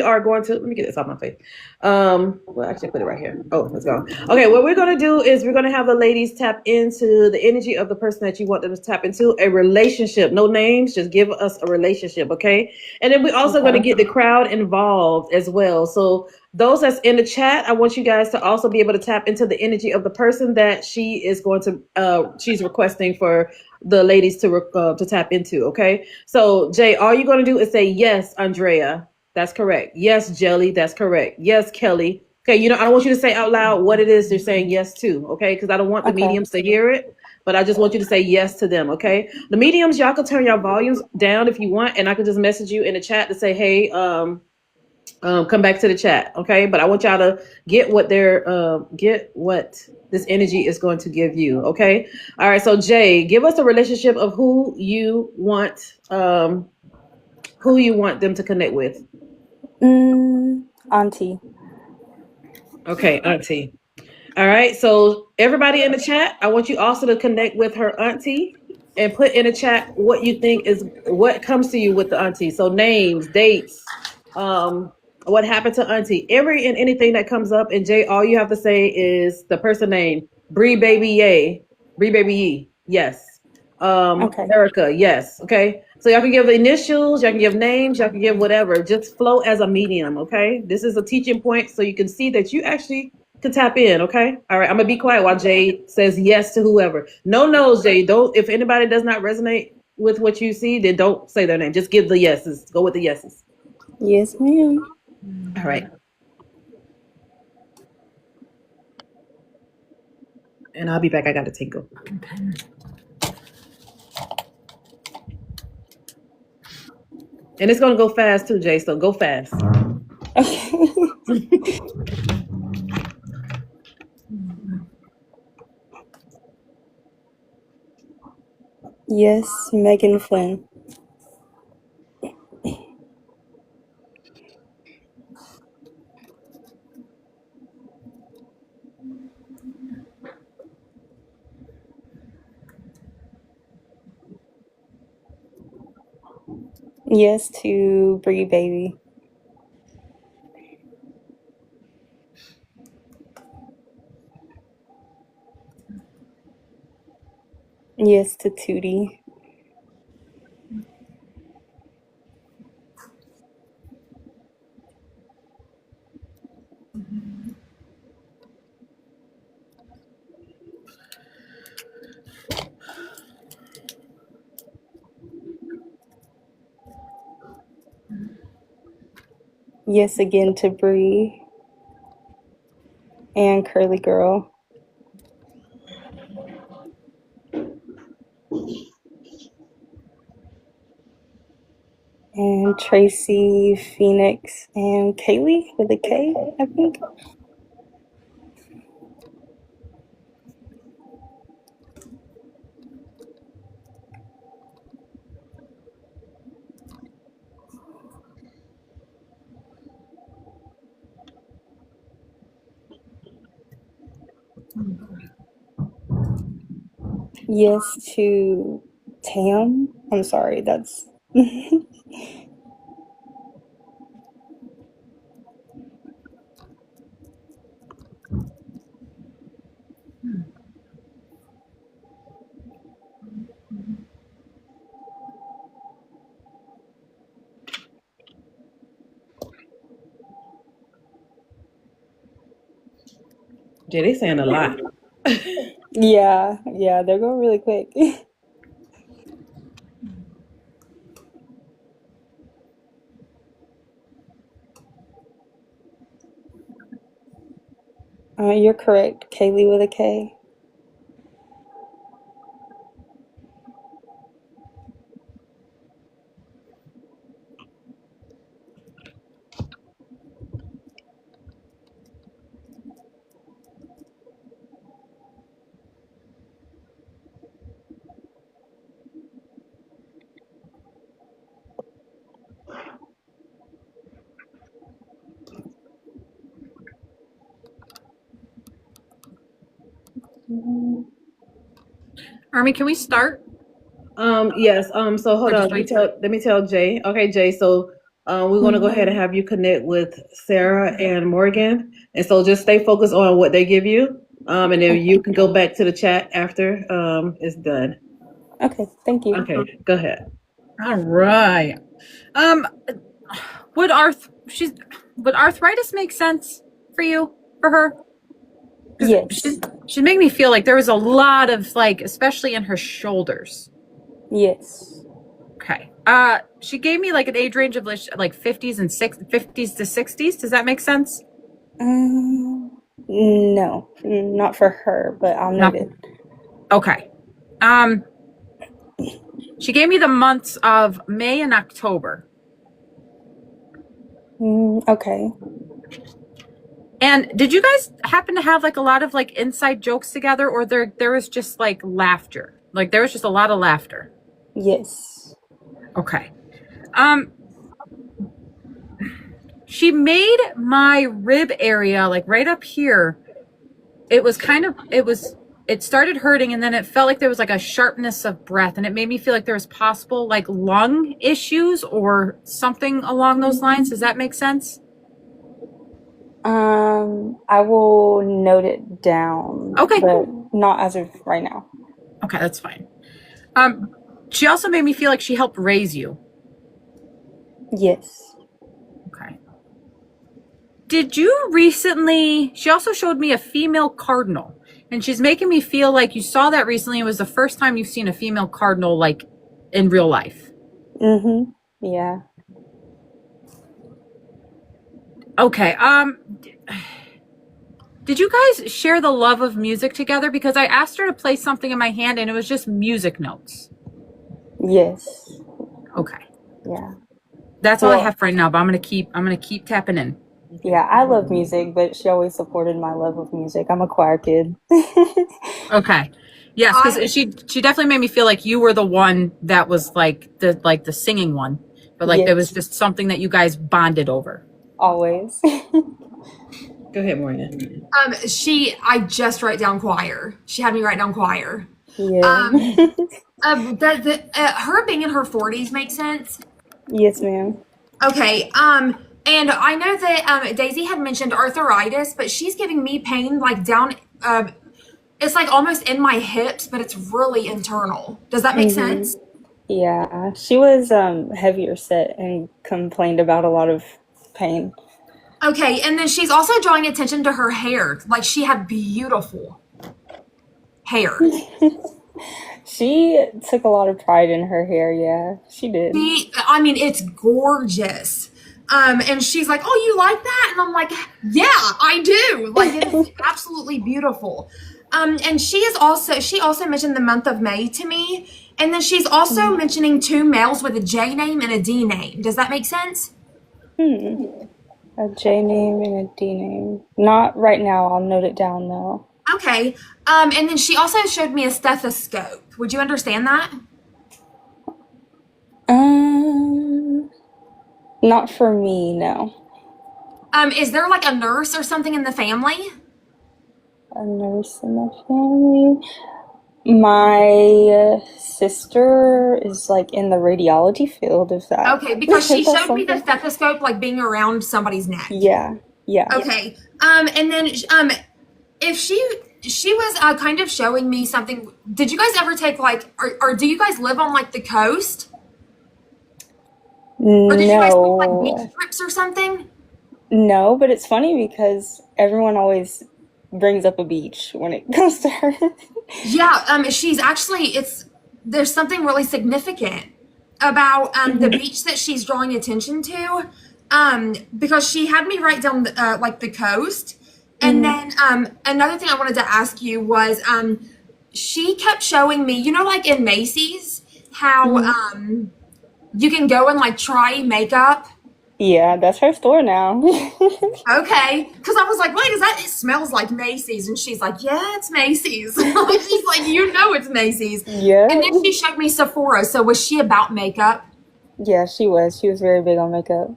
are going to let me get this off my face. Well, actually put it right here. Oh, let's go. Okay, what we're gonna do is we're gonna have the ladies tap into the energy of the person that you want them to tap into, a relationship. No names, just give us a relationship, okay? And then we're also gonna get the crowd involved as well. So those that's in the chat, I want you guys to also be able to tap into the energy of the person that she is going to she's requesting for the ladies to tap into. Okay, so Jay, all you're going to do is say yes, Andrea, that's correct. Yes, Jelly, that's correct. Yes, Kelly. Okay, I don't want you to say out loud what it is you're saying yes to. Okay, because I don't want the mediums to hear it. but I just want you to say yes to them, okay? The mediums, y'all can turn your volumes down if you want, and I can just message you in the chat to say, hey, come back to the chat, okay? But I want y'all to get what this energy is going to give you, okay? All right, so Jay, give us a relationship of who you want them to connect with. Auntie. Okay, auntie. All right, so everybody in the chat, I want you also to connect with her auntie and put in the chat what you think is what comes to you with the auntie. So names, dates, what happened to auntie, every and anything that comes up. And Jay, all you have to say is the person name. Bree baby yay, Bree baby yee, yes. Okay. Erica, yes. Okay, so y'all can give initials, y'all can give names, y'all can give whatever. Just flow as a medium. Okay, this is a teaching point, so you can see that you actually to tap in, okay? All right, I'm gonna be quiet while Jay says yes to whoever. No no's, Jay. Don't. If anybody does not resonate with what you see, then don't say their name. Just give the yeses. Go with the yeses. Yes, ma'am. All right. And I'll be back. I got to tinkle. And it's gonna go fast too, Jay. So go fast. Okay. Yes, Megan Flynn. Yes to Bree Baby. Yes to Tootie. Yes again to Bree. And Curly Girl. And Tracy, Phoenix, and Kaylee with a K, I think. Yes to Tam. I'm sorry, that's Jay, they saying a lot. yeah, they're going really quick. You're correct, Kaylee with a K. Army, can we start? Yes. So hold on. Let me tell Jay. Okay, Jay. So we're gonna go ahead and have you connect with Sarah and Morgan, and so just stay focused on what they give you. And then you can go back to the chat after it's done. Okay, thank you. Okay, go ahead. All right. Would arthritis make sense for you, for her? Yes. She'd make me feel like there was a lot of, like, especially in her shoulders. Yes. Okay. She gave me like an age range of like 50s to 60s. Does that make sense? No, not for her, but I'll note it. Okay. She gave me the months of May and October. Okay. And did you guys happen to have like a lot of like inside jokes together, or there was just like laughter? Like there was just a lot of laughter. Yes. Okay. She made my rib area, like right up here. It started hurting, and then it felt like there was like a sharpness of breath, and it made me feel like there was possible like lung issues or something along those lines. Does that make sense? I will note it down. Okay, but cool. Not as of right now. Okay, that's fine. She also made me feel like she helped raise you. Yes. Okay. Did you recently, she also showed me a female cardinal, and she's making me feel like you saw that recently. It was the first time you've seen a female cardinal like in real life. Yeah. Okay. Did you guys share the love of music together? Because I asked her to play something in my hand and it was just music notes. Yes. Okay. Yeah. That's all I have for right now, but I'm gonna keep tapping in. Yeah, I love music, but she always supported my love of music. I'm a choir kid. Okay. Yes, because she definitely made me feel like you were the one that was like the singing one, but like there was just something that you guys bonded over. Always. Go ahead, Morgan. I just wrote down choir. She had me write down choir. Yeah. Her being in her 40s makes sense. Yes, ma'am. Okay. And I know that Daisy had mentioned arthritis, but she's giving me pain like down. It's like almost in my hips, but it's really internal. Does that make sense? Yeah. She was heavier set and complained about a lot of pain. Okay, and then she's also drawing attention to her hair. Like she had beautiful hair. She took a lot of pride in her hair. Yeah, she did. I mean, it's gorgeous. And she's like, "Oh, you like that?" And I'm like, "Yeah, I do. Like, it's absolutely beautiful." And she also mentioned the month of May to me, and then she's also mentioning two males with a J name and a D name. Does that make sense? A J name and a D name. Not right now. I'll note it down though. Okay. And then she also showed me a stethoscope. Would you understand that? Not for me, no. Is there like a nurse or something in the family? A nurse in the family? My sister is like in the radiology field, if that. Okay, because she showed me the stethoscope like being around somebody's neck. Yeah. Okay. And then if she was kind of showing me something. Did you guys ever take like, or do you guys live on like the coast? Or did you guys take like beach trips or something? No, but it's funny because everyone always brings up a beach when it comes to her. Yeah, she's actually, there's something really significant about the beach that she's drawing attention to, because she had me write down like the coast. And then another thing I wanted to ask you was she kept showing me, you know, like in Macy's, how you can go and like try makeup. Yeah, that's her store now. Okay, because I was like, wait, it smells like Macy's? And she's like, yeah, it's Macy's. She's like, you know it's Macy's. Yeah. And then she showed me Sephora. So was she about makeup? Yeah, she was. She was very big on makeup.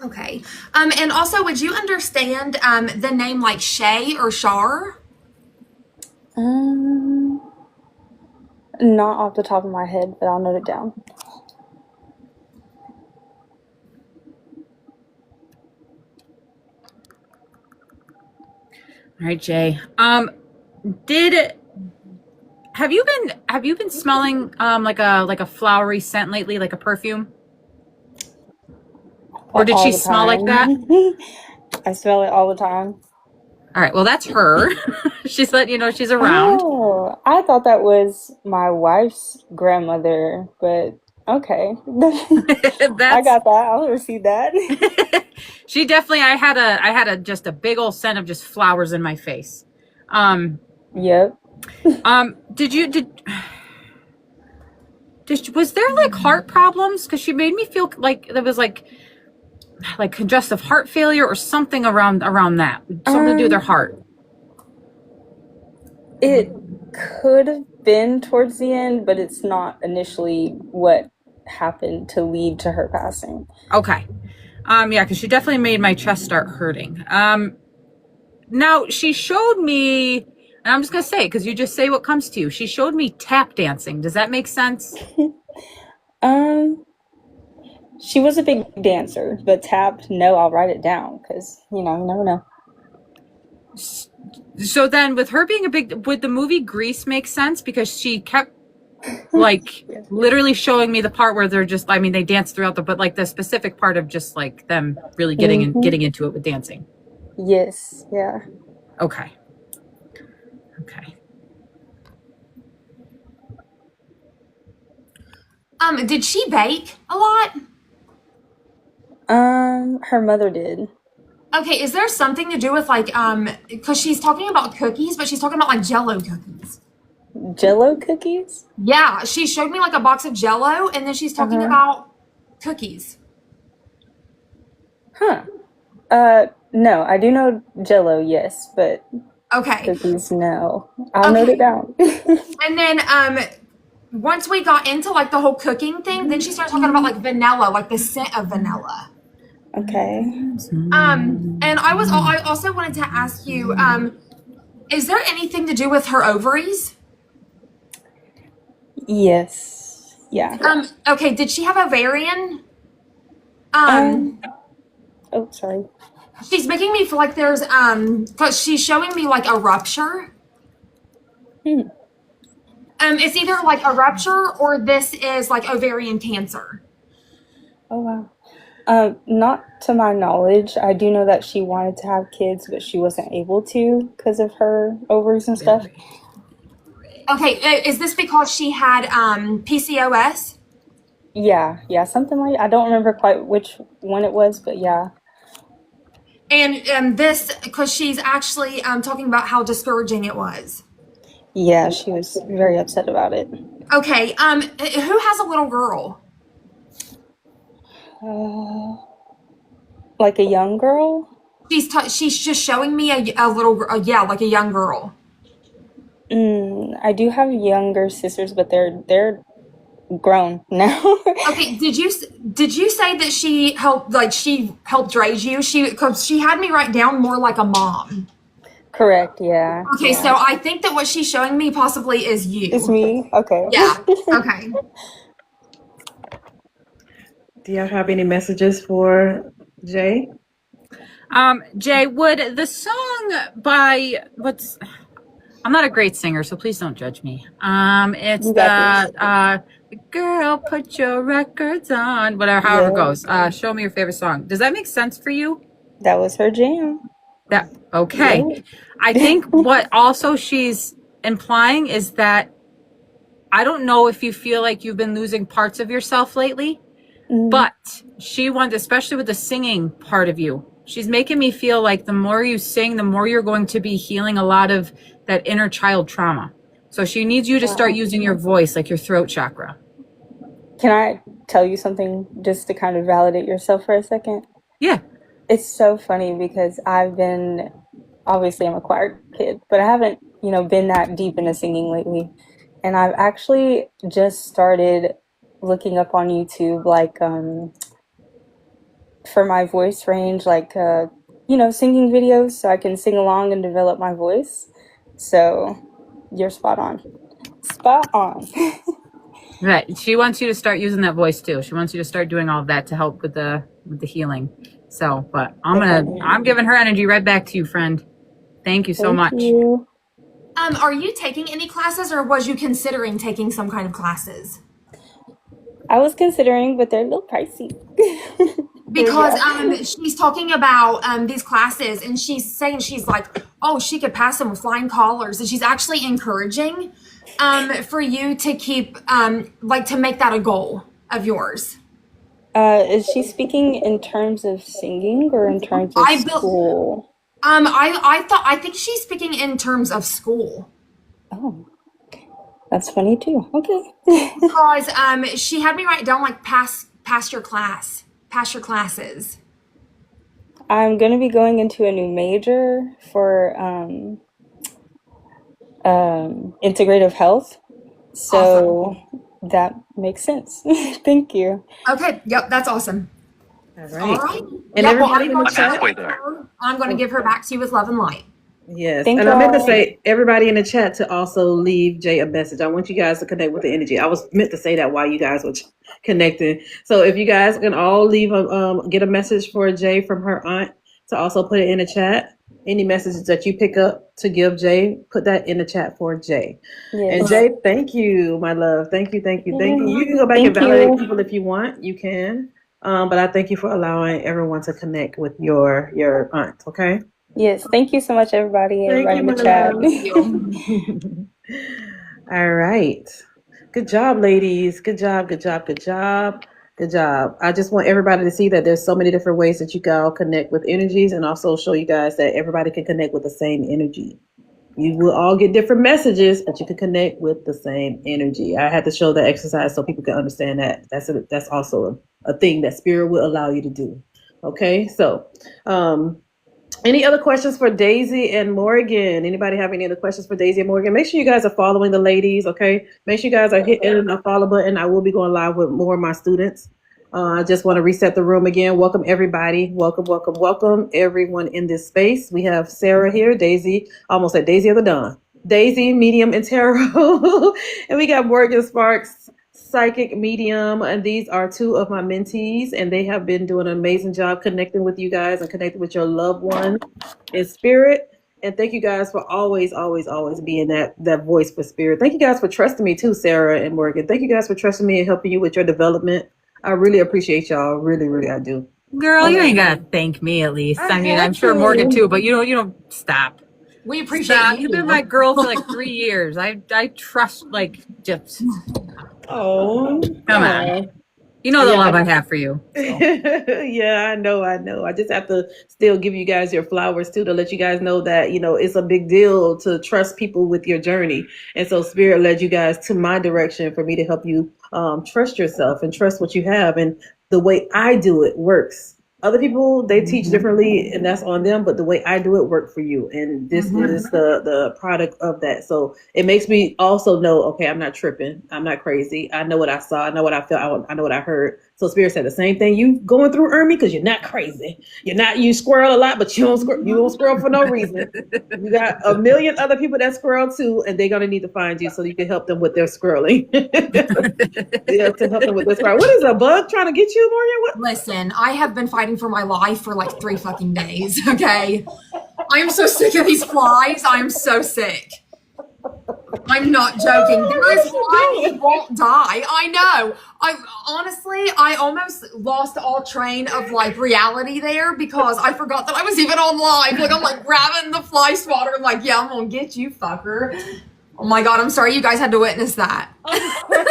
Okay. And also, would you understand the name like Shay or Shar? Not off the top of my head, but I'll note it down. All right, Jay. Have you been smelling like a flowery scent lately, like a perfume? Or did she smell like that? I smell it all the time. All right, well, that's her. She's letting you know she's around. Oh, I thought that was my wife's grandmother, but okay. I got that. I'll receive that. She definitely, I had just a big old scent of just flowers in my face. Yep. Did Was there like heart problems? Because she made me feel like there was like congestive heart failure or something around that. Something to do with her heart. It could have been towards the end, but it's not initially what happened to lead to her passing. Okay. Yeah, because she definitely made my chest start hurting. Now she showed me, and I'm just gonna say, because you just say what comes to you. She showed me tap dancing. Does that make sense? She was a big dancer, but tap, no, I'll write it down because, you never know. So then with her being would the movie Grease make sense? Because she kept like literally showing me the part where they're just, they dance throughout but like the specific part of just like them really getting into it with dancing. Yes. Yeah. Okay. Did she bake a lot? Her mother did. Okay, is there something to do with like because she's talking about cookies, but she's talking about like Jello cookies. Jello cookies? Yeah, she showed me like a box of Jello, and then she's talking about cookies. Huh. No, I do know Jello, yes, but cookies, no. I'll note it down. And then once we got into like the whole cooking thing, then she started talking about like vanilla, like the scent of vanilla. Okay. And I also wanted to ask you, is there anything to do with her ovaries? Yes. Yeah. Okay, did she have ovarian? Oh, sorry. She's making me feel like there's because she's showing me like a rupture. It's either like a rupture or this is like ovarian cancer. Oh wow. Not to my knowledge. I do know that she wanted to have kids, but she wasn't able to because of her ovaries and stuff. Okay, is this because she had PCOS? Yeah, something like, I don't remember quite which one it was, but yeah. And this, because she's actually talking about how discouraging it was. Yeah, she was very upset about it. Okay, who has a little girl? Like a young girl? She's just showing me a little girl, like a young girl. I do have younger sisters, but they're grown now. Okay, did you say that she helped raise you? Because she had me write down more like a mom. Correct, yeah. Okay, so I think that what she's showing me possibly is you. It's me? Okay. Yeah, okay. Do y'all have any messages for Jay? Jay, would the song by I'm not a great singer, so please don't judge me. It's the girl, put your records on, however it goes. Show me your favorite song. Does that make sense for you? That was her jam. Okay. Yeah. I think what also she's implying is that I don't know if you feel like you've been losing parts of yourself lately, but she wanted, especially with the singing part of you, she's making me feel like the more you sing, the more you're going to be healing a lot of that inner child trauma. So she needs you to start using your voice, like your throat chakra. Can I tell you something just to kind of validate yourself for a second? Yeah. It's so funny because obviously I'm a choir kid, but I haven't, been that deep into singing lately. And I've actually just started looking up on YouTube, like, for my voice range, like, singing videos so I can sing along and develop my voice. So you're spot on. Spot on. Right. She wants you to start using that voice too. She wants you to start doing all of that to help with the healing. So, but I'm giving her energy right back to you, friend. Thank you so much. You. Are you taking any classes, or was you considering taking some kind of classes? I was considering, but they're a little pricey. Because she's talking about these classes, and she's saying she's like, oh, she could pass them with flying colors, and she's actually encouraging for you to keep to make that a goal of yours. Is she speaking in terms of singing or in terms of school? I think she's speaking in terms of school. Oh. That's funny too. Okay. Because she had me write down like past your classes. I'm going to be going into a new major for integrative health. So that makes sense. Thank you. Okay, yep, that's awesome. All All right. right. And Yep, everybody I'm in the going chat. to give her back to you with love and light. Yes. Thank And I meant to y'all. say, everybody in the chat to also leave Jay a message. I want you guys to connect with the energy. I was meant to say that while you guys were connecting. So if you guys can all leave get a message for Jay from her aunt to also put it in the chat. Any messages that you pick up to give Jay, put that in the chat for Jay. Yes. And Jay, thank you, my love. Thank you. You can go back Thank and validate you. people if you want. You can. But I thank you for allowing everyone to connect with your aunt. Okay. Yes. Thank you so much, everybody. Thank Everybody you, in my the chat. love. All right. Good job, ladies. Good job. I just want everybody to see that there's so many different ways that you can all connect with energies, and also show you guys that everybody can connect with the same energy. You will all get different messages, but you can connect with the same energy. I had to show that exercise so people can understand that. That's also a thing that spirit will allow you to do. Okay, so any other questions for Daisy and Morgan? Anybody have any other questions for Daisy and Morgan? Make sure you guys are following the ladies, okay? Make sure you guys are hitting a follow button. I will be going live with more of my students. I just want to reset the room again. Welcome, everybody. Welcome, everyone in this space. We have Sarah here, Daisy, almost at Daisy of the Dawn. Daisy, Medium, and Tarot. And we got Morgan Sparks, Psychic Medium, and these are two of my mentees, and they have been doing an amazing job connecting with you guys and connecting with your loved ones in spirit. And thank you guys for always being that voice for spirit. Thank you guys for trusting me too, Sarah and Morgan. Thank you guys for trusting me and helping you with your development. I really appreciate y'all. Really, I do. Girl, you ain't gotta thank me at least. I mean, I'm sure Morgan too, but you don't stop. We appreciate Stop. you. You've been my girl for like 3 years. I trust, like, just Oh, come on. You know the love I have for you. So. Yeah, I know. I just have to still give you guys your flowers too, to let you guys know that, it's a big deal to trust people with your journey. And so spirit led you guys to my direction for me to help you trust yourself and trust what you have. And the way I do it works. Other people, they teach differently, and that's on them. But the way I do it worked for you, and this is the product of that. So it makes me also know, okay, I'm not tripping, I'm not crazy. I know what I saw, I know what I felt, I know what I heard. So Spirit said the same thing you going through, Ermi, because you're not crazy. You squirrel a lot, but you don't squirrel for no reason. You got a million other people that squirrel too, and they're gonna need to find you so you can help them with their squirreling. Yeah, to help them with this part. What is a bug trying to get you, Morgan? What? Listen, I have been fighting for my life for like 3 fucking days, okay? I am so sick of these flies. I am so sick. I'm not joking. There is one who won't die. I know. I almost lost all train of like reality there because I forgot that I was even on live. Like I'm like grabbing the fly swatter, like, yeah, I'm gonna get you, fucker. Oh my God, I'm sorry you guys had to witness that.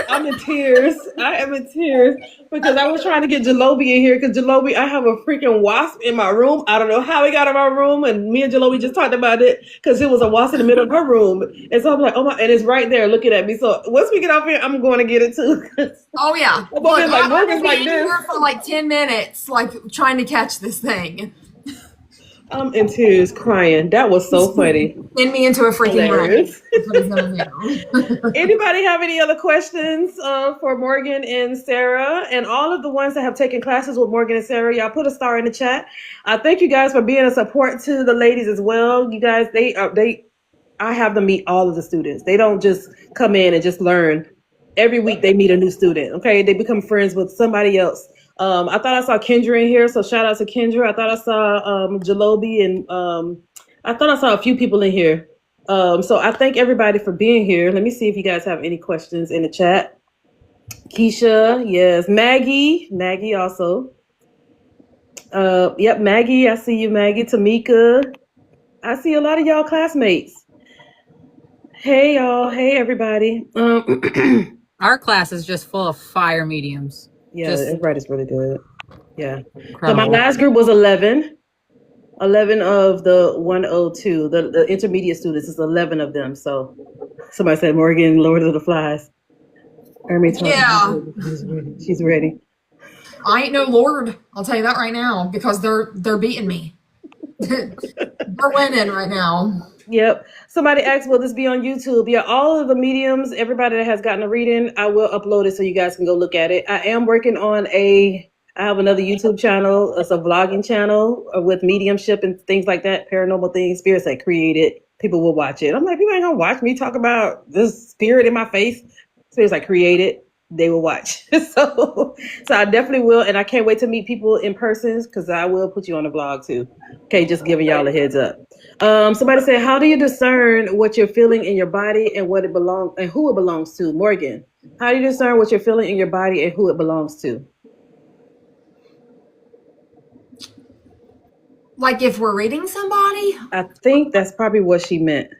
I'm in tears. I am in tears because I was trying to get Jalobi in here because Jalobi, I have a freaking wasp in my room. I don't know how he got in my room, and me and Jalobi just talked about it because it was a wasp in the middle of her room. And so I'm like, oh my, and it's right there looking at me. So once we get off here, I'm going to get it too. Oh yeah. Look, Morgan's like in this. here for like 10 minutes, like trying to catch this thing. I'm in tears, crying. That was so funny. Send me into a freaking room. Anybody have any other questions for Morgan and Sarah? And all of the ones that have taken classes with Morgan and Sarah, y'all put a star in the chat. Thank you guys for being a support to the ladies as well. You guys, I have them meet all of the students. They don't just come in and just learn. Every week they meet a new student. Okay, they become friends with somebody else. I thought I saw Kendra in here, so shout out to Kendra. I thought I saw Jalobi, and I thought I saw a few people in here. So I thank everybody for being here. Let me see if you guys have any questions in the chat. Keisha, yes. Maggie also. Yep, Maggie, I see you, Maggie. Tamika, I see a lot of y'all classmates. Hey, y'all. Hey, everybody. Our class is just full of fire mediums. Yeah, everybody's really good. Yeah. Incredible. So my last group was 11. 11 of the 102. The intermediate students is 11 of them. So somebody said Morgan, Lord of the Flies. Ermi told Yeah, me she's ready. I ain't no lord. I'll tell you that right now because they're beating me. They're winning right now. Yep. Somebody asked, will this be on YouTube? Yeah, all of the mediums, everybody that has gotten a reading, I will upload it so you guys can go look at it. I am working on I have another YouTube channel. It's a vlogging channel with mediumship and things like that, paranormal things, spirits that create it. People will watch it. I'm like, people ain't gonna watch me talk about this spirit in my face. Spirits I created, they will watch. so I definitely will. And I can't wait to meet people in person because I will put you on the vlog too. Okay, just giving y'all a heads up. Somebody said, how do you discern what you're feeling in your body and what it belongs and who it belongs to? Morgan, how do you discern what you're feeling in your body and who it belongs to? Like if we're reading somebody? I think that's probably what she meant.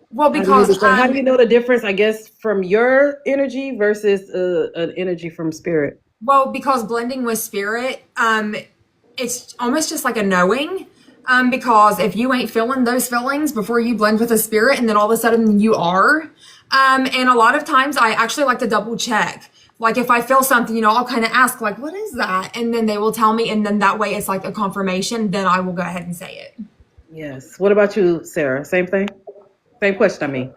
Well, because how do you know the difference, I guess, from your energy versus an energy from spirit? Well, because blending with spirit, it's almost just like a knowing. Because if you ain't feeling those feelings before you blend with a spirit, and then all of a sudden you are, and a lot of times I actually like to double check. Like if I feel something, I'll kind of ask, like, what is that? And then they will tell me, and then that way it's like a confirmation. Then I will go ahead and say it. Yes. What about you, Sarah? Same thing? Same question, I mean.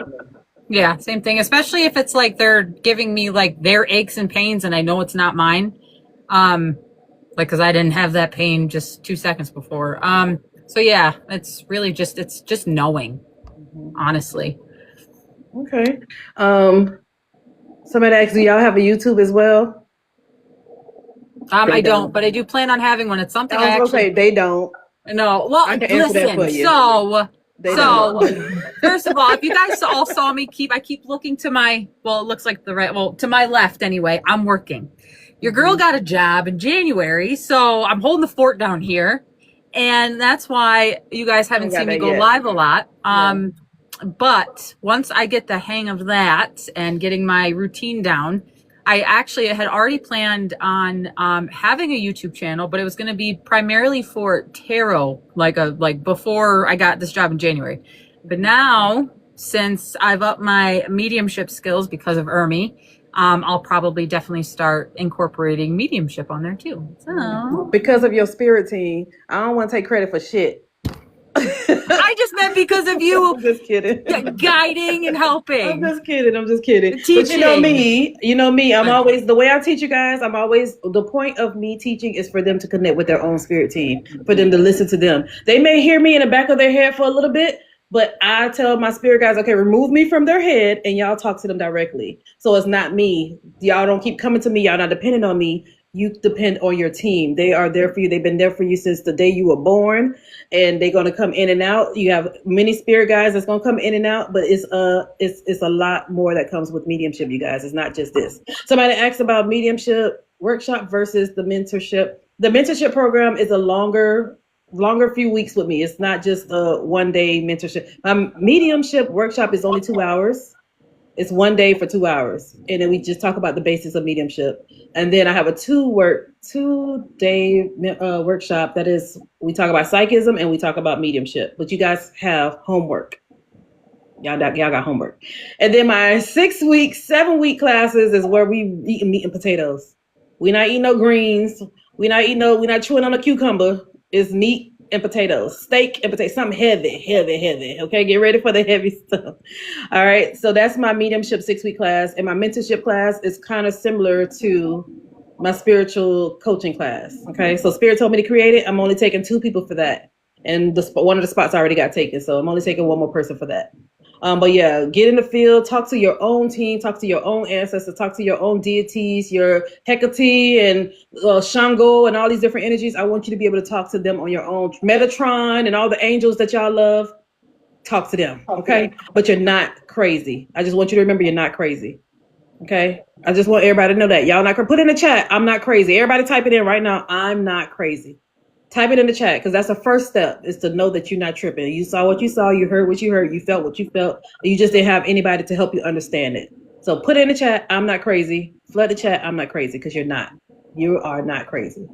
Yeah, same thing. Especially if it's like they're giving me like their aches and pains and I know it's not mine. Like, because I didn't have that pain just 2 seconds before. So yeah, it's really just knowing, honestly. Okay. Somebody asked, do y'all have a YouTube as well? I don't, but I do plan on having one. It's something I was actually. They don't. No, well, I can answer that for listen. you. So first of all, if you guys all saw me I keep looking to my, well, it looks like to my left anyway. I'm working. Your girl got a job in January, so I'm holding the fort down here. And that's why you guys haven't seen me go live a lot. But once I get the hang of that and getting my routine down, I actually had already planned on having a YouTube channel, but it was going to be primarily for tarot, like before I got this job in January. But now, since I've upped my mediumship skills because of Ermi, I'll probably definitely start incorporating mediumship on there too. So because of your spirit team, I don't want to take credit for shit. I just meant because of you. I'm just kidding. Guiding and helping. I'm just kidding. Teaching. But you know me, I'm always, the way I teach you guys, the point of me teaching is for them to connect with their own spirit team, for them to listen to them. They may hear me in the back of their head for a little bit, but I tell my spirit guys, okay, remove me from their head and y'all talk to them directly. So it's not me. Y'all don't keep coming to me. Y'all not depending on me. You depend on your team. They are there for you. They've been there for you since the day you were born, and they're going to come in and out. You have many spirit guys that's going to come in and out, but it's a lot more that comes with mediumship, you guys. It's not just this. Somebody asked about mediumship workshop versus the mentorship. The mentorship program is a longer few weeks with me. It's not just a 1 day mentorship. Mediumship workshop is only 2 hours. It's 1 day for 2 hours. And then we just talk about the basics of mediumship. And then I have a 2 day workshop that is, we talk about psychism and we talk about mediumship. But you guys have homework. Y'all got homework. And then my 7-week classes is where we eat meat and potatoes. We're not eating no greens. We're not chewing on a cucumber. It's meat and potatoes, steak and potatoes, something heavy. Okay, get ready for the heavy stuff. All right, so that's my mediumship 6-week class, and my mentorship class is kind of similar to my spiritual coaching class. Okay, so Spirit told me to create it. I'm only taking 2 people for that, and one of the spots already got taken, so I'm only taking 1 more person for that. But yeah, get in the field, talk to your own team, talk to your own ancestors, talk to your own deities, your Hecate and Shango and all these different energies. I want you to be able to talk to them on your own. Metatron and all the angels that y'all love, talk to them, okay? But you're not crazy. I just want you to remember you're not crazy, okay? I just want everybody to know that. Y'all not crazy. Put in the chat, I'm not crazy. Everybody type it in right now, I'm not crazy. Type it in the chat, because that's the first step, is to know that you're not tripping. You saw what you saw, you heard what you heard, you felt what you felt. You just didn't have anybody to help you understand it. So put it in the chat, I'm not crazy. Flood the chat, I'm not crazy, because you're not. You are not crazy.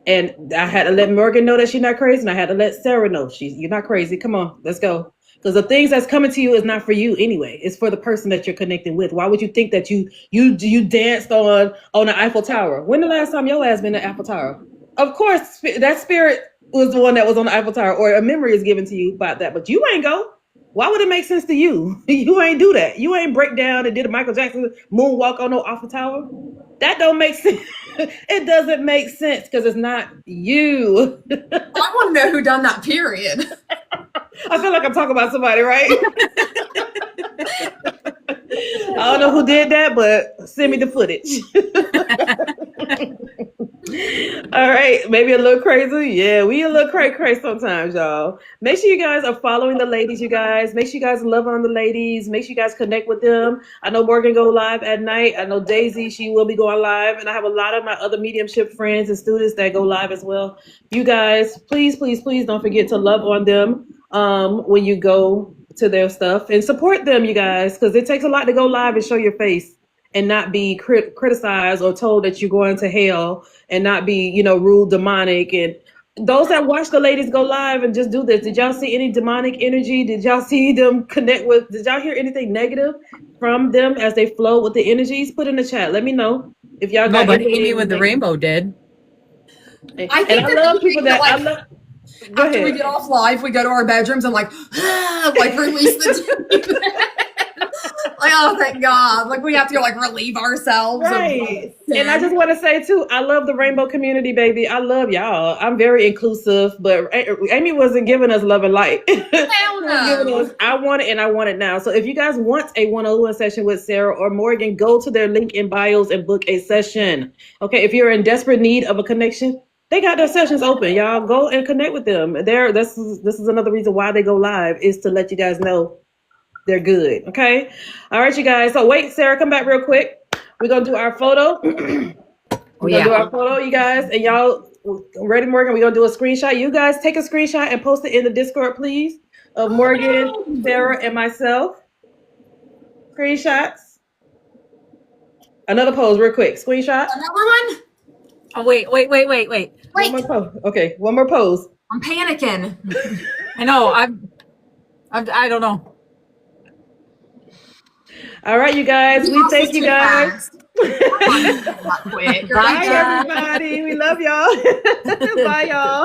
And I had to let Morgan know that she's not crazy, and I had to let Sarah know you're not crazy. Come on, let's go. Because the things that's coming to you is not for you anyway. It's for the person that you're connecting with. Why would you think that you danced on the Eiffel Tower? When the last time your ass been to the Eiffel Tower? Of course, that spirit was the one that was on the Eiffel Tower, or a memory is given to you about that. But you ain't go. Why would it make sense to you? You ain't do that. You ain't break down and did a Michael Jackson moonwalk on no Eiffel Tower. That don't make sense. It doesn't make sense because it's not you. I want to know who done that, period. I feel like I'm talking about somebody, right? I don't know who did that, but send me the footage. All right, maybe a little crazy. Yeah, we a little cray sometimes, y'all. Make sure you guys are following the ladies, you guys. Make sure you guys love on the ladies. Make sure you guys connect with them. I know Morgan go live at night. I know Daisy, she will be going live. And I have a lot of my other mediumship friends and students that go live as well. You guys, please don't forget to love on them when you go to their stuff and support them, you guys, because it takes a lot to go live and show your face and not be criticized or told that you're going to hell and not be, ruled demonic. And those that watch the ladies go live and just do this, did y'all see any demonic energy? Did y'all see them connect with, did y'all hear anything negative from them as they flow with the energies? Put in the chat. Let me know if y'all got but Amy with the rainbow did. I love people that Go after ahead. we get off live, we go to our bedrooms and like release the like, oh, thank God. Like, we have to go, relieve ourselves. Right. And I just want to say, too, I love the rainbow community, baby. I love y'all. I'm very inclusive, but Amy wasn't giving us love and light. Hell no. I want it, and I want it now. So if you guys want a one-on-one session with Sarah or Morgan, go to their link in bios and book a session. Okay, if you're in desperate need of a connection, they got their sessions open. Y'all go and connect with them. This is another reason why they go live, is to let you guys know they're good. Okay. All right, you guys. So wait, Sarah, come back real quick. We're going to do our photo. We're going to do our photo, you guys. And y'all ready, Morgan? We're going to do a screenshot. You guys take a screenshot and post it in the Discord, please, of Morgan, Sarah, and myself. Screenshots. Another pose real quick. Screenshot. Another one? Oh, wait. One more pose. Okay, one more pose. I'm panicking. I know. I don't know. All right, you guys. We thank you guys. Bye, everybody. We love y'all. Bye, y'all.